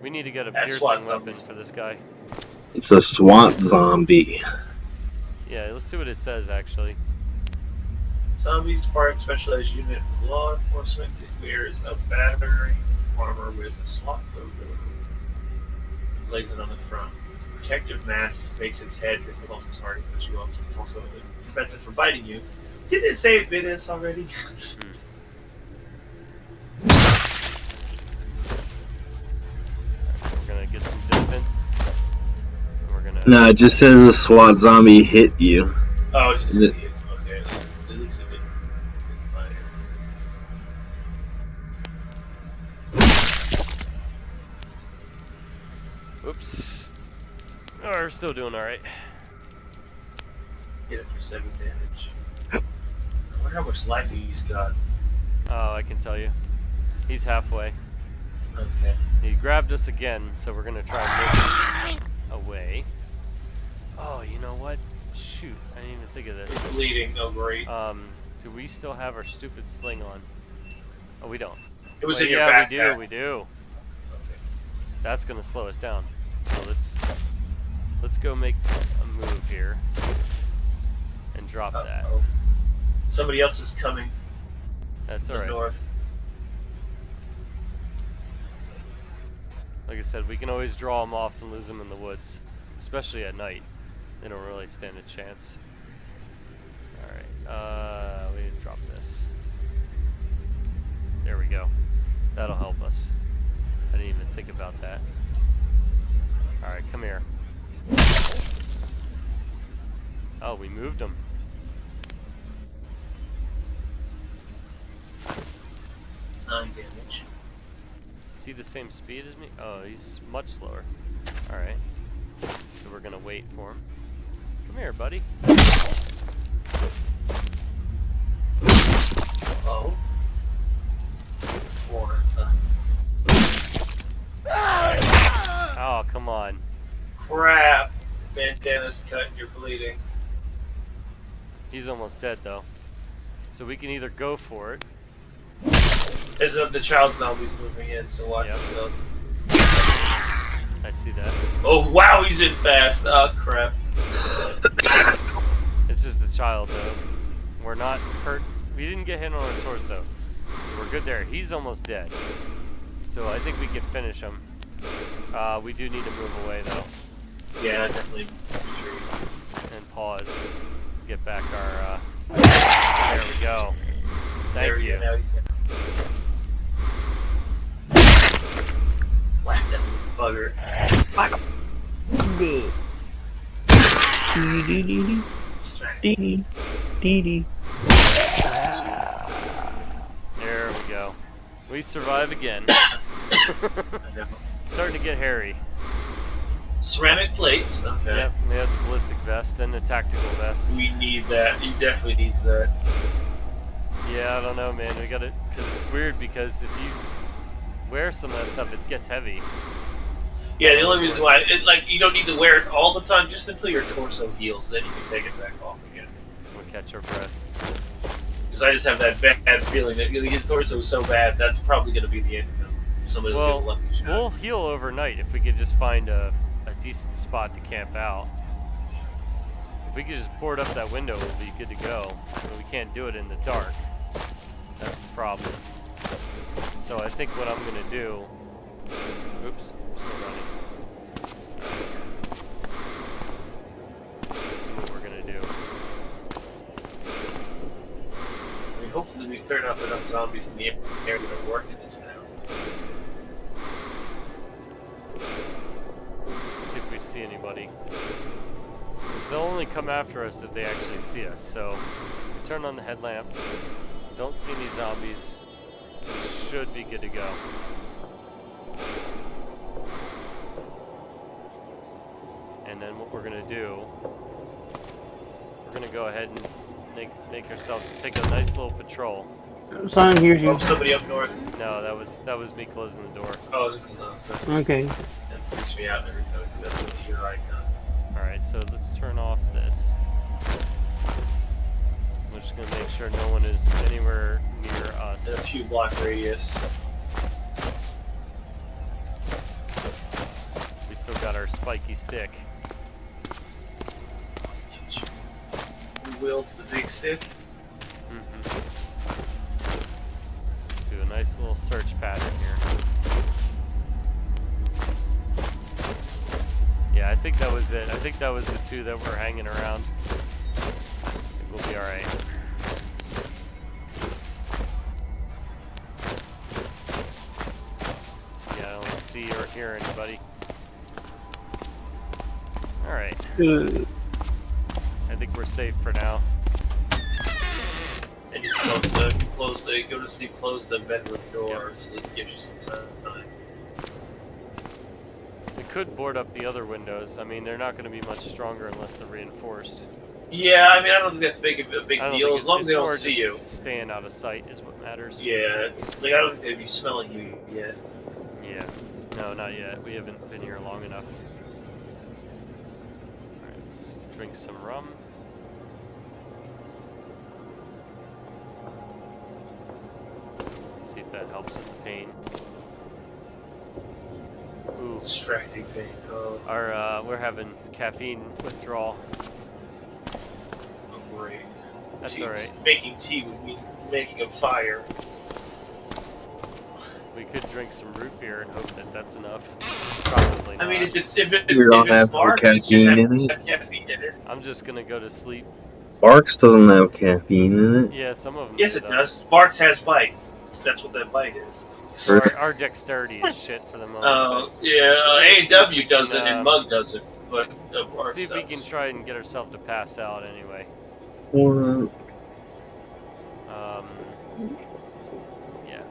We need to get a piercing weapon for this guy. It's a SWAT zombie. Yeah, let's see what it says, actually. Zombies part specialized unit for law enforcement. It wears a battery armor with a SWAT logo. Lays it on the front. Protective mask makes its head difficult to target, but you also prevents it from biting you. Didn't it say it bit us already? We're gonna get some distance. We're gonna. No, it just says a SWAT zombie hit you. Oh, it's just it's okay. At least it didn't bite it. Oops. Oh, we're still doing alright. Hit it for 7 damage. I wonder how much life he's got. Oh, I can tell you. He's halfway. Okay. He grabbed us again, so we're gonna try and move away. Oh, you know what? Shoot, I didn't even think of this. Bleeding, oh great. Do we still have our stupid sling on? Oh, we don't. It was Wait, in your yeah, backpack. we do. Okay. That's gonna slow us down. So let's go make a move here and drop that. Somebody else is coming. That's From alright. north. Like I said, we can always draw them off and lose them in the woods, especially at night. They don't really stand a chance. Alright, we need to drop this. There we go. That'll help us. I didn't even think about that. Alright, come here. Oh, we moved him. Nine damage. Is he the same speed as me? Oh, he's much slower. Alright. So we're gonna wait for him. Come here, buddy. Oh. Four. Oh, come on. Crap. Bandana's cut, you're bleeding. He's almost dead, though. So we can either go for it. The child zombie's moving in, so watch yourself. I see that. Oh, wow, he's in fast. Oh, crap. It's just a child, though. We're not hurt. We didn't get hit on our torso. So we're good there. He's almost dead. So I think we can finish him. We do need to move away, though. Yeah, definitely. And pause. Get back our, there we go. Thank you. Now he's down. Whack that bugger. Smack. There We survive again. I know. Starting to get hairy. Ceramic plates. Okay. Yep, we have the ballistic vest and the tactical vest. We need that. He definitely needs that. Yeah, I don't know, man. We gotta, because it's weird because if you wear some of that stuff, it gets heavy. Yeah, the only reason why, you don't need to wear it all the time, just until your torso heals, then you can take it back off again. We'll catch our breath. Because I just have that bad feeling that his torso is so bad, that's probably going to be the end of him. Somebody will get a lucky shot. We'll heal overnight if we could just find a decent spot to camp out. If we could just board up that window, we'll be good to go. But we can't do it in the dark. That's the problem. So I think what I'm going to do... Oops, I'm still running. This is what we're going to do. I mean, hopefully we cleared out enough zombies in the area that are working this now. See if we see anybody. Because they'll only come after us if they actually see us. So, we turn on the headlamp. Don't see any zombies. We should be good to go. And then what we're gonna do, we're gonna go ahead and make ourselves take a nice little patrol. Simon hears you. Oh, somebody up north. No, that was me closing the door. Oh, it's on. Okay. That freaks me out every time I see that little ear icon. Alright, so let's turn off this. We're just gonna make sure no one is anywhere near us. And a few block radius. We still got our spiky stick. Who wields the big stick? Do a nice little search pattern here. Yeah, I think that was it. I think that was the two that were hanging around. I think we'll be alright. Yeah, I don't see or hear anybody. Alright. I think we're safe for now. And just go to sleep, close the bedroom door, so this gives you some time. We could board up the other windows. I mean, they're not going to be much stronger unless they're reinforced. Yeah, I mean, I don't think that's a big deal, as long as they don't see you. Staying out of sight is what matters. Yeah, it's like, I don't think they'd be smelling you yet. Yeah. No, not yet. We haven't been here long enough. Alright, let's drink some rum. See if that helps with the pain. Ooh. Distracting pain. Oh, We're having caffeine withdrawal. great. That's alright. Making tea would mean making a fire. We could drink some root beer and hope that that's enough. Probably not. I mean, if it's Barks, it should caffeine have caffeine in it. I'm just gonna go to sleep. Barks doesn't have caffeine in it. Yeah, some of them. Yes, it does. Barks has bite. That's what that bite is. Our dexterity is shit for the moment. Oh, yeah. A&W doesn't and Mug doesn't, but Barks see if does. we can try and get ourselves to pass out anyway. Or Yeah.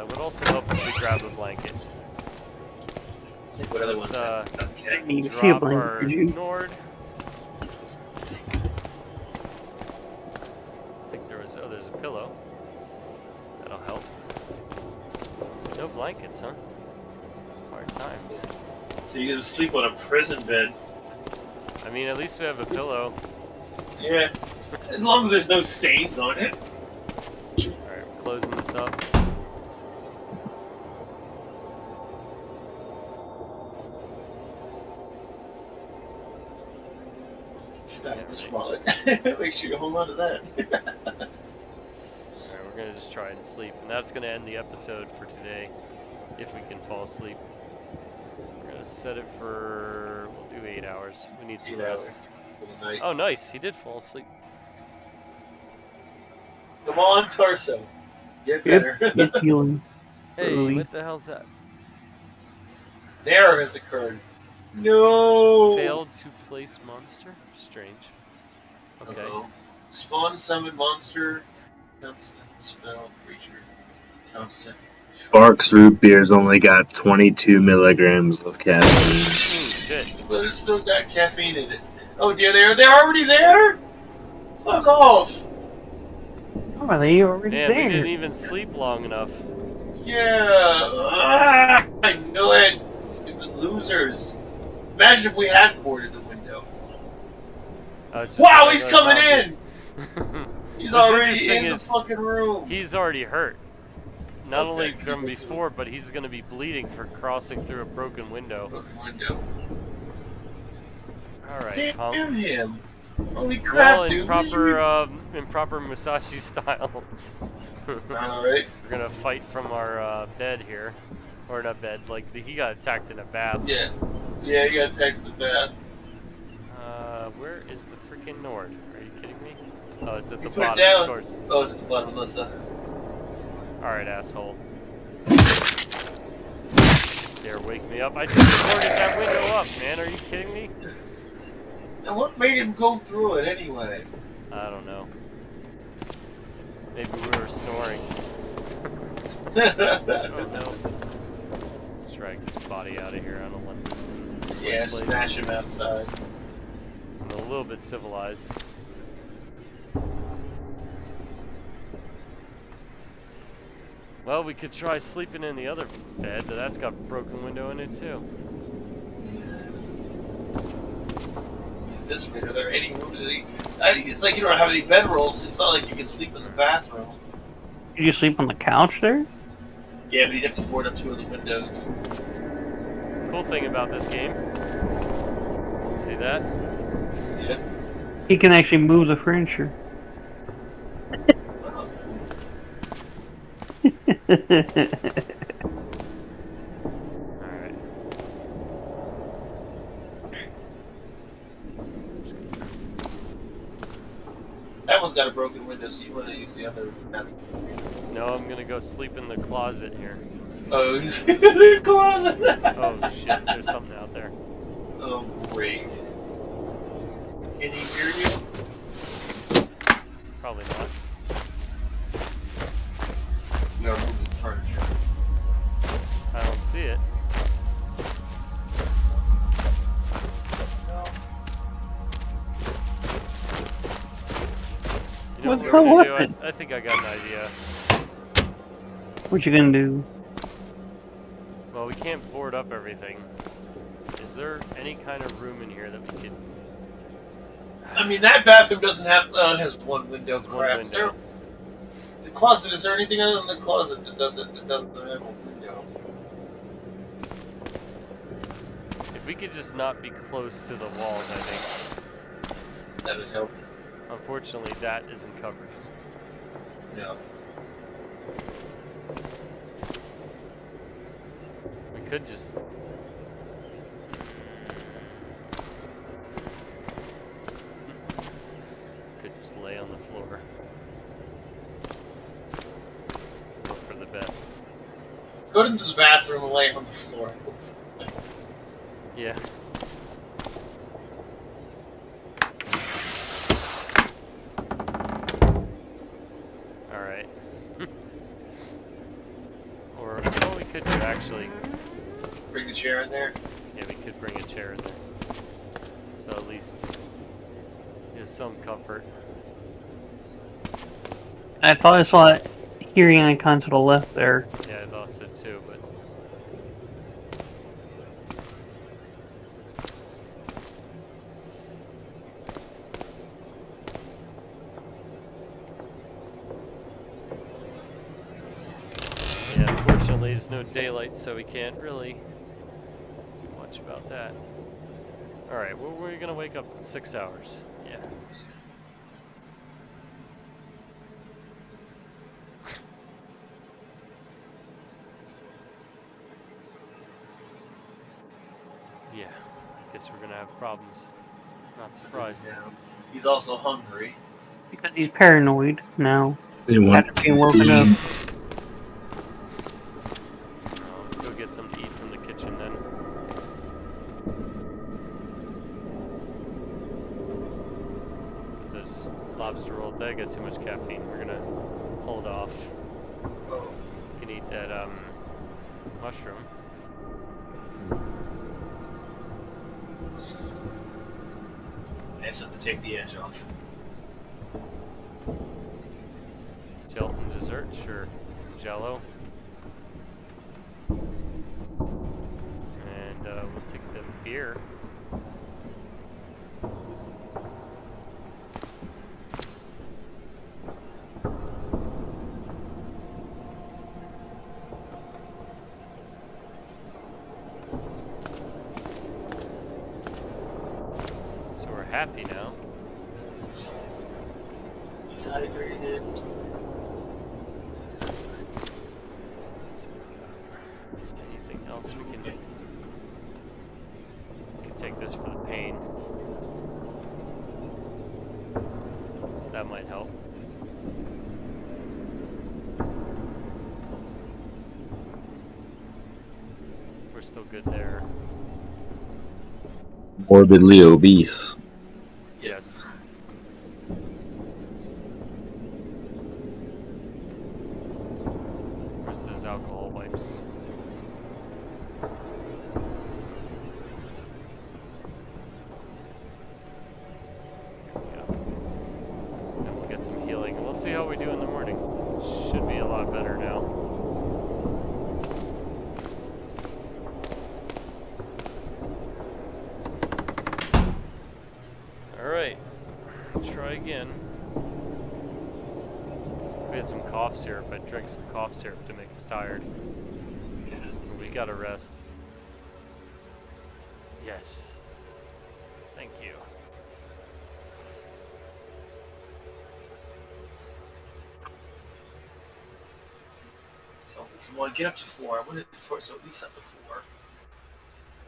It would also help if we grab a blanket. I think what other ones have caffeine? You see a Drop our blanket, you? Nord. I think there's a pillow. That'll help. No blankets, huh? Hard times. So you're gonna sleep on a prison bed. I mean, at least we have a pillow. Yeah. As long as there's no stains on it. Alright, we're closing this up. Stylish wallet. Make sure you hold on to that. Alright, we're gonna just try and sleep. And that's gonna end the episode for today. If we can fall asleep. We're gonna set it for... we'll do 8 hours. We need some 8 rest. hours for the night. Oh, nice. He did fall asleep. Come on, Torso. Get better. It's healing. Hey, Early. what the hell's that? An error has occurred. No! Failed to place monster? Strange. Okay. Uh-oh. Spawn, summon, monster, constant, spell, creature. Sparks root beer's only got 22 milligrams of caffeine. Shit. But it's still got caffeine in it. Oh dear, they're already there? Fuck off! Oh, are they already Man, there? we didn't even sleep long enough. Yeah, I know it. Stupid losers. Imagine if we hadn't boarded the window. Wow, he's coming in! He's already in the fucking room. He's already hurt. Not only from before, but he's going to be bleeding for crossing through a broken window. Alright, punk. Damn him. Holy crap, well, dude. in proper Musashi style. Alright. We're going to fight from our bed here. Or not bed, like he got attacked in a bath. Yeah. Yeah, he got attacked in the bath. Where is the freaking Nord? Are you kidding me? Oh, it's at the Put bottom, it down. of course. Oh, it's at the bottom, Melissa. Alright, asshole. Dare wake me up. I just boarded that window up, man. Are you kidding me? And what made him go through it anyway? I don't know. Maybe we were snoring. Oh no. Let's drag this body out of here. I don't want this in Yeah, place. smash him outside. I'm a little bit civilized. Well, we could try sleeping in the other bed, but that's got a broken window in it too. This way, are there any rooms? It's like you don't have any bedrolls. It's not like you can sleep in the bathroom. Did you sleep on the couch there? Yeah, but you'd have to board up 2 of the windows. Cool thing about this game. See that? Yeah. He can actually move the furniture. Alright. That one's got a broken window, so you want to use the other bathroom. No, I'm gonna go sleep in the closet here. Oh, he's in the closet! Oh shit, there's something out there. Oh, great. Can he hear you? Probably not. We are moving furniture. I don't see it. You know what we're gonna do? I think I got an idea. What you gonna do? Well, we can't board up everything. Is there any kind of room in here that we could... I mean, that bathroom doesn't have, has one window. Has one window. The closet, is there anything other than the closet that doesn't have a window? If we could just not be close to the walls, I think. That would help. Unfortunately, that isn't covered. No. We could just... could just lay on the floor. Hope for the best. Go into the bathroom and lay on the floor. Yeah. Alright. Or, what we could do actually... Bring the chair in there? Yeah, we could bring a chair in there. So at least there's some comfort. I thought I saw hearing icon to the left there. Yeah, I thought so too, but... yeah, unfortunately there's no daylight, so we can't really do much about that. Alright, well, we're gonna wake up in 6 hours. Yeah. Yeah, guess we're gonna have problems. Not surprised. He's also hungry. Because he's paranoid now. Anyone? After being woken up. Let's go get something to eat from the kitchen then. This lobster roll, they got too much caffeine. We're gonna hold off. We can eat that mushroom. I have something to take the edge off. Gelatin dessert, sure. Some Jello. And we'll take the beer. So we're happy now. He's hydrated. Let's see. Anything else we can do? We can take this for the pain. That might help. We're still good there. Morbidly obese. Yes. Where's those alcohol wipes? There we go. Then we'll get some healing, and we'll see how we do in the morning. Should be a lot better now. Alright, try again. We had some cough syrup. I drank some cough syrup to make us tired. We gotta rest. Yes. Thank you. So, come on, get up to 4. I want this torso at least up to 4.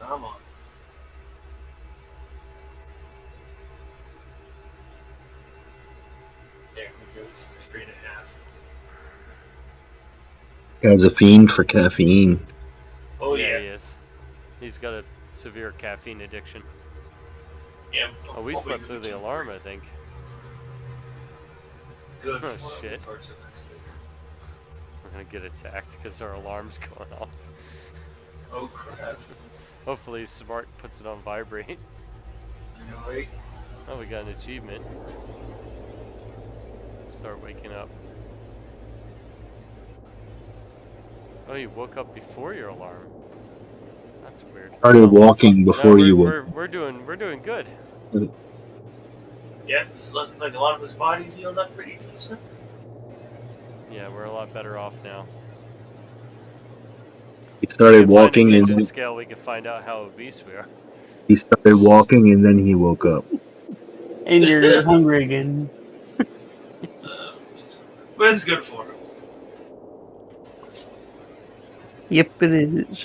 Come on. There, it goes 3.5. Guy's a fiend for caffeine. Oh, yeah, yeah. he is. He's got a severe caffeine addiction. Yeah. Oh, we slept through the alarm, I think. Good. Oh, for shit. torso, that's good. We're gonna get attacked because our alarm's going off. Oh, crap. Hopefully Smart puts it on vibrate. I know, right? Oh, we got an achievement. Start waking up. Oh, you woke up before your alarm. That's weird. Started walking before No, you woke. we're doing good. Yeah, this looks like a lot of his body's healed up pretty decent. Yeah, we're a lot better off now. He started If we find a walking and Gidget then scale, we can find out how obese we are. he started walking and then he woke up. And you're hungry again. But it's good for him. Yep, it is.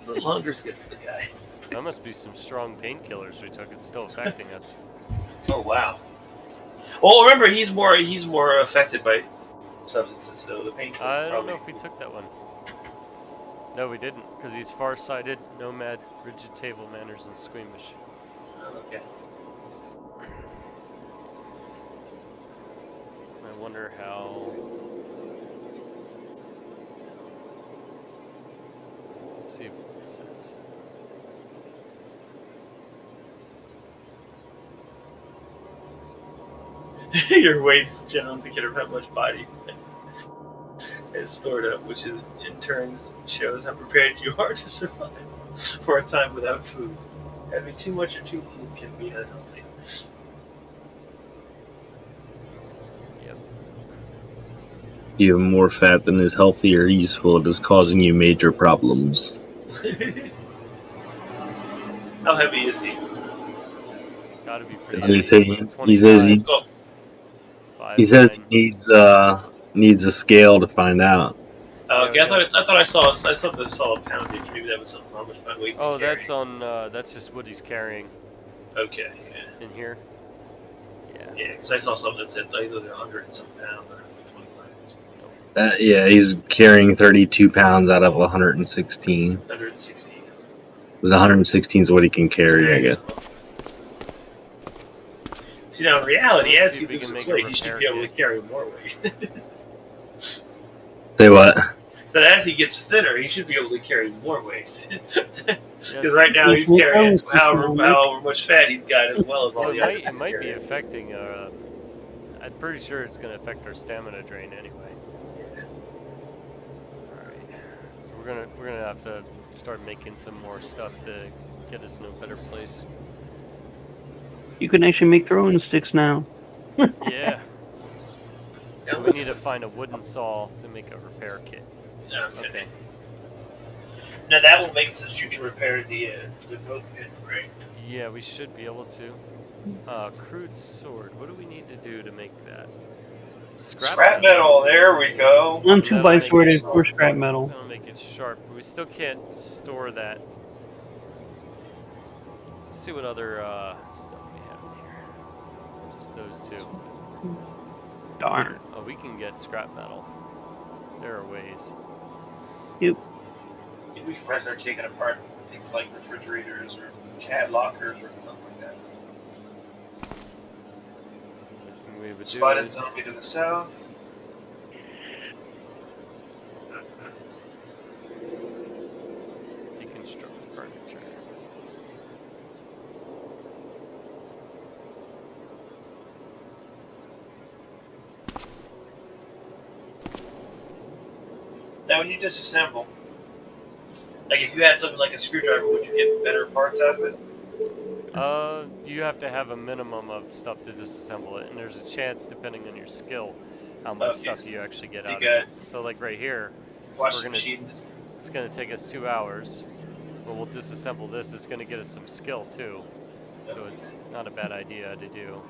A little hunger's good for the guy. That must be some strong painkillers we took. It's still affecting us. Oh, wow. Well, remember, he's more affected by substances, so the pain. I don't know if we took that one. No, we didn't, because he's far-sighted, nomad, rigid table manners, and squeamish. Okay. I wonder how... Let's see what this says. Your weight's down to get how much body is stored up, which is, in turn shows how prepared you are to survive for a time without food. Having too much or too little can be unhealthy. Yep. You have more fat than is healthy or useful. It is causing you major problems. How heavy is he? Gotta be pretty That's what he heavy. says. He says he, Oh, he says 5'9". he needs a scale to find out. okay. I thought I saw a poundage. Maybe that was something. How much my weight was Oh, carrying. that's on. That's just what he's carrying Okay. Yeah. in here. Yeah. Yeah, because I saw something that said either 100 and some pounds, 125. Yeah, he's carrying 32 pounds out of 116. 116. With 116 is what he can carry, I guess. See, now in reality, Let's as see he if we loses can make a weight, he should be repair able to kit. carry more weight. Say what? So as he gets thinner, he should be able to carry more weight. Because Yes. right now he's carrying Yes. however much fat he's got, as well as all Well, the other it might be affecting. I'm pretty sure it's going to affect our stamina drain anyway. All right. So we're gonna have to start making some more stuff to get us in a better place. You can actually make throwing sticks now. Yeah. So we need to find a wooden saw to make a repair kit. Okay. Now that will make it so that you can repair the boat pin, right? Yeah, we should be able to. Crude sword. What do we need to do to make that? Scrap metal. There we go. One That'll 2x make sword it and 4 scrap metal. That'll make it sharp, but we still can't store that. Let's see what other stuff we have in here. Just those two. Darn. Oh, we can get scrap metal. There are ways. Yep. We can probably start taking apart things like refrigerators or cat lockers or something like that. We would Spotted do is zombie to the south. deconstruct furniture. Now, when you disassemble, like if you had something like a screwdriver, would you get better parts out of it? You have to have a minimum of stuff to disassemble it, and there's a chance, depending on your skill, how much stuff you actually get out of it. So, like right here, Washing machine. It's going to take us 2 hours, but we'll disassemble this. It's going to get us some skill too, so it's not a bad idea to do,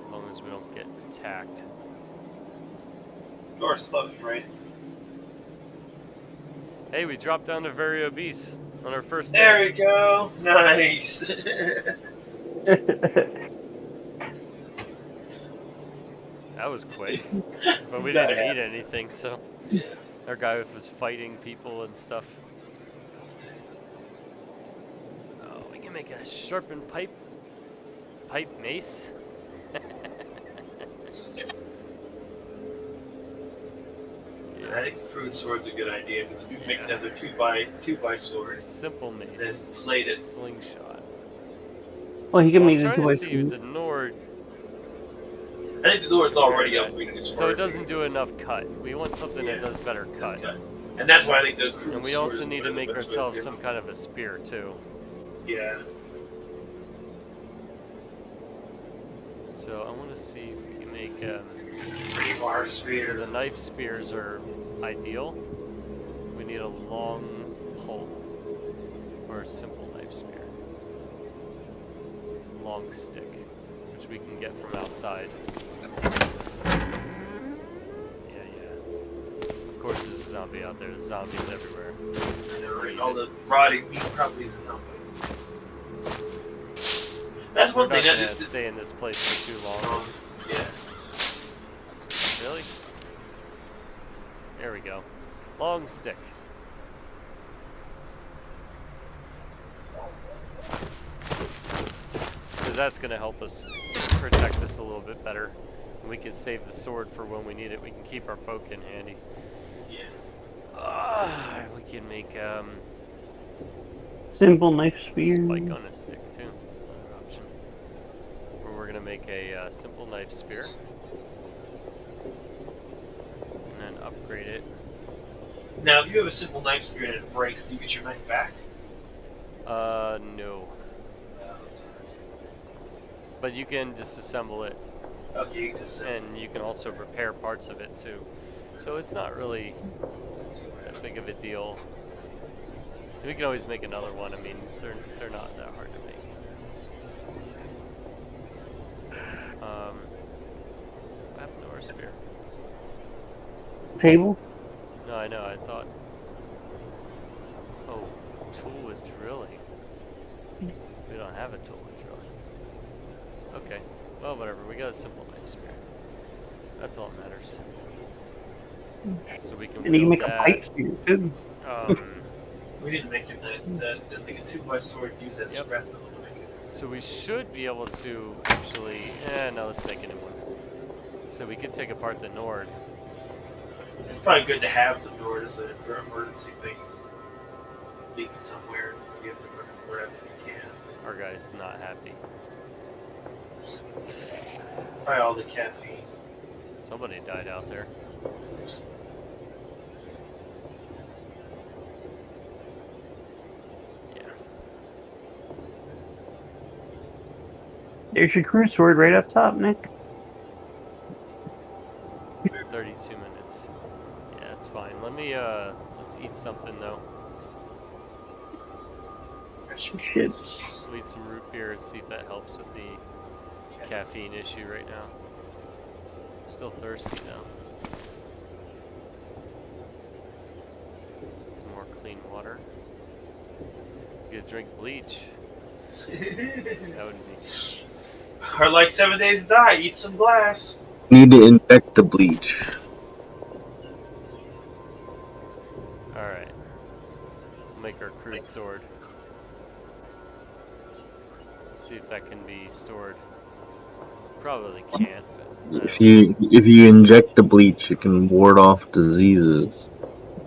as long as we don't get attacked. Door's closed, right? Hey, we dropped down to very obese on our first There day. we go. Nice. That was quick, but we didn't eat anything, so our guy was fighting people and stuff. Oh, we can make a sharpened pipe mace. I think the crude sword's a good idea because we can make another 2x sword. Simple mace. Then plate it. Slingshot. Well, he can Well, make I'm it trying to 2x see 2. the Nord, I think the Lord's already upgraded as so far it as doesn't do enough cut. We want something that does better cut. And that's why I think the crude And we sword also is need one to of the make best ourselves ways some kind of a spear too. Yeah. So I want to see if we can make. Our So spear. the knife spears are ideal. We need a long pole or a simple knife spear. Long stick, which we can get from outside. Yeah. Of course, there's a zombie out there. There's zombies everywhere. Right, all the rotting meat probably isn't helping. That's We're one not thing. gonna stay in this place for too long. Yeah. Really? There we go. Long stick. Because that's going to help us protect us a little bit better. And we can save the sword for when we need it. We can keep our poke in handy. Yeah. We can make Simple knife spear. spike on a stick too. Another option. Or we're going to make a simple knife spear. And then upgrade it. Now, if you have a simple knife spear and it breaks, do you get your knife back? No. But you can disassemble it, Okay, you can just and you can also repair parts of it too. So it's not really that big of a deal. We can always make another one. I mean, they're not that hard to make. What happened to our spear? Table? No, I know. I thought. Oh, tool with drilling. We don't have a tool with drilling. Okay. Well, whatever. We got a simple knife spear. That's all that matters. So we can And you can wield make a that. pipe spear too. we didn't make it that as like a 2x sword. Use that Yep. scrap metal to make it. So we should be able to actually. No, let's make a new one. So we could take apart the Nord. It's probably good to have the door as an emergency thing. Leaking somewhere, you have to run it wherever you can. Our guy's not happy. Probably all the caffeine. Somebody died out there. Yeah. There's your crew sword right up top, Nick. 32 minutes. Yeah, that's fine. Let me, let's eat something though. Shit. We'll eat some root beer and see if that helps with the caffeine issue right now. Still thirsty though. Some more clean water. You could drink bleach. That would be. Or like 7 Days to Die, eat some glass. Need to inject the bleach. Alright. We'll make our crude sword. See if that can be stored. Probably can't. But If you inject the bleach, it can ward off diseases.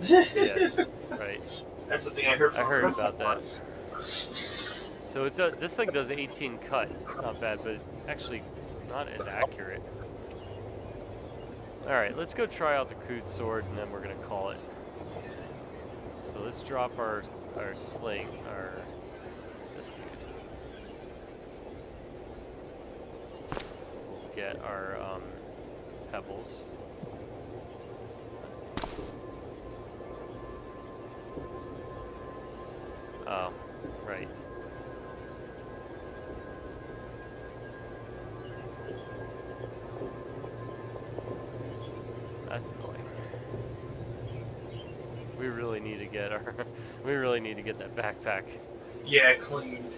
yes, right. That's the thing I heard from about that. once. So it does. This thing does 18 cut. It's not bad, but actually it's not as accurate. All right, let's go try out the crude sword, and then we're gonna call it. So let's drop our sling, this dude. Get our pebbles. Oh, right. That's annoying. We really need to get our we really need to get that backpack. Yeah, cleaned.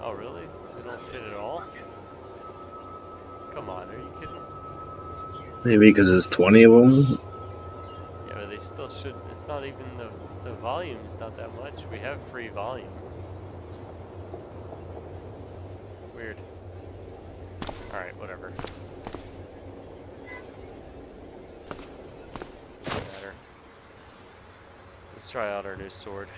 Oh really? They don't fit at all? Come on, are you kidding? Maybe because there's 20 of them. Yeah, but they still should. It's not even the volume is not that much. We have free volume. Weird. Alright, whatever. Doesn't matter. Let's try out our new sword.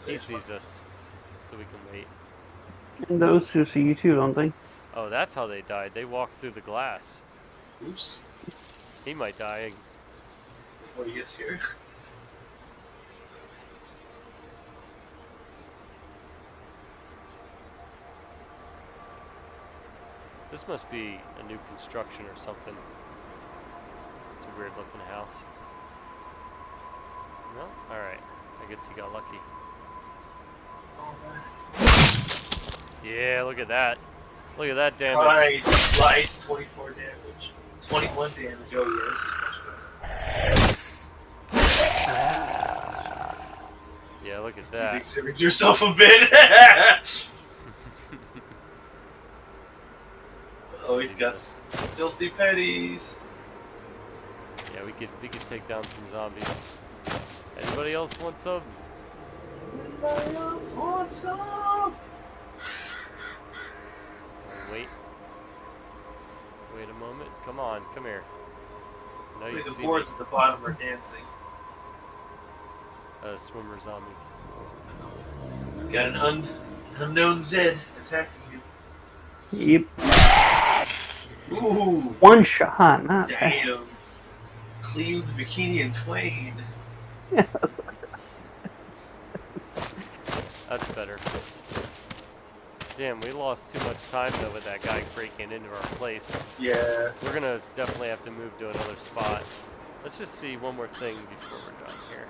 He sees us, so we can wait. And those two see you too, don't they? Oh, that's how they died. They walked through the glass. Oops. He might die. Before he gets here. This must be a new construction or something. It's a weird looking house. No? Alright. I guess he got lucky. Yeah, look at that. Look at that damage. Nice. Slice, 24 damage. 21 damage. Oh, yes. Much better. Yeah, look at You that. exerted yourself a bit. Oh, he's got filthy petties. Yeah, we could take down some zombies. Anybody else want some? Anybody else want some? Wait. Wait a moment. Come on, come here. Now you The see boards me. at the bottom are dancing. Swimmer zombie. Got an unknown Zed attacking Yep. you. Ooh. One shot, not bad. Damn. Cleaved bikini in twain. That's better. Damn, we lost too much time though with that guy breaking into our place. Yeah. We're gonna definitely have to move to another spot. Let's just see one more thing before we're done here.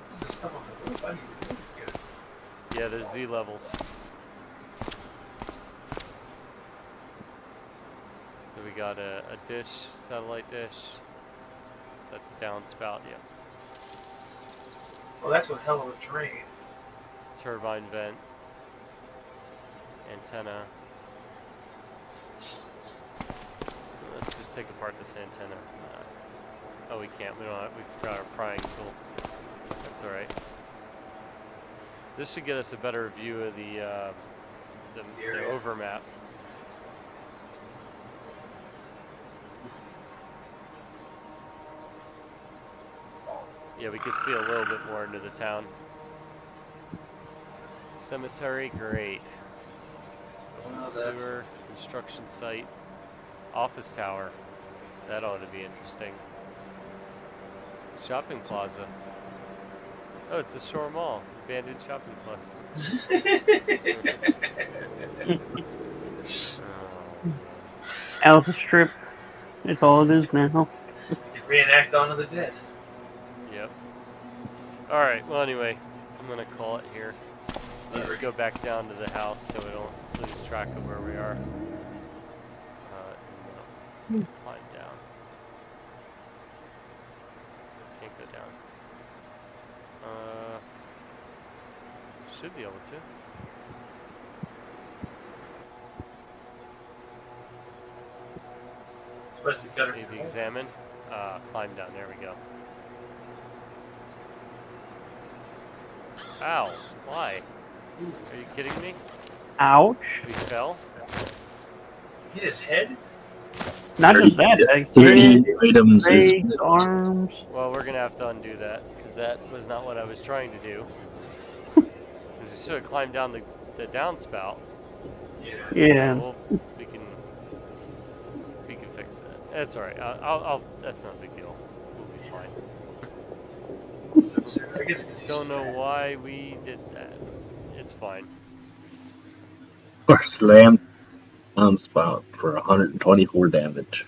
This is stuff on the roof. I need to get it. Yeah, there's Z levels. So we got a dish, satellite dish. Is that the downspout? Yeah. Well, that's one hell of a terrain. Turbine vent. Antenna. Let's just take apart this antenna. Oh, we can't. We forgot our prying tool. That's all right. This should get us a better view of the overmap. Yeah, we could see a little bit more into the town. Cemetery, great. Sewer, construction site, office tower. That ought to be interesting. Shopping plaza. Oh, it's the Shore Mall. Abandoned shopping plaza. Alpha Strip. That's all it is now. You reenact Dawn of the Dead. Yep. Alright, well anyway, I'm gonna call it here. Let's just go back down to the house so we don't lose track of where we are. Climb down. Can't go down. Should be able to. Maybe examine. Climb down. There we go. Ow. Why? Are you kidding me? Ouch. We fell? Hit his head? Not just that, like, items legs, arms. Well, we're going to have to undo that, because that was not what I was trying to do. Because you should have climbed down the downspout. Yeah. Well, we can fix that. That's alright. That's not a big deal. We'll be fine. I guess don't know why we did that. It's fine. Or slammed on spot for 124 damage.